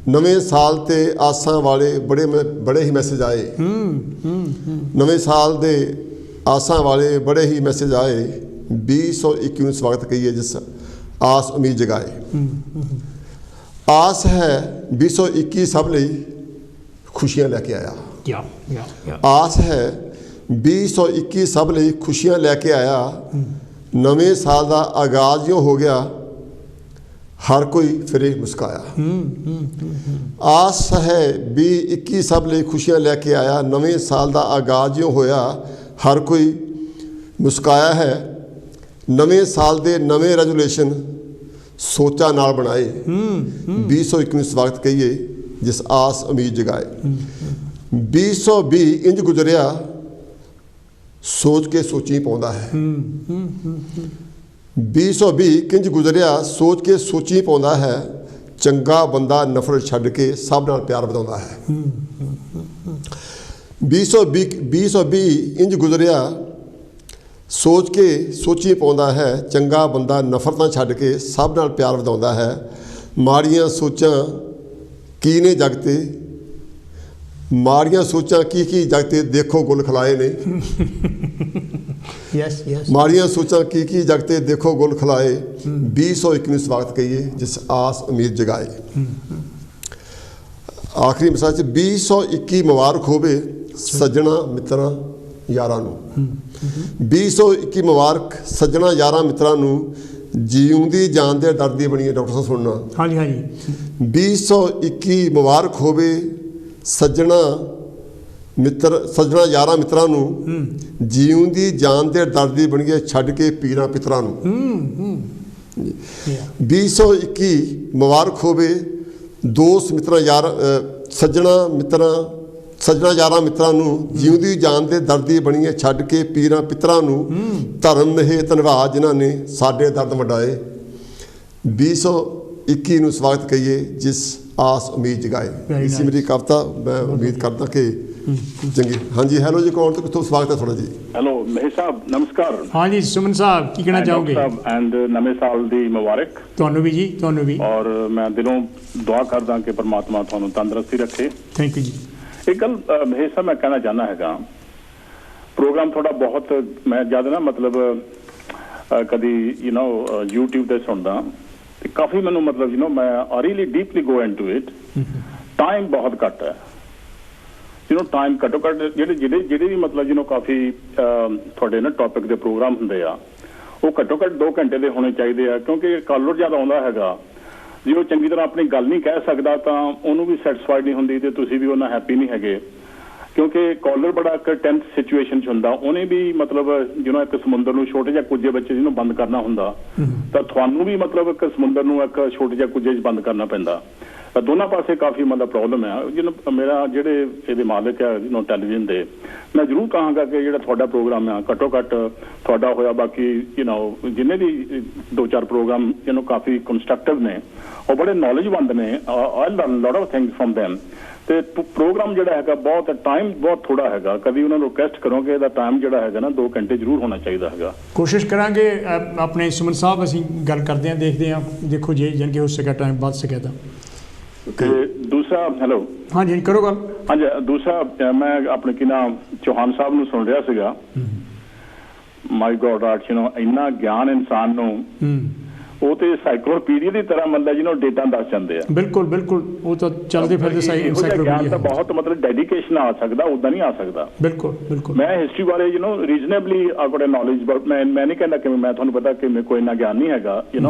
ਨਵੇਂ ਸਾਲ ਤੇ ਆਸਾਂ ਵਾਲੇ ਬੜੇ ਹੀ ਮੈਸੇਜ ਆਏ। ਨਵੇਂ ਸਾਲ ਦੇ ਆਸਾਂ ਵਾਲੇ ਬੜੇ ਹੀ ਮੈਸੇਜ ਆਏ। 2021 ਨੂੰ ਸਵਾਗਤ ਕਹੀਏ ਜਿਸ ਆਸ ਉਮੀਦ ਜਗਾਏ। ਆਸ ਹੈ 2021 ਸਭ ਲਈ ਖੁਸ਼ੀਆਂ ਲੈ ਕੇ ਆਇਆ। ਆਸ ਹੈ 2021 ਸਭ ਲਈ ਖੁਸ਼ੀਆਂ ਲੈ ਕੇ ਆਇਆ। ਨਵੇਂ ਸਾਲ ਦਾ ਆਗਾਜ਼ ਜਿਉਂ ਹੋ ਗਿਆ, ਹਰ ਕੋਈ ਫਿਰੇ ਮੁਸਕਾਇਆ। ਆਸ ਹੈ 2021 ਸਭ ਲਈ ਖੁਸ਼ੀਆਂ ਲੈ ਕੇ ਆਇਆ। ਨਵੇਂ ਸਾਲ ਦਾ ਆਗਾਜ਼ ਜਿਉਂ ਹੋਇਆ, ਹਰ ਕੋਈ ਮੁਸਕਾਇਆ ਹੈ। ਨਵੇਂ ਸਾਲ ਦੇ ਨਵੇਂ ਰੈਜ਼ੋਲੂਸ਼ਨ ਸੋਚਾਂ ਨਾਲ ਬਣਾਏ। 2021 ਨੂੰ ਸਵਾਗਤ ਕਹੀਏ ਜਿਸ ਆਸ ਉਮੀਦ ਜਗਾਏ। 2020 ਇੰਜ ਗੁਜ਼ਰਿਆ ਸੋਚ ਕੇ ਸੋਚੀ ਪਾਉਂਦਾ ਹੈ। 2020 ਕਿੰਜ ਗੁਜ਼ਰਿਆ ਸੋਚ ਕੇ ਸੋਚੀ ਪਾਉਂਦਾ ਹੈ। ਚੰਗਾ ਬੰਦਾ ਨਫ਼ਰਤ ਛੱਡ ਕੇ ਸਭ ਨਾਲ ਪਿਆਰ ਵਧਾਉਂਦਾ ਹੈ। 2020 ਇੰਜ ਗੁਜ਼ਰਿਆ ਸੋਚ ਕੇ ਸੋਚੀ ਪਾਉਂਦਾ ਹੈ। ਚੰਗਾ ਬੰਦਾ ਨਫ਼ਰਤਾਂ ਛੱਡ ਕੇ ਸਭ ਨਾਲ ਪਿਆਰ ਵਧਾਉਂਦਾ ਹੈ। ਮਾੜੀਆਂ ਸੋਚਾਂ ਕੀ ਨੇ ਜਗ ਤੇ, ਮਾੜੀਆਂ ਸੋਚਾਂ ਕੀ ਜਗ ਤੇ ਦੇਖੋ ਗੁੱਲ ਖਿਲਾਏ ਨੇ। ਮਾੜੀਆਂ ਸੋਚਾਂ ਕੀ ਜਗ ਤੇ ਦੇਖੋ ਗੁੱਲ ਖਿਲਾਏ। 2021 ਨੂੰ ਸਵਾਗਤ ਕਹੀਏ ਜਿਸ ਆਸ ਉਮੀਦ ਜਗਾਏ। ਆਖਰੀ ਮਿਸਾਲ 'ਚ 2021 ਮੁਬਾਰਕ ਹੋਵੇ ਸੱਜਣਾ ਮਿੱਤਰਾਂ ਯਾਰਾਂ ਨੂੰ। 2021 ਮੁਬਾਰਕ ਸੱਜਣਾ ਯਾਰਾਂ ਮਿੱਤਰਾਂ ਨੂੰ। ਜਿਉਂਦੀ ਜਾਨ ਦੇ ਦਰਦ ਦੀ ਬਣੀ ਹੈ। ਡਾਕਟਰ ਸਾਹਿਬ ਸੁਣਨਾ। ਹਾਂਜੀ ਹਾਂਜੀ। 2021 ਮੁਬਾਰਕ ਹੋਵੇ ਸੱਜਣਾ ਯਾਰਾਂ ਮਿੱਤਰਾਂ ਨੂੰ, ਜਿਉਂਦੀ ਜਾਨ ਦੇ ਦਰਦ ਦੀ ਬਣੀ ਹੈ ਛੱਡ ਕੇ ਪੀਰਾਂ ਪਿੱਤਰਾਂ ਨੂੰ। 2021 ਮੁਬਾਰਕ ਹੋਵੇ ਦੋਸਤ ਮਿੱਤਰਾਂ ਸੱਜਣਾ ਯਾਰਾਂ ਮਿੱਤਰਾਂ ਨੂੰ, ਜਿਉਂਦੀ ਜਾਨ ਦੇ ਦਰਦ ਦੀ ਬਣੀ ਹੈ ਛੱਡ ਕੇ ਪੀਰਾਂ ਪਿੱਤਰਾਂ ਨੂੰ। ਧਰਮ ਇਹ ਧੰਨਵਾਦ ਜਿਨ੍ਹਾਂ ਨੇ ਸਾਡੇ ਦਰਦ ਵੰਡਾਏ। 2021 ਨੂੰ ਸਵਾਗਤ ਕਹੀਏ ਜਿਸ ਆਸ ਉਮੀਦ ਜਗਾਏ। ਇਸੀ ਮੇਰੀ ਕਵਿਤਾ। ਮੈਂ ਉਮੀਦ ਕਰਦਾ ਕਿ ਚੰਗੀ। ਹਾਂਜੀ ਹੈਲੋ ਜੀ, ਕੌਣ ਤੋਂ ਕਿੱਥੋਂ ਸਵਾਗਤ ਹੈ ਤੁਹਾਡਾ ਜੀ? ਹੈਲੋ ਮਹੇਸ਼ ਸਾਹਿਬ ਨਮਸਕਾਰ। ਹਾਂਜੀ ਸੁਮਨ ਸਾਹਿਬ ਕੀ ਕਹਿਣਾ ਚਾਹੋਗੇ? ਐਂਡ ਨਵੇਂ ਸਾਲ ਦੀ ਮੁਬਾਰਕ ਤੁਹਾਨੂੰ ਵੀ ਜੀ, ਤੁਹਾਨੂੰ ਵੀ। ਔਰ ਮੈਂ ਦਿਲੋਂ ਦੁਆ ਕਰਦਾ ਕਿ ਪਰਮਾਤਮਾ ਤੁਹਾਨੂੰ ਤੰਦਰੁਸਤੀ ਰੱਖੇ। ਥੈਂਕ ਯੂ ਜੀ। ਇੱਕ ਗੱਲ ਮਹੇਸ਼ ਸਾਹਿਬ ਮੈਂ ਕਹਿਣਾ ਚਾਹੁੰਦਾ ਹੈਗਾ, ਪ੍ਰੋਗਰਾਮ ਤੁਹਾਡਾ ਬਹੁਤ ਮੈਂ ਜਦ ਨਾ ਮਤਲਬ ਕਦੀ YouTube ਤੇ ਸੁਣਦਾ ਤੇ ਕਾਫੀ ਮੈਨੂੰ ਮਤਲਬ ਮੈਂ I really deeply go into it. Time ਬਹੁਤ ਘੱਟ ਹੈ, ਟਾਈਮ ਘੱਟੋ ਘੱਟ ਜਿਹੜੇ ਵੀ ਮਤਲਬ ਕਾਫੀ ਤੁਹਾਡੇ ਨਾ ਟੌਪਿਕ ਦੇ ਪ੍ਰੋਗਰਾਮ ਹੁੰਦੇ ਆ ਉਹ ਘੱਟੋ ਘੱਟ 2 ਘੰਟੇ ਦੇ ਹੋਣੇ ਚਾਹੀਦੇ ਆ, ਕਿਉਂਕਿ ਕਾਲਰ ਜ਼ਿਆਦਾ ਆਉਂਦਾ ਹੈਗਾ। ਜੇ ਉਹ ਚੰਗੀ ਤਰ੍ਹਾਂ ਆਪਣੀ ਗੱਲ ਨਹੀਂ ਕਹਿ ਸਕਦਾ ਤਾਂ ਉਹਨੂੰ ਵੀ ਸੈਟਿਸਫਾਈਡ ਨਹੀਂ ਹੁੰਦੀ ਤੇ ਤੁਸੀਂ ਵੀ ਉਹਨਾਂ ਹੈਪੀ ਨਹੀਂ ਹੈਗੇ, ਕਿਉਂਕਿ ਕਾਲਰ ਬੜਾ ਇੱਕ ਟੈਂਸ ਸਿਚੁਏਸ਼ਨ 'ਚ ਹੁੰਦਾ। ਉਹਨੇ ਵੀ ਮਤਲਬ ਇੱਕ ਸਮੁੰਦਰ ਨੂੰ ਛੋਟੇ ਜਿਹੇ ਕੁੱਜੇ ਵਿੱਚ ਜਿਹਨੂੰ ਬੰਦ ਕਰਨਾ ਹੁੰਦਾ ਤਾਂ ਤੁਹਾਨੂੰ ਵੀ ਮਤਲਬ ਇੱਕ ਸਮੁੰਦਰ ਨੂੰ ਇੱਕ ਛੋਟੇ ਜਿਹੇ ਕੁੱਜੇ 'ਚ ਬੰਦ ਕਰਨਾ ਪੈਂਦਾ। ਦੋਨਾਂ ਪਾਸੇ ਕਾਫੀ ਮਤਲਬ ਪ੍ਰੋਬਲਮ ਹੈ। ਮੇਰਾ ਜਿਹੜੇ ਇਹਦੇ ਮਾਲਕ ਹੈ ਟੈਲੀਵਿਜ਼ਨ ਦੇ, ਮੈਂ ਜ਼ਰੂਰ ਕਹਾਂਗਾ ਕਿ ਜਿਹੜਾ ਤੁਹਾਡਾ ਪ੍ਰੋਗਰਾਮ ਆ ਘੱਟੋ ਘੱਟ ਤੁਹਾਡਾ ਹੋਇਆ, ਬਾਕੀ ਜਿੰਨੇ ਵੀ 2-4 ਪ੍ਰੋਗਰਾਮ ਕਾਫੀ ਕੰਸਟਰਕਟਿਵ ਨੇ, ਉਹ ਬੜੇ ਨੌਲੇਜਵੰਦ ਨੇ। I learn lot of things from them. ਤੇ ਪ੍ਰੋਗਰਾਮ ਜਿਹੜਾ ਹੈਗਾ ਬਹੁਤ ਟਾਈਮ ਬਹੁਤ ਥੋੜਾ ਹੈਗਾ। ਕਦੀ ਉਹਨਾਂ ਨੂੰ ਰਿਕੁਐਸਟ ਕਰੋ ਕਿ ਇਹਦਾ ਟਾਈਮ ਜਿਹੜਾ ਹੈਗਾ ਨਾ 2 ਘੰਟੇ ਜ਼ਰੂਰ ਹੋਣਾ ਚਾਹੀਦਾ ਹੈਗਾ। ਕੋਸ਼ਿਸ਼ ਕਰਾਂਗੇ ਆਪਣੇ ਸੁਮਨ ਸਾਹਿਬ, ਅਸੀਂ ਗੱਲ ਕਰਦੇ ਹਾਂ, ਦੇਖਦੇ ਹਾਂ, ਦੇਖੋ ਜੇ ਜਾਣੀ ਕਿ ਹੋ ਸਕਿਆ ਟਾਈਮ ਵੱਧ ਸਕਿਆ ਤਾਂ। ਤੇ ਦੂਸਰਾ ਹੈਲੋ ਹਾਂਜੀ ਕਰੋ ਗੱਲ। ਹਾਂਜੀ ਦੂਸਰਾ ਮੈਂ ਆਪਣੇ ਕੀ ਨਾਮ ਚੌਹਾਨ ਸਾਹਿਬ ਨੂੰ ਸੁਣ ਰਿਹਾ ਸੀਗਾ। ਮਾਈ ਗੋਡ ਆਰਟ ਇੰਨਾ ਗਿਆਨ ਇਨਸਾਨ ਨੂੰ, ਉਹ ਤੇ ਸਾਈਕਲੋਪੀਡੀਆ ਦੀ ਤਰ੍ਹਾਂ ਮਤਲਬ ਡੇਟਾ ਦੱਸ ਜਾਂਦੇ ਆ। ਬਿਲਕੁਲ ਬਿਲਕੁਲ, ਉਹ ਤਾਂ ਚੱਲਦੇ ਫਿਰਦੇ ਗਿਆਨ ਤਾਂ ਬਹੁਤ ਮਤਲਬ ਡੈਡੀਕੇਸ਼ਨ ਆ ਸਕਦਾ, ਉਦਾਂ ਨਹੀਂ ਆ ਸਕਦਾ। ਬਿਲਕੁਲ ਬਿਲਕੁਲ। ਮੈਂ ਹਿਸਟਰੀ ਬਾਰੇ ਰੀਜ਼ਨੇਬਲੀ ਆਗੋੜੇ ਨੌਲੇਜ, ਬਟ ਮੈਂ ਨਹੀਂ ਕਹਿੰਦਾ ਕਿ ਮੈਂ ਤੁਹਾਨੂੰ ਪਤਾ ਕਿ ਮੇਰੇ ਕੋਈ ਇੰਨਾ ਗਿਆਨ ਨਹੀਂ ਹੈਗਾ।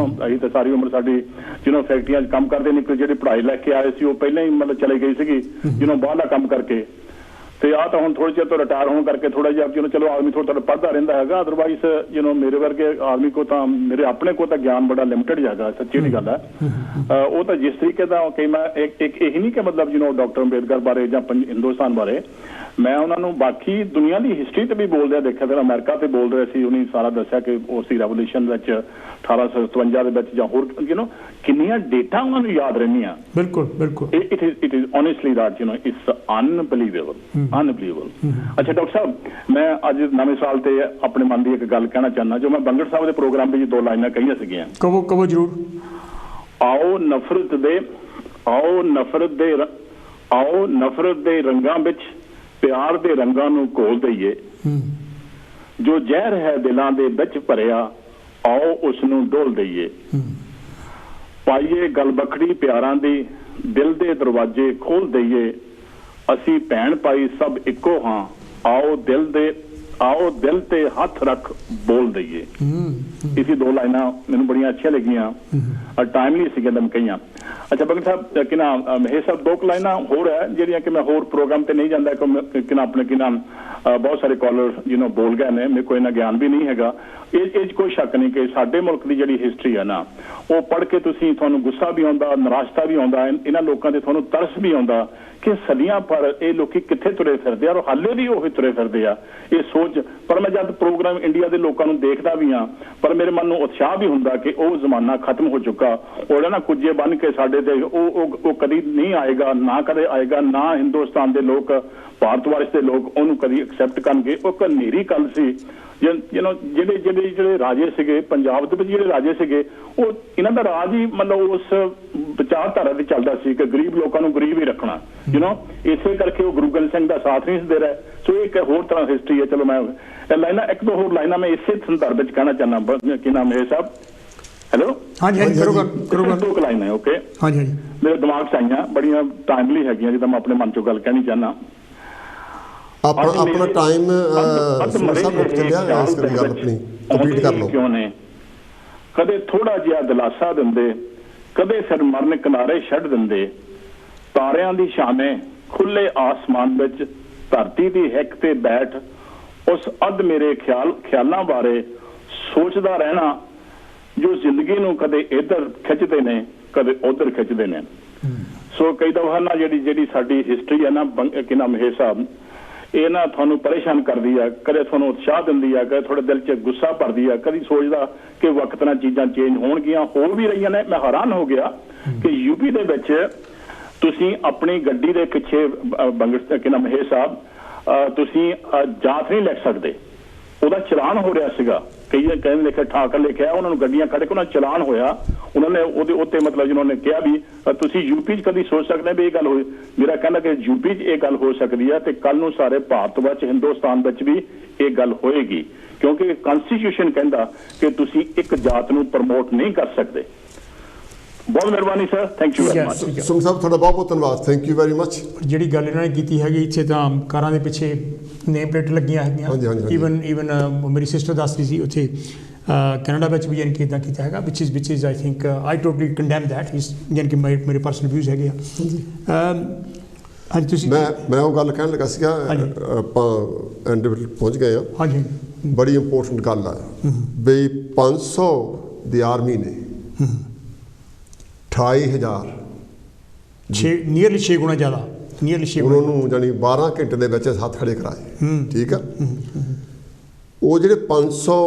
ਅਸੀਂ ਤਾਂ ਸਾਰੀ ਉਮਰ ਸਾਡੀ ਫੈਕਟਰੀਆਂ 'ਚ ਕੰਮ ਕਰਦੇ ਨਿਕਲ, ਜਿਹੜੀ ਪੜ੍ਹਾਈ ਲੈ ਕੇ ਆਏ ਸੀ ਉਹ ਪਹਿਲਾਂ ਹੀ ਮਤਲਬ ਚਲੇ ਗਈ ਸੀਗੀ ਬਾਹਰਲਾ ਕੰਮ ਕਰਕੇ। ਤੇ ਆਹ ਤਾਂ ਹੁਣ ਥੋੜੇ ਚਿਰ ਤੋਂ ਰਿਟਾਇਰ ਹੋਣ ਕਰਕੇ ਥੋੜਾ ਜਿਹਾ ਚਲੋ ਆਦਮੀ ਥੋੜਾ ਪੜ੍ਹਦਾ ਰਹਿੰਦਾ ਹੈਗਾ। ਅਦਰਵਾਈਜ਼ ਮੇਰੇ ਵਰਗੇ ਆਦਮੀ ਕੋ ਤਾਂ, ਮੇਰੇ ਆਪਣੇ ਕੋ ਤਾਂ ਗਿਆਨ ਬੜਾ ਲਿਮਟਿਡ ਹੈਗਾ, ਸੱਚੀ ਨਹੀਂ ਗੱਲ ਹੈ। ਉਹ ਤਾਂ ਜਿਸ ਤਰੀਕੇ ਦਾ ਕਿ ਮੈਂ ਇੱਕ ਇਹੀ ਨਹੀਂ ਕਿ ਮਤਲਬ ਡਾਕਟਰ ਅੰਬੇਦਕਰ ਬਾਰੇ ਜਾਂ ਹਿੰਦੁਸਤਾਨ ਬਾਰੇ ਮੈਂ ਉਹਨਾਂ ਨੂੰ ਬਾਕੀ ਦੁਨੀਆ ਦੀ ਹਿਸਟਰੀ ਤੇ ਵੀ ਬੋਲਦਿਆਂ ਦੇਖਿਆ। ਫਿਰ ਅਮਰੀਕਾ ਤੇ ਬੋਲ ਰਹੇ ਸੀ, ਉਹਨੇ ਸਾਰਾ ਦੱਸਿਆ ਕਿ ਉਸ ਦੀ ਰੈਵੋਲੂਸ਼ਨ ਵਿੱਚ 1857 ਦੇ ਵਿੱਚ ਜਾਂ ਹੋਰ ਕਿੰਨੀਆਂ ਡੇਟਾ ਉਹਨਾਂ ਨੂੰ ਯਾਦ ਰਹਿੰਦੀਆਂ। ਬਿਲਕੁਲ ਬਿਲਕੁਲ। It is honestly that it's unbelievable. ਅੱਛਾ ਡਾਕਟਰ ਸਾਹਿਬ, ਮੈਂ ਅੱਜ ਨਵੇਂ ਸਾਲ ਤੇ ਆਪਣੇ ਮਨ ਦੀ ਇੱਕ ਗੱਲ ਕਹਿਣਾ ਚਾਹੁੰਦਾ, ਜੋ ਮੈਂ ਬੰਗੜ ਸਾਹਿਬ ਦੇ ਪ੍ਰੋਗਰਾਮ ਵਿੱਚ 2 ਲਾਈਨਾਂ ਕਹੀਆਂ ਸੀਗੀਆਂ। ਕਹੋ ਜ਼ਰੂਰ। ਆਓ ਨਫ਼ਰਤ ਦੇ ਰੰਗਾਂ ਵਿੱਚ ਪਿਆਰ ਦੇ ਰੰਗਾਂ ਨੂੰ ਘੋਲ ਦਈਏ, ਜੋ ਜ਼ਹਿਰ ਹੈ ਦਿਲਾਂ ਦੇ ਵਿੱਚ ਭਰਿਆ ਆਓ ਉਸ ਨੂੰ ਡੋਲ ਦਈਏ, ਪਾਈਏ ਗਲਬਖੜੀ ਪਿਆਰਾਂ ਦੀ ਦਿਲ ਦੇ ਦਰਵਾਜ਼ੇ ਖੋਲ ਦਈਏ, ਅਸੀਂ ਭੈਣ ਭਾਈ ਸਭ ਇੱਕੋ ਹਾਂ ਆਓ ਦਿਲ ਤੇ ਹੱਥ ਰੱਖ ਬੋਲ ਦਈਏ। ਇਸੇ 2 ਲਾਈਨਾਂ ਮੈਨੂੰ ਬੜੀਆਂ ਅੱਛੀਆਂ ਲੱਗੀਆਂ ਔਰ ਟਾਈਮਲੀ ਸੀਗੀਆਂ ਮੈਂ ਕਹੀਆਂ। ਅੱਛਾ ਬੰਗੜ ਸਾਹਿਬ ਕਿ ਨਾਮ ਮਹੇਸ਼ ਸਾਹਿਬ 2 ਲਾਈਨਾਂ ਹੋਰ ਹੈ ਜਿਹੜੀਆਂ ਕਿ ਮੈਂ ਹੋਰ ਪ੍ਰੋਗਰਾਮ ਤੇ ਨਹੀਂ ਜਾਂਦਾ ਕਿ ਆਪਣੇ ਕੀ ਨਾਮ ਬਹੁਤ ਸਾਰੇ ਕਾਲਰ ਬੋਲ ਗਏ ਨੇ, ਮੇਰੇ ਕੋਲ ਇੰਨਾ ਗਿਆਨ ਵੀ ਨਹੀਂ ਹੈਗਾ। ਇਹ 'ਚ ਕੋਈ ਸ਼ੱਕ ਨਹੀਂ ਕਿ ਸਾਡੇ ਮੁਲਕ ਦੀ ਜਿਹੜੀ ਹਿਸਟਰੀ ਹੈ ਨਾ, ਉਹ ਪੜ੍ਹ ਕੇ ਤੁਹਾਨੂੰ ਗੁੱਸਾ ਵੀ ਆਉਂਦਾ, ਨਿਰਾਸ਼ਤਾ ਵੀ ਆਉਂਦਾ, ਇਹਨਾਂ ਲੋਕਾਂ ਤੇ ਤੁਹਾਨੂੰ ਤਰਸ ਵੀ ਆਉਂਦਾ ਕਿ ਸਦੀਆਂ ਪਰ ਇਹ ਲੋਕੀ ਕਿੱਥੇ ਤੁਰੇ ਫਿਰਦੇ ਆ ਔਰ ਹਾਲੇ ਵੀ ਉਹੀ ਤੁਰੇ ਫਿਰਦੇ ਆ ਇਹ ਸੋਚ। ਪਰ ਮੈਂ ਜਦ ਪ੍ਰੋਗਰਾਮ ਇੰਡੀਆ ਦੇ ਲੋਕਾਂ ਨੂੰ ਦੇਖਦਾ ਵੀ ਹਾਂ, ਪਰ ਮੇਰੇ ਮਨ ਨੂੰ ਉਤਸ਼ਾਹ ਵੀ ਹੁੰਦਾ ਕਿ ਉਹ ਜ਼ਮਾਨਾ ਖਤਮ ਹੋ ਚੁੱਕਾ। ਉਹ ਨਾ ਕੁੱਜੇ ਬਣ ਕੇ ਸਾਡੇ ਤੇ ਉਹ ਕਦੀ ਨਹੀਂ ਆਏਗਾ, ਨਾ ਕਦੇ ਆਏਗਾ, ਨਾ ਹਿੰਦੁਸਤਾਨ ਦੇ ਲੋਕ, ਭਾਰਤ ਵਰਸ਼ ਦੇ ਲੋਕ ਉਹਨੂੰ ਕਦੀ ਐਕਸੈਪਟ ਕਰਨਗੇ। ਉਹ ਇੱਕ ਹਨੇਰੀ ਕੱਲ ਸੀ। ਜਿਹੜੇ ਰਾਜੇ ਸੀਗੇ ਪੰਜਾਬ ਦੇ ਵਿੱਚ, ਜਿਹੜੇ ਰਾਜੇ ਸੀਗੇ ਉਹ ਇਹਨਾਂ ਦਾ ਰਾਜ ਹੀ ਮਤਲਬ ਉਸ ਵਿਚਾਰਧਾਰਾ ਤੇ ਚੱਲਦਾ ਸੀ ਕਿ ਗਰੀਬ ਲੋਕਾਂ ਨੂੰ ਗਰੀਬ ਹੀ ਰੱਖਣਾ। ਇਸੇ ਕਰਕੇ ਉਹ ਗੁਰੂ ਗੋਬਿੰਦ ਸਿੰਘ ਦਾ ਸਾਥ ਨਹੀਂ ਦੇ ਰਹੇ। ਸੋ ਇਹ ਇੱਕ ਹੋਰ ਤਰ੍ਹਾਂ ਹਿਸਟਰੀ ਹੈ। ਚਲੋ ਮੈਂ ਲਾਈਨਾਂ 1-2 ਹੋਰ ਲਾਈਨਾਂ ਮੈਂ ਇਸੇ ਸੰਦਰਭ ਵਿੱਚ ਕਹਿਣਾ ਚਾਹੁੰਦਾ। ਕੀ ਨਾਮ ਹੈ ਸਾਹਿਬ? ਹੈਲੋ ਹਾਂਜੀ ਕਰੋ 2 ਲਾਈਨਾਂ ਓਕੇ। ਹਾਂਜੀ ਮੇਰੇ ਦਿਮਾਗ 'ਚ ਆਈਆਂ, ਬੜੀਆਂ ਟਾਈਮਲੀ ਹੈਗੀਆਂ, ਜਿੱਦਾਂ ਮੈਂ ਆਪਣੇ ਮਨ 'ਚੋਂ ਗੱਲ ਕਹਿਣੀ ਚਾਹੁੰਦਾ। ਆਪਣਾ ਟਾਈਮ ਸਭ ਮੁੱਕ ਚੱਲਿਆ, ਇਸ ਕਰਕੇ ਗੱਲ ਆਪਣੀ ਕੰਪਲੀਟ ਕਰ ਲਓ। ਕਿਉਂ ਨੇ ਕਦੇ ਥੋੜਾ ਜਿਹਾ ਦਿਲਾਸਾ ਦਿੰਦੇ, ਕਦੇ ਫਿਰ ਮਰਨ ਕਿਨਾਰੇ ਛੱਡ ਦਿੰਦੇ। ਤਾਰਿਆਂ ਦੀ ਛਾਵੇਂ ਖੁੱਲੇ ਆਸਮਾਨ ਵਿੱਚ ਧਰਤੀ ਦੀ ਹਿੱਕ ਤੇ ਬੈਠ ਉਸ ਅੱਧ ਮੇਰੇ ਖਿਆਲਾਂ ਬਾਰੇ ਸੋਚਦਾ ਰਹਿਣਾ, ਜੋ ਜ਼ਿੰਦਗੀ ਨੂੰ ਕਦੇ ਇੱਧਰ ਖਿੱਚਦੇ ਨੇ ਕਦੇ ਉੱਧਰ ਖਿੱਚਦੇ ਨੇ। ਸੋ ਕਈ ਦਫਾ ਨਾ ਜਿਹੜੀ ਸਾਡੀ ਹਿਸਟਰੀ ਹੈ ਨਾ ਕਿ ਨਾਮ ਮਹੇਸ਼ ਸਾਹਿਬ, ਇਹ ਨਾ ਤੁਹਾਨੂੰ ਪਰੇਸ਼ਾਨ ਕਰਦੀ ਆ, ਕਦੇ ਤੁਹਾਨੂੰ ਉਤਸ਼ਾਹ ਦਿੰਦੀ ਆ, ਕਦੇ ਤੁਹਾਡੇ ਦਿਲ 'ਚ ਗੁੱਸਾ ਭਰਦੀ ਆ, ਕਦੀ ਸੋਚਦਾ ਕਿ ਵਕਤ ਨਾਲ ਚੀਜ਼ਾਂ ਚੇਂਜ ਹੋਣਗੀਆਂ, ਹੋ ਵੀ ਰਹੀਆਂ ਨੇ। ਮੈਂ ਹੈਰਾਨ ਹੋ ਗਿਆ ਕਿ ਯੂਪੀ ਦੇ ਵਿੱਚ ਤੁਸੀਂ ਆਪਣੀ ਗੱਡੀ ਦੇ ਪਿੱਛੇ ਕਿ ਨਾਮ ਮਹੇਸ਼ ਸਾਹਿਬ ਤੁਸੀਂ ਜਾਂਚ ਨਹੀਂ ਲਿਖ ਸਕਦੇ, ਉਹਦਾ ਚਲਾਨ ਹੋ ਰਿਹਾ ਸੀਗਾ। ਕਈ ਕਹਿੰਦੇ ਲਿਖਿਆ ਠਾਕਰ ਲਿਖਿਆ, ਉਹਨਾਂ ਨੂੰ ਗੱਡੀਆਂ ਕੱਢ ਕੇ ਉਹਨਾਂ ਚਲਾਨ ਹੋਇਆ। ਉਹਨਾਂ ਨੇ ਉਹਦੇ ਉੱਤੇ ਮਤਲਬ ਜਿਹਨਾਂ ਨੇ ਕਿਹਾ ਵੀ ਤੁਸੀਂ ਯੂਪੀ 'ਚ ਕਦੀ ਸੋਚ ਸਕਦੇ ਵੀ ਇਹ ਗੱਲ ਹੋਈ। ਮੇਰਾ ਕਹਿਣਾ ਕਿ ਯੂਪੀ 'ਚ ਇਹ ਗੱਲ ਹੋ ਸਕਦੀ ਹੈ ਤੇ ਕੱਲ ਨੂੰ ਸਾਰੇ ਭਾਰਤ ਵਿੱਚ ਹਿੰਦੁਸਤਾਨ ਵਿੱਚ ਵੀ ਇਹ ਗੱਲ ਹੋਏਗੀ, ਕਿਉਂਕਿ ਕਨਸਟੀਟਿਊਸ਼ਨ ਕਹਿੰਦਾ ਕਿ ਤੁਸੀਂ ਇੱਕ ਜਾਤ ਨੂੰ ਪ੍ਰਮੋਟ ਨਹੀਂ ਕਰ ਸਕਦੇ। ਬਹੁਤ ਮਿਹਰਬਾਨੀ sir, thank you very much. Sum ਸਾਹਿਬ ਤੁਹਾਡਾ ਬਹੁਤ ਬਹੁਤ ਧੰਨਵਾਦ, ਥੈਂਕ ਯੂ ਵੈਰੀ ਮਚ। ਜਿਹੜੀ ਗੱਲ ਇਹਨਾਂ ਨੇ ਕੀਤੀ ਹੈਗੀ, ਇੱਥੇ ਤਾਂ ਕਾਰਾਂ ਦੇ ਪਿੱਛੇ ਨੇਮ ਪਲੇਟ ਲੱਗੀਆਂ ਹੈਗੀਆਂ। ਈਵਨ ਮੇਰੀ ਸਿਸਟਰ ਦੱਸਦੀ ਸੀ ਉੱਥੇ ਕੈਨੇਡਾ ਵਿੱਚ ਵੀ ਯਾਨੀ ਕਿ ਇੱਦਾਂ ਕੀਤਾ ਹੈਗਾ, which is I think I totally condemn that, ਯਾਨੀ ਕਿ ਮੇਰੇ ਪਰਸਨਲ ਵਿਊਜ਼ ਹੈਗੇ ਆ। ਹਾਂਜੀ ਤੁਸੀਂ ਮੈਂ ਉਹ ਗੱਲ ਕਹਿਣ ਲੱਗਾ ਸੀਗਾ, ਆਪਾਂ ਐਂਡ ਵਿੱਚ ਪਹੁੰਚ ਗਏ ਆ। ਹਾਂਜੀ, ਬੜੀ ਇੰਪੋਰਟੈਂਟ ਗੱਲ ਆ ਬਈ 500 ਦੀ ਆਰਮੀ ਨੇ 28,000 ਨੀਅਰਲੀ 6 ਗੁਣਾ ਜ਼ਿਆਦਾ, ਨੀਅਰਲੀ 6 ਗੁਣਾ ਉਹਨਾਂ ਨੂੰ ਜਾਨੀ 12 ਘੰਟੇ ਦੇ ਵਿੱਚ ਹੱਥ ਖੜੇ ਕਰਾਏ। ਠੀਕ ਆ, ਉਹ ਜਿਹੜੇ 500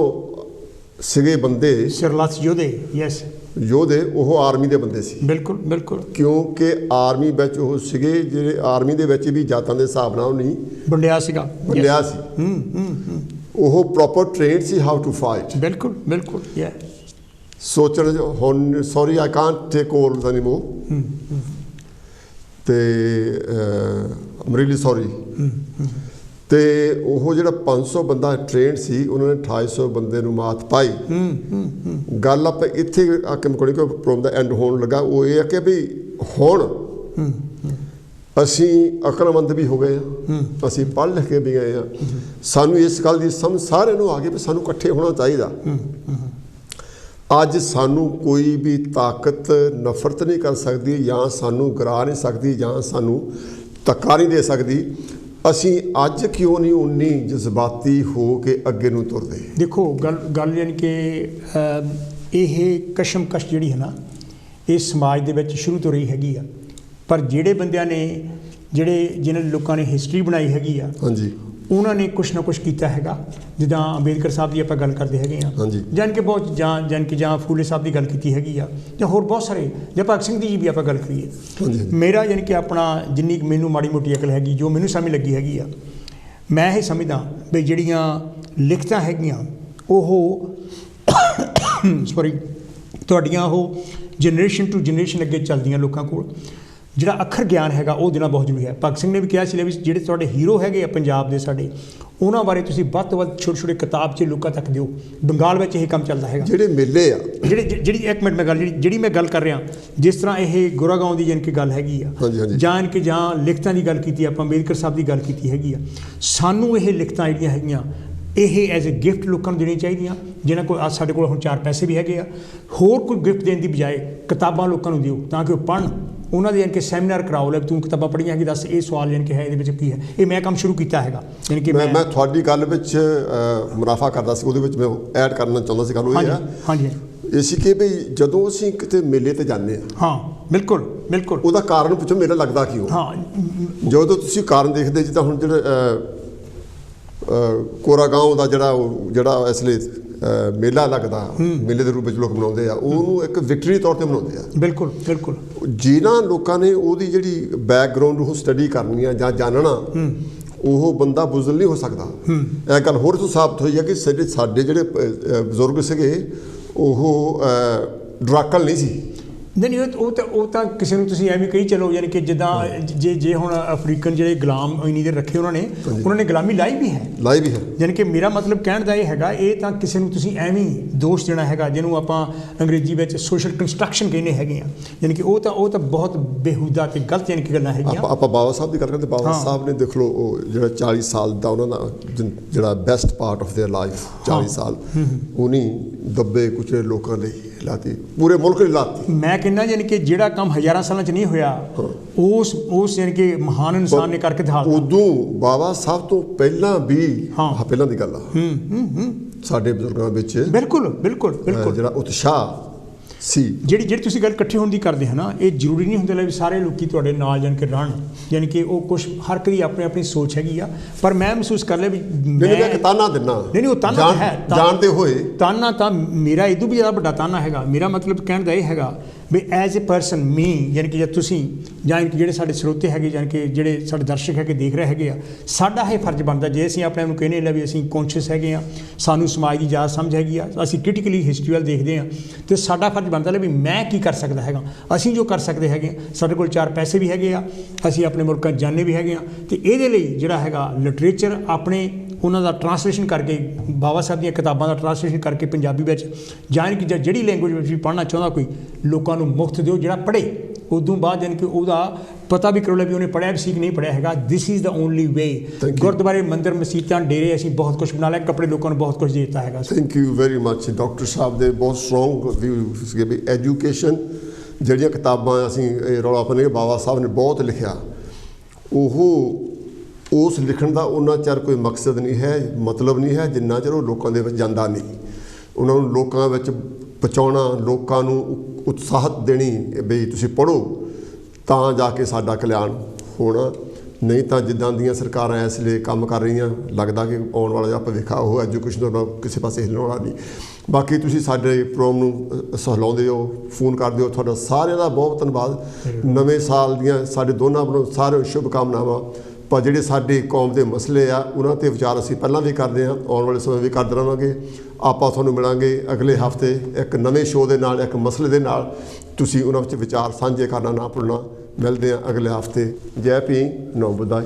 ਸੀਗੇ ਬੰਦੇ ਸਿਰਲੱਥ ਯੋਧੇ, ਯੈਸ ਯੋਧੇ, ਉਹ ਆਰਮੀ ਦੇ ਬੰਦੇ ਸੀ। ਬਿਲਕੁਲ ਬਿਲਕੁਲ, ਕਿਉਂਕਿ ਆਰਮੀ ਵਿੱਚ ਉਹ ਸੀਗੇ ਜਿਹੜੇ ਆਰਮੀ ਦੇ ਵਿੱਚ ਵੀ ਜਾਤਾਂ ਦੇ ਹਿਸਾਬ ਨਾਲ ਨਹੀਂ ਵੰਡਿਆ ਸੀਗਾ, ਵੰਡਿਆ ਸੀ। ਉਹ ਪ੍ਰੋਪਰ ਟ੍ਰੇਨਡ ਸੀ ਹਾਊ ਟੂ ਫਾਈਟ। ਬਿਲਕੁਲ ਬਿਲਕੁਲ, ਯਾ ਸੋਚਣ ਹੁਣ sorry I can't take over anymore ਤੇ ਆਮ ਰੀਅਲੀ ਸੌਰੀ। ਤੇ ਉਹ ਜਿਹੜਾ 500 ਬੰਦਾ ਟ੍ਰੇਨਡ ਸੀ, ਉਹਨਾਂ ਨੇ 2800 ਬੰਦੇ ਨੂੰ ਮਾਤ ਪਾਈ। ਗੱਲ ਆਪਾਂ ਇੱਥੇ ਆ ਕੇ ਮੁਕਣੀ ਕੋਈ ਪ੍ਰੋਗਰਾਮ ਦਾ ਐਂਡ ਹੋਣ ਲੱਗਾ, ਉਹ ਇਹ ਹੈ ਕਿ ਵੀ ਹੁਣ ਅਸੀਂ ਅਕਲਮੰਦ ਵੀ ਹੋ ਗਏ ਹਾਂ, ਅਸੀਂ ਪੜ੍ਹ ਲਿਖ ਕੇ ਵੀ ਗਏ ਹਾਂ, ਸਾਨੂੰ ਇਸ ਗੱਲ ਦੀ ਸਮਝ ਸਾਰਿਆਂ ਨੂੰ ਆ ਗਈ ਵੀ ਸਾਨੂੰ ਇਕੱਠੇ ਹੋਣਾ ਚਾਹੀਦਾ। ਅੱਜ ਸਾਨੂੰ ਕੋਈ ਵੀ ਤਾਕਤ ਨਫ਼ਰਤ ਨਹੀਂ ਕਰ ਸਕਦੀ, ਜਾਂ ਸਾਨੂੰ ਗਿਰਾ ਨਹੀਂ ਸਕਦੀ, ਜਾਂ ਸਾਨੂੰ ਧੱਕਾ ਨਹੀਂ ਦੇ ਸਕਦੀ। ਅਸੀਂ ਅੱਜ ਕਿਉਂ ਨਹੀਂ ਉਨੀ ਜਜ਼ਬਾਤੀ ਹੋ ਕੇ ਅੱਗੇ ਨੂੰ ਤੁਰਦੇ? ਦੇਖੋ ਗੱਲ ਯਾਨੀ ਕਿ ਇਹ ਕਸ਼ਮਕਸ਼ ਜਿਹੜੀ ਹੈ ਨਾ, ਇਹ ਸਮਾਜ ਦੇ ਵਿੱਚ ਸ਼ੁਰੂ ਤੋਂ ਰਹੀ ਹੈਗੀ ਆ। ਪਰ ਜਿਹੜੇ ਬੰਦਿਆਂ ਨੇ ਜਿਹਨਾਂ ਲੋਕਾਂ ਨੇ ਹਿਸਟਰੀ ਬਣਾਈ ਹੈਗੀ ਆ, ਹਾਂਜੀ, ਉਹਨਾਂ ਨੇ ਕੁਛ ਨਾ ਕੁਛ ਕੀਤਾ ਹੈਗਾ। ਜਿੱਦਾਂ ਅੰਬੇਦਕਰ ਸਾਹਿਬ ਦੀ ਆਪਾਂ ਗੱਲ ਕਰਦੇ ਹੈਗੇ ਆ, ਜਾਣ ਕੇ ਬਹੁਤ ਜਾਂ ਫੂਲੇ ਸਾਹਿਬ ਦੀ ਗੱਲ ਕੀਤੀ ਹੈਗੀ ਆ, ਜਾਂ ਹੋਰ ਬਹੁਤ ਸਾਰੇ, ਜਾਂ ਭਗਤ ਸਿੰਘ ਦੀ ਵੀ ਆਪਾਂ ਗੱਲ ਕਰੀਏ। ਮੇਰਾ ਯਾਨੀ ਕਿ ਆਪਣਾ ਜਿੰਨੀ ਮੈਨੂੰ ਮਾੜੀ ਮੋਟੀ ਅਕਲ ਹੈਗੀ, ਜੋ ਮੈਨੂੰ ਸਮਝ ਲੱਗੀ ਹੈਗੀ ਆ, ਮੈਂ ਇਹ ਸਮਝਦਾ ਵੀ ਜਿਹੜੀਆਂ ਲਿਖਤਾਂ ਹੈਗੀਆਂ ਉਹ ਸੌਰੀ ਤੁਹਾਡੀਆਂ ਉਹ ਜਨਰੇਸ਼ਨ ਟੂ ਜਨਰੇਸ਼ਨ ਅੱਗੇ ਚੱਲਦੀਆਂ ਲੋਕਾਂ ਕੋਲ। ਜਿਹੜਾ ਅੱਖਰ ਗਿਆਨ ਹੈਗਾ ਉਹ ਦੇਣਾ ਬਹੁਤ ਜ਼ਰੂਰੀ ਹੈ। ਭਗਤ ਸਿੰਘ ਨੇ ਵੀ ਕਿਹਾ ਸੀ ਵੀ ਜਿਹੜੇ ਤੁਹਾਡੇ ਹੀਰੋ ਹੈਗੇ ਆ ਪੰਜਾਬ ਦੇ ਸਾਡੇ, ਉਹਨਾਂ ਬਾਰੇ ਤੁਸੀਂ ਵੱਧ ਤੋਂ ਵੱਧ ਛੋਟੇ ਛੋਟੇ ਕਿਤਾਬ 'ਚ ਲੋਕਾਂ ਤੱਕ ਦਿਓ। ਬੰਗਾਲ ਵਿੱਚ ਇਹ ਕੰਮ ਚੱਲਦਾ ਹੈਗਾ। ਜਿਹੜੇ ਮੇਲੇ ਆ, ਜਿਹੜੀ ਇੱਕ ਮਿੰਟ ਮੈਂ ਗੱਲ ਜਿਹੜੀ ਮੈਂ ਗੱਲ ਕਰ ਰਿਹਾ, ਜਿਸ ਤਰ੍ਹਾਂ ਇਹ ਗੋਰਾਗਾਉਂ ਦੀ ਯਾਨੀ ਕਿ ਗੱਲ ਹੈਗੀ ਆ, ਜਾਂ ਲਿਖਤਾਂ ਦੀ ਗੱਲ ਕੀਤੀ, ਆਪਾਂ ਅੰਬੇਦਕਰ ਸਾਹਿਬ ਦੀ ਗੱਲ ਕੀਤੀ ਹੈਗੀ ਆ, ਸਾਨੂੰ ਇਹ ਲਿਖਤਾਂ ਜਿਹੜੀਆਂ ਹੈਗੀਆਂ ਇਹ ਐਜ਼ ਏ ਗਿਫਟ ਲੋਕਾਂ ਨੂੰ ਦੇਣੀਆਂ ਚਾਹੀਦੀਆਂ। ਜਿਹਨਾਂ ਕੋਲ ਅੱਜ ਸਾਡੇ ਕੋਲ ਹੁਣ 4 ਪੈਸੇ ਵੀ ਹੈਗੇ ਆ, ਹੋਰ ਕੋਈ ਗਿਫਟ ਦੇਣ ਦੀ ਬਜਾਏ ਕਿਤਾਬਾਂ ਲੋਕਾਂ ਨੂੰ ਦਿਓ ਤਾਂ ਕਿ ਉਹ ਪੜ੍ਹਨ। ਉਹਨਾਂ ਦੇ ਯਾਨੀ ਕਿ ਸੈਮੀਨਾਰ ਕਰਾਓ, ਲੈ ਤੂੰ ਕਿਤਾਬਾਂ ਪੜ੍ਹੀਆਂ ਹੈਗੀ, ਦੱਸ ਇਹ ਸਵਾਲ ਯਾਨੀ ਕਿ ਹੈ ਇਹਦੇ ਵਿੱਚ ਕੀ ਹੈ। ਇਹ ਮੈਂ ਕੰਮ ਸ਼ੁਰੂ ਕੀਤਾ ਹੈਗਾ। ਯਾਨੀ ਕਿ ਮੈਂ ਤੁਹਾਡੀ ਗੱਲ ਵਿੱਚ ਮੁਨਾਫਾ ਕਰਦਾ ਸੀ, ਉਹਦੇ ਵਿੱਚ ਮੈਂ ਐਡ ਕਰਨਾ ਚਾਹੁੰਦਾ ਸੀ। ਗੱਲ ਉਹ ਇਹ ਆ, ਹਾਂਜੀ, ਇਹ ਸੀ ਕਿ ਵੀ ਜਦੋਂ ਅਸੀਂ ਕਿਤੇ ਮੇਲੇ ਤੇ ਜਾਂਦੇ ਹਾਂ, ਬਿਲਕੁਲ ਬਿਲਕੁਲ, ਉਹਦਾ ਕਾਰਨ ਪੁੱਛੋ ਮੇਲਾ ਲੱਗਦਾ ਕਿਉਂ। ਹਾਂ, ਜਦੋਂ ਤੁਸੀਂ ਕਾਰਨ ਦੇਖਦੇ, ਜਿੱਦਾਂ ਹੁਣ ਜਿਹੜਾ ਕੋਰਾਗਾਉਂ ਦਾ ਜਿਹੜਾ ਇਸ ਲਈ ਮੇਲਾ ਲੱਗਦਾ, ਮੇਲੇ ਦੇ ਰੂਪ ਵਿੱਚ ਲੋਕ ਮਨਾਉਂਦੇ ਆ, ਉਹਨੂੰ ਇੱਕ ਵਿਕਟਰੀ ਤੌਰ 'ਤੇ ਮਨਾਉਂਦੇ ਆ। ਬਿਲਕੁਲ ਬਿਲਕੁਲ। ਜਿਨ੍ਹਾਂ ਲੋਕਾਂ ਨੇ ਉਹਦੀ ਜਿਹੜੀ ਬੈਕਗਰਾਊਂਡ ਉਹ ਸਟੱਡੀ ਕਰਨੀ ਆ ਜਾਂ ਜਾਣਨਾ, ਉਹ ਬੰਦਾ ਬੁਜ਼ਦਿਲ ਨਹੀਂ ਹੋ ਸਕਦਾ। ਇਹ ਗੱਲ ਹੋਰ ਤੋਂ ਸਾਬਤ ਹੋਈ ਹੈ ਕਿ ਸਾਡੇ ਜਿਹੜੇ ਬਜ਼ੁਰਗ ਸੀਗੇ ਉਹ ਡਰਾਕਲ ਨਹੀਂ ਸੀ। ਨਹੀਂ ਉਹ ਤਾਂ ਕਿਸੇ ਨੂੰ ਤੁਸੀਂ ਐਵੇਂ ਕਹੀ ਚਲੋ, ਯਾਨੀ ਕਿ ਜਿੱਦਾਂ ਜੇ ਹੁਣ ਅਫਰੀਕਨ ਜਿਹੜੇ ਗੁਲਾਮ ਇੰਨੀ ਦੇਰ ਰੱਖੇ ਉਹਨਾਂ ਨੇ ਗੁਲਾਮੀ ਲਾਈ ਵੀ ਹੈ ਯਾਨੀ ਕਿ ਮੇਰਾ ਮਤਲਬ ਕਹਿਣ ਦਾ ਇਹ ਹੈਗਾ, ਇਹ ਤਾਂ ਕਿਸੇ ਨੂੰ ਤੁਸੀਂ ਐਵੇਂ ਦੋਸ਼ ਦੇਣਾ ਹੈਗਾ ਜਿਹਨੂੰ ਆਪਾਂ ਅੰਗਰੇਜ਼ੀ ਵਿੱਚ ਸੋਸ਼ਲ ਕੰਸਟਰਕਸ਼ਨ ਕਹਿੰਦੇ ਹੈਗੇ ਆ, ਯਾਨੀ ਕਿ ਉਹ ਤਾਂ ਬਹੁਤ ਬੇਹੂਦਾ ਤੇ ਗਲਤ ਯਾਨੀ ਕਿ ਗੱਲਾਂ ਹੈਗੀਆਂ। ਆਪਾਂ ਬਾਬਾ ਸਾਹਿਬ ਦੀ ਗੱਲ ਕਰਦੇ, ਬਾਬਾ ਸਾਹਿਬ ਨੇ ਦੇਖ ਲਓ ਉਹ ਜਿਹੜਾ 40 ਸਾਲ ਦਾ ਉਹਨਾਂ ਦਾ ਜਿਹੜਾ best part of their life 40 ਸਾਲ ਉਹਨੇ ਦੱਬੇ ਕੁਚਲੇ ਲੋਕਾਂ ਲਈ ਲਾਤੀ, ਪੂਰੇ ਮੁਲਕ ਲਈ ਲਾਤੀ। ਮੈਂ ਕਹਿੰਦਾ ਯਾਨੀ ਕਿ ਜਿਹੜਾ ਕੰਮ ਹਜ਼ਾਰਾਂ ਸਾਲਾਂ 'ਚ ਨਹੀਂ ਹੋਇਆ ਉਸ ਯਾਨੀ ਕਿ ਮਹਾਨ ਇਨਸਾਨ ਨੇ ਕਰਕੇ ਦਿਖਾ ਦਿੱਤਾ। ਉਦੋਂ ਬਾਬਾ ਸਾਹਿਬ ਤੋਂ ਪਹਿਲਾਂ ਵੀ ਪਹਿਲਾਂ ਦੀ ਗੱਲ ਆ ਸਾਡੇ ਬਜ਼ੁਰਗਾਂ ਵਿੱਚ ਬਿਲਕੁਲ ਜਿਹੜਾ ਉਤਸ਼ਾਹ ਸੀ, ਜਿਹੜੀ ਤੁਸੀਂ ਗੱਲ ਇਕੱਠੇ ਹੋਣ ਦੀ ਕਰਦੇ ਹਨ ਨਾ, ਇਹ ਜ਼ਰੂਰੀ ਨਹੀਂ ਹੁੰਦਾ ਵੀ ਸਾਰੇ ਲੋਕੀ ਤੁਹਾਡੇ ਨਾਲ ਜਾਣ ਕੇ ਰਹਿਣ, ਯਾਨੀ ਕਿ ਉਹ ਕੁਛ ਹਰ ਕੋਈ ਆਪਣੀ ਸੋਚ ਹੈਗੀ ਆ। ਪਰ ਮੈਂ ਮਹਿਸੂਸ ਕਰ ਲਿਆ ਵੀ ਮੈਂ ਤਾਨਾ ਦਿੰਦਾ, ਨਹੀਂ ਉਹ ਤਾਨਾ ਹੈ, ਜਾਣਦੇ ਹੋਏ ਤਾਨਾ ਤਾਂ ਮੇਰਾ ਇਦੋਂ ਵੀ ਜ਼ਿਆਦਾ ਵੱਡਾ ਤਾਨਾ ਹੈਗਾ। ਮੇਰਾ ਮਤਲਬ ਕਹਿਣ ਦਾ ਇਹ ਹੈਗਾ ਵੀ ਐਜ਼ ਏ ਪਰਸਨ ਮੀ, ਯਾਨੀ ਕਿ ਜਦ ਤੁਸੀਂ ਜਾਂ ਜਿਹੜੇ ਸਾਡੇ ਸਰੋਤੇ ਹੈਗੇ, ਯਾਨੀ ਕਿ ਜਿਹੜੇ ਸਾਡੇ ਦਰਸ਼ਕ ਹੈਗੇ ਦੇਖ ਰਹੇ ਹੈਗੇ ਆ, ਸਾਡਾ ਇਹ ਫਰਜ਼ ਬਣਦਾ ਜੇ ਅਸੀਂ ਆਪਣੇ ਆਪ ਨੂੰ ਕਹਿੰਦੇ ਵੀ ਅਸੀਂ ਕੌਨਸ਼ੀਅਸ ਹੈਗੇ ਆ, ਸਾਨੂੰ ਸਮਾਜ ਦੀ ਜ਼ਿਆਦਾ ਸਮਝ ਹੈਗੀ ਆ, ਅਸੀਂ ਕ੍ਰਿਟੀਕਲੀ ਹਿਸਟਰੀ ਵੱਲ ਦੇਖਦੇ ਹਾਂ, ਅਤੇ ਸਾਡਾ ਫਰਜ਼ ਬਣਦਾ ਵੀ ਮੈਂ ਕੀ ਕਰ ਸਕਦਾ ਹੈਗਾ। ਅਸੀਂ ਜੋ ਕਰ ਸਕਦੇ ਹੈਗੇ, ਸਾਡੇ ਕੋਲ 4 ਪੈਸੇ ਵੀ ਹੈਗੇ ਆ, ਅਸੀਂ ਆਪਣੇ ਮੁਲਕਾਂ 'ਚ ਜਾਣੇ ਵੀ ਹੈਗੇ ਆ, ਅਤੇ ਇਹਦੇ ਲਈ ਜਿਹੜਾ ਹੈਗਾ ਲਿਟਰੇਚਰ ਆਪਣੇ ਉਹਨਾਂ ਦਾ ਟਰਾਂਸਲੇਸ਼ਨ ਕਰਕੇ, ਬਾਬਾ ਸਾਹਿਬ ਦੀਆਂ ਕਿਤਾਬਾਂ ਦਾ ਟਰਾਂਸਲੇਸ਼ਨ ਕਰਕੇ ਪੰਜਾਬੀ ਵਿੱਚ, ਜਾਂ ਕਿ ਜਿਹੜੀ ਲੈਂਗੁਏਜ ਵਿੱਚ ਵੀ ਪੜ੍ਹਨਾ ਚਾਹੁੰਦਾ ਕੋਈ, ਲੋਕਾਂ ਨੂੰ ਮੁਫਤ ਦਿਓ। ਜਿਹੜਾ ਪੜ੍ਹੇ ਉਦੋਂ ਬਾਅਦ ਯਾਨੀ ਕਿ ਉਹਦਾ ਪਤਾ ਵੀ ਕਰੋ ਲੈ ਵੀ ਉਹਨੇ ਪੜ੍ਹਿਆ ਵੀ ਸੀ ਕਿ ਨਹੀਂ ਪੜ੍ਹਿਆ ਹੈਗਾ। ਦਿਸ ਇਜ਼ ਦਾ ਓਨਲੀ ਵੇ। ਗੁਰਦੁਆਰੇ, ਮੰਦਿਰ, ਮਸੀਤਾਂ, ਡੇਰੇ ਅਸੀਂ ਬਹੁਤ ਕੁਛ ਬਣਾ ਲਿਆ, ਕੱਪੜੇ ਲੋਕਾਂ ਨੂੰ ਬਹੁਤ ਕੁਛ ਦੇ ਦਿੱਤਾ ਹੈਗਾ। Thank you very much. Doctor ਸਾਹਿਬ ਦੇ ਬਹੁਤ ਸਟਰੋਂਗ ਵਿਊ ਸੀਗੇ ਵੀ ਐਜੂਕੇਸ਼ਨ, ਜਿਹੜੀਆਂ ਕਿਤਾਬਾਂ ਅਸੀਂ ਰੌਲਾ ਪਾਉਂਦੇ ਬਾਬਾ ਸਾਹਿਬ ਨੇ ਬਹੁਤ ਲਿਖਿਆ, ਉਸ ਲਿਖਣ ਦਾ ਉਹਨਾਂ ਚਿਰ ਕੋਈ ਮਕਸਦ ਨਹੀਂ ਹੈ, ਮਤਲਬ ਨਹੀਂ ਹੈ, ਜਿੰਨਾ ਚਿਰ ਉਹ ਲੋਕਾਂ ਦੇ ਵਿੱਚ ਜਾਂਦਾ ਨਹੀਂ। ਉਹਨਾਂ ਨੂੰ ਲੋਕਾਂ ਵਿੱਚ ਪਹੁੰਚਾਉਣਾ, ਲੋਕਾਂ ਨੂੰ ਉਤਸ਼ਾਹਤ ਦੇਣੀ ਵੀ ਤੁਸੀਂ ਪੜ੍ਹੋ ਤਾਂ ਜਾ ਕੇ ਸਾਡਾ ਕਲਿਆਣ ਹੋਣਾ। ਨਹੀਂ ਤਾਂ ਜਿੱਦਾਂ ਦੀਆਂ ਸਰਕਾਰਾਂ ਇਸ ਲਈ ਕੰਮ ਕਰ ਰਹੀਆਂ, ਲੱਗਦਾ ਕਿ ਆਉਣ ਵਾਲਾ ਜਿਹੜਾ ਭਵਿੱਖ ਆ ਉਹ ਐਜੂਕੇਸ਼ਨ ਤੋਂ ਕਿਸੇ ਪਾਸੇ ਹਿੱਲਣ ਵਾਲਾ ਨਹੀਂ। ਬਾਕੀ ਤੁਸੀਂ ਸਾਡੇ ਪ੍ਰੋਗਰਾਮ ਨੂੰ ਸਹਿਲਾਉਂਦੇ ਹੋ, ਫੋਨ ਕਰਦੇ ਹੋ, ਤੁਹਾਡਾ ਸਾਰਿਆਂ ਦਾ ਬਹੁਤ ਧੰਨਵਾਦ। ਨਵੇਂ ਸਾਲ ਦੀਆਂ ਸਾਡੇ ਦੋਨਾਂ ਵੱਲੋਂ ਸਾਰਿਆਂ ਨੂੰ ਸ਼ੁਭ ਕਾਮਨਾਵਾਂ। ਪਰ ਜਿਹੜੇ ਸਾਡੇ ਕੌਮ ਦੇ ਮਸਲੇ ਆ ਉਹਨਾਂ 'ਤੇ ਵਿਚਾਰ ਅਸੀਂ ਪਹਿਲਾਂ ਵੀ ਕਰਦੇ ਹਾਂ, ਆਉਣ ਵਾਲੇ ਸਮੇਂ ਵੀ ਕਰਦੇ ਰਹਾਂਗੇ। ਆਪਾਂ ਤੁਹਾਨੂੰ ਮਿਲਾਂਗੇ ਅਗਲੇ ਹਫ਼ਤੇ ਇੱਕ ਨਵੇਂ ਸ਼ੋਅ ਦੇ ਨਾਲ, ਇੱਕ ਮਸਲੇ ਦੇ ਨਾਲ। ਤੁਸੀਂ ਉਹਨਾਂ ਵਿੱਚ ਵਿਚਾਰ ਸਾਂਝੇ ਕਰਨਾ ਨਾ ਭੁੱਲਣਾ। ਮਿਲਦੇ ਹਾਂ ਅਗਲੇ ਹਫ਼ਤੇ। ਜੈ ਭੀਮ, ਨਮੋ ਬੁੱਧਾਏ।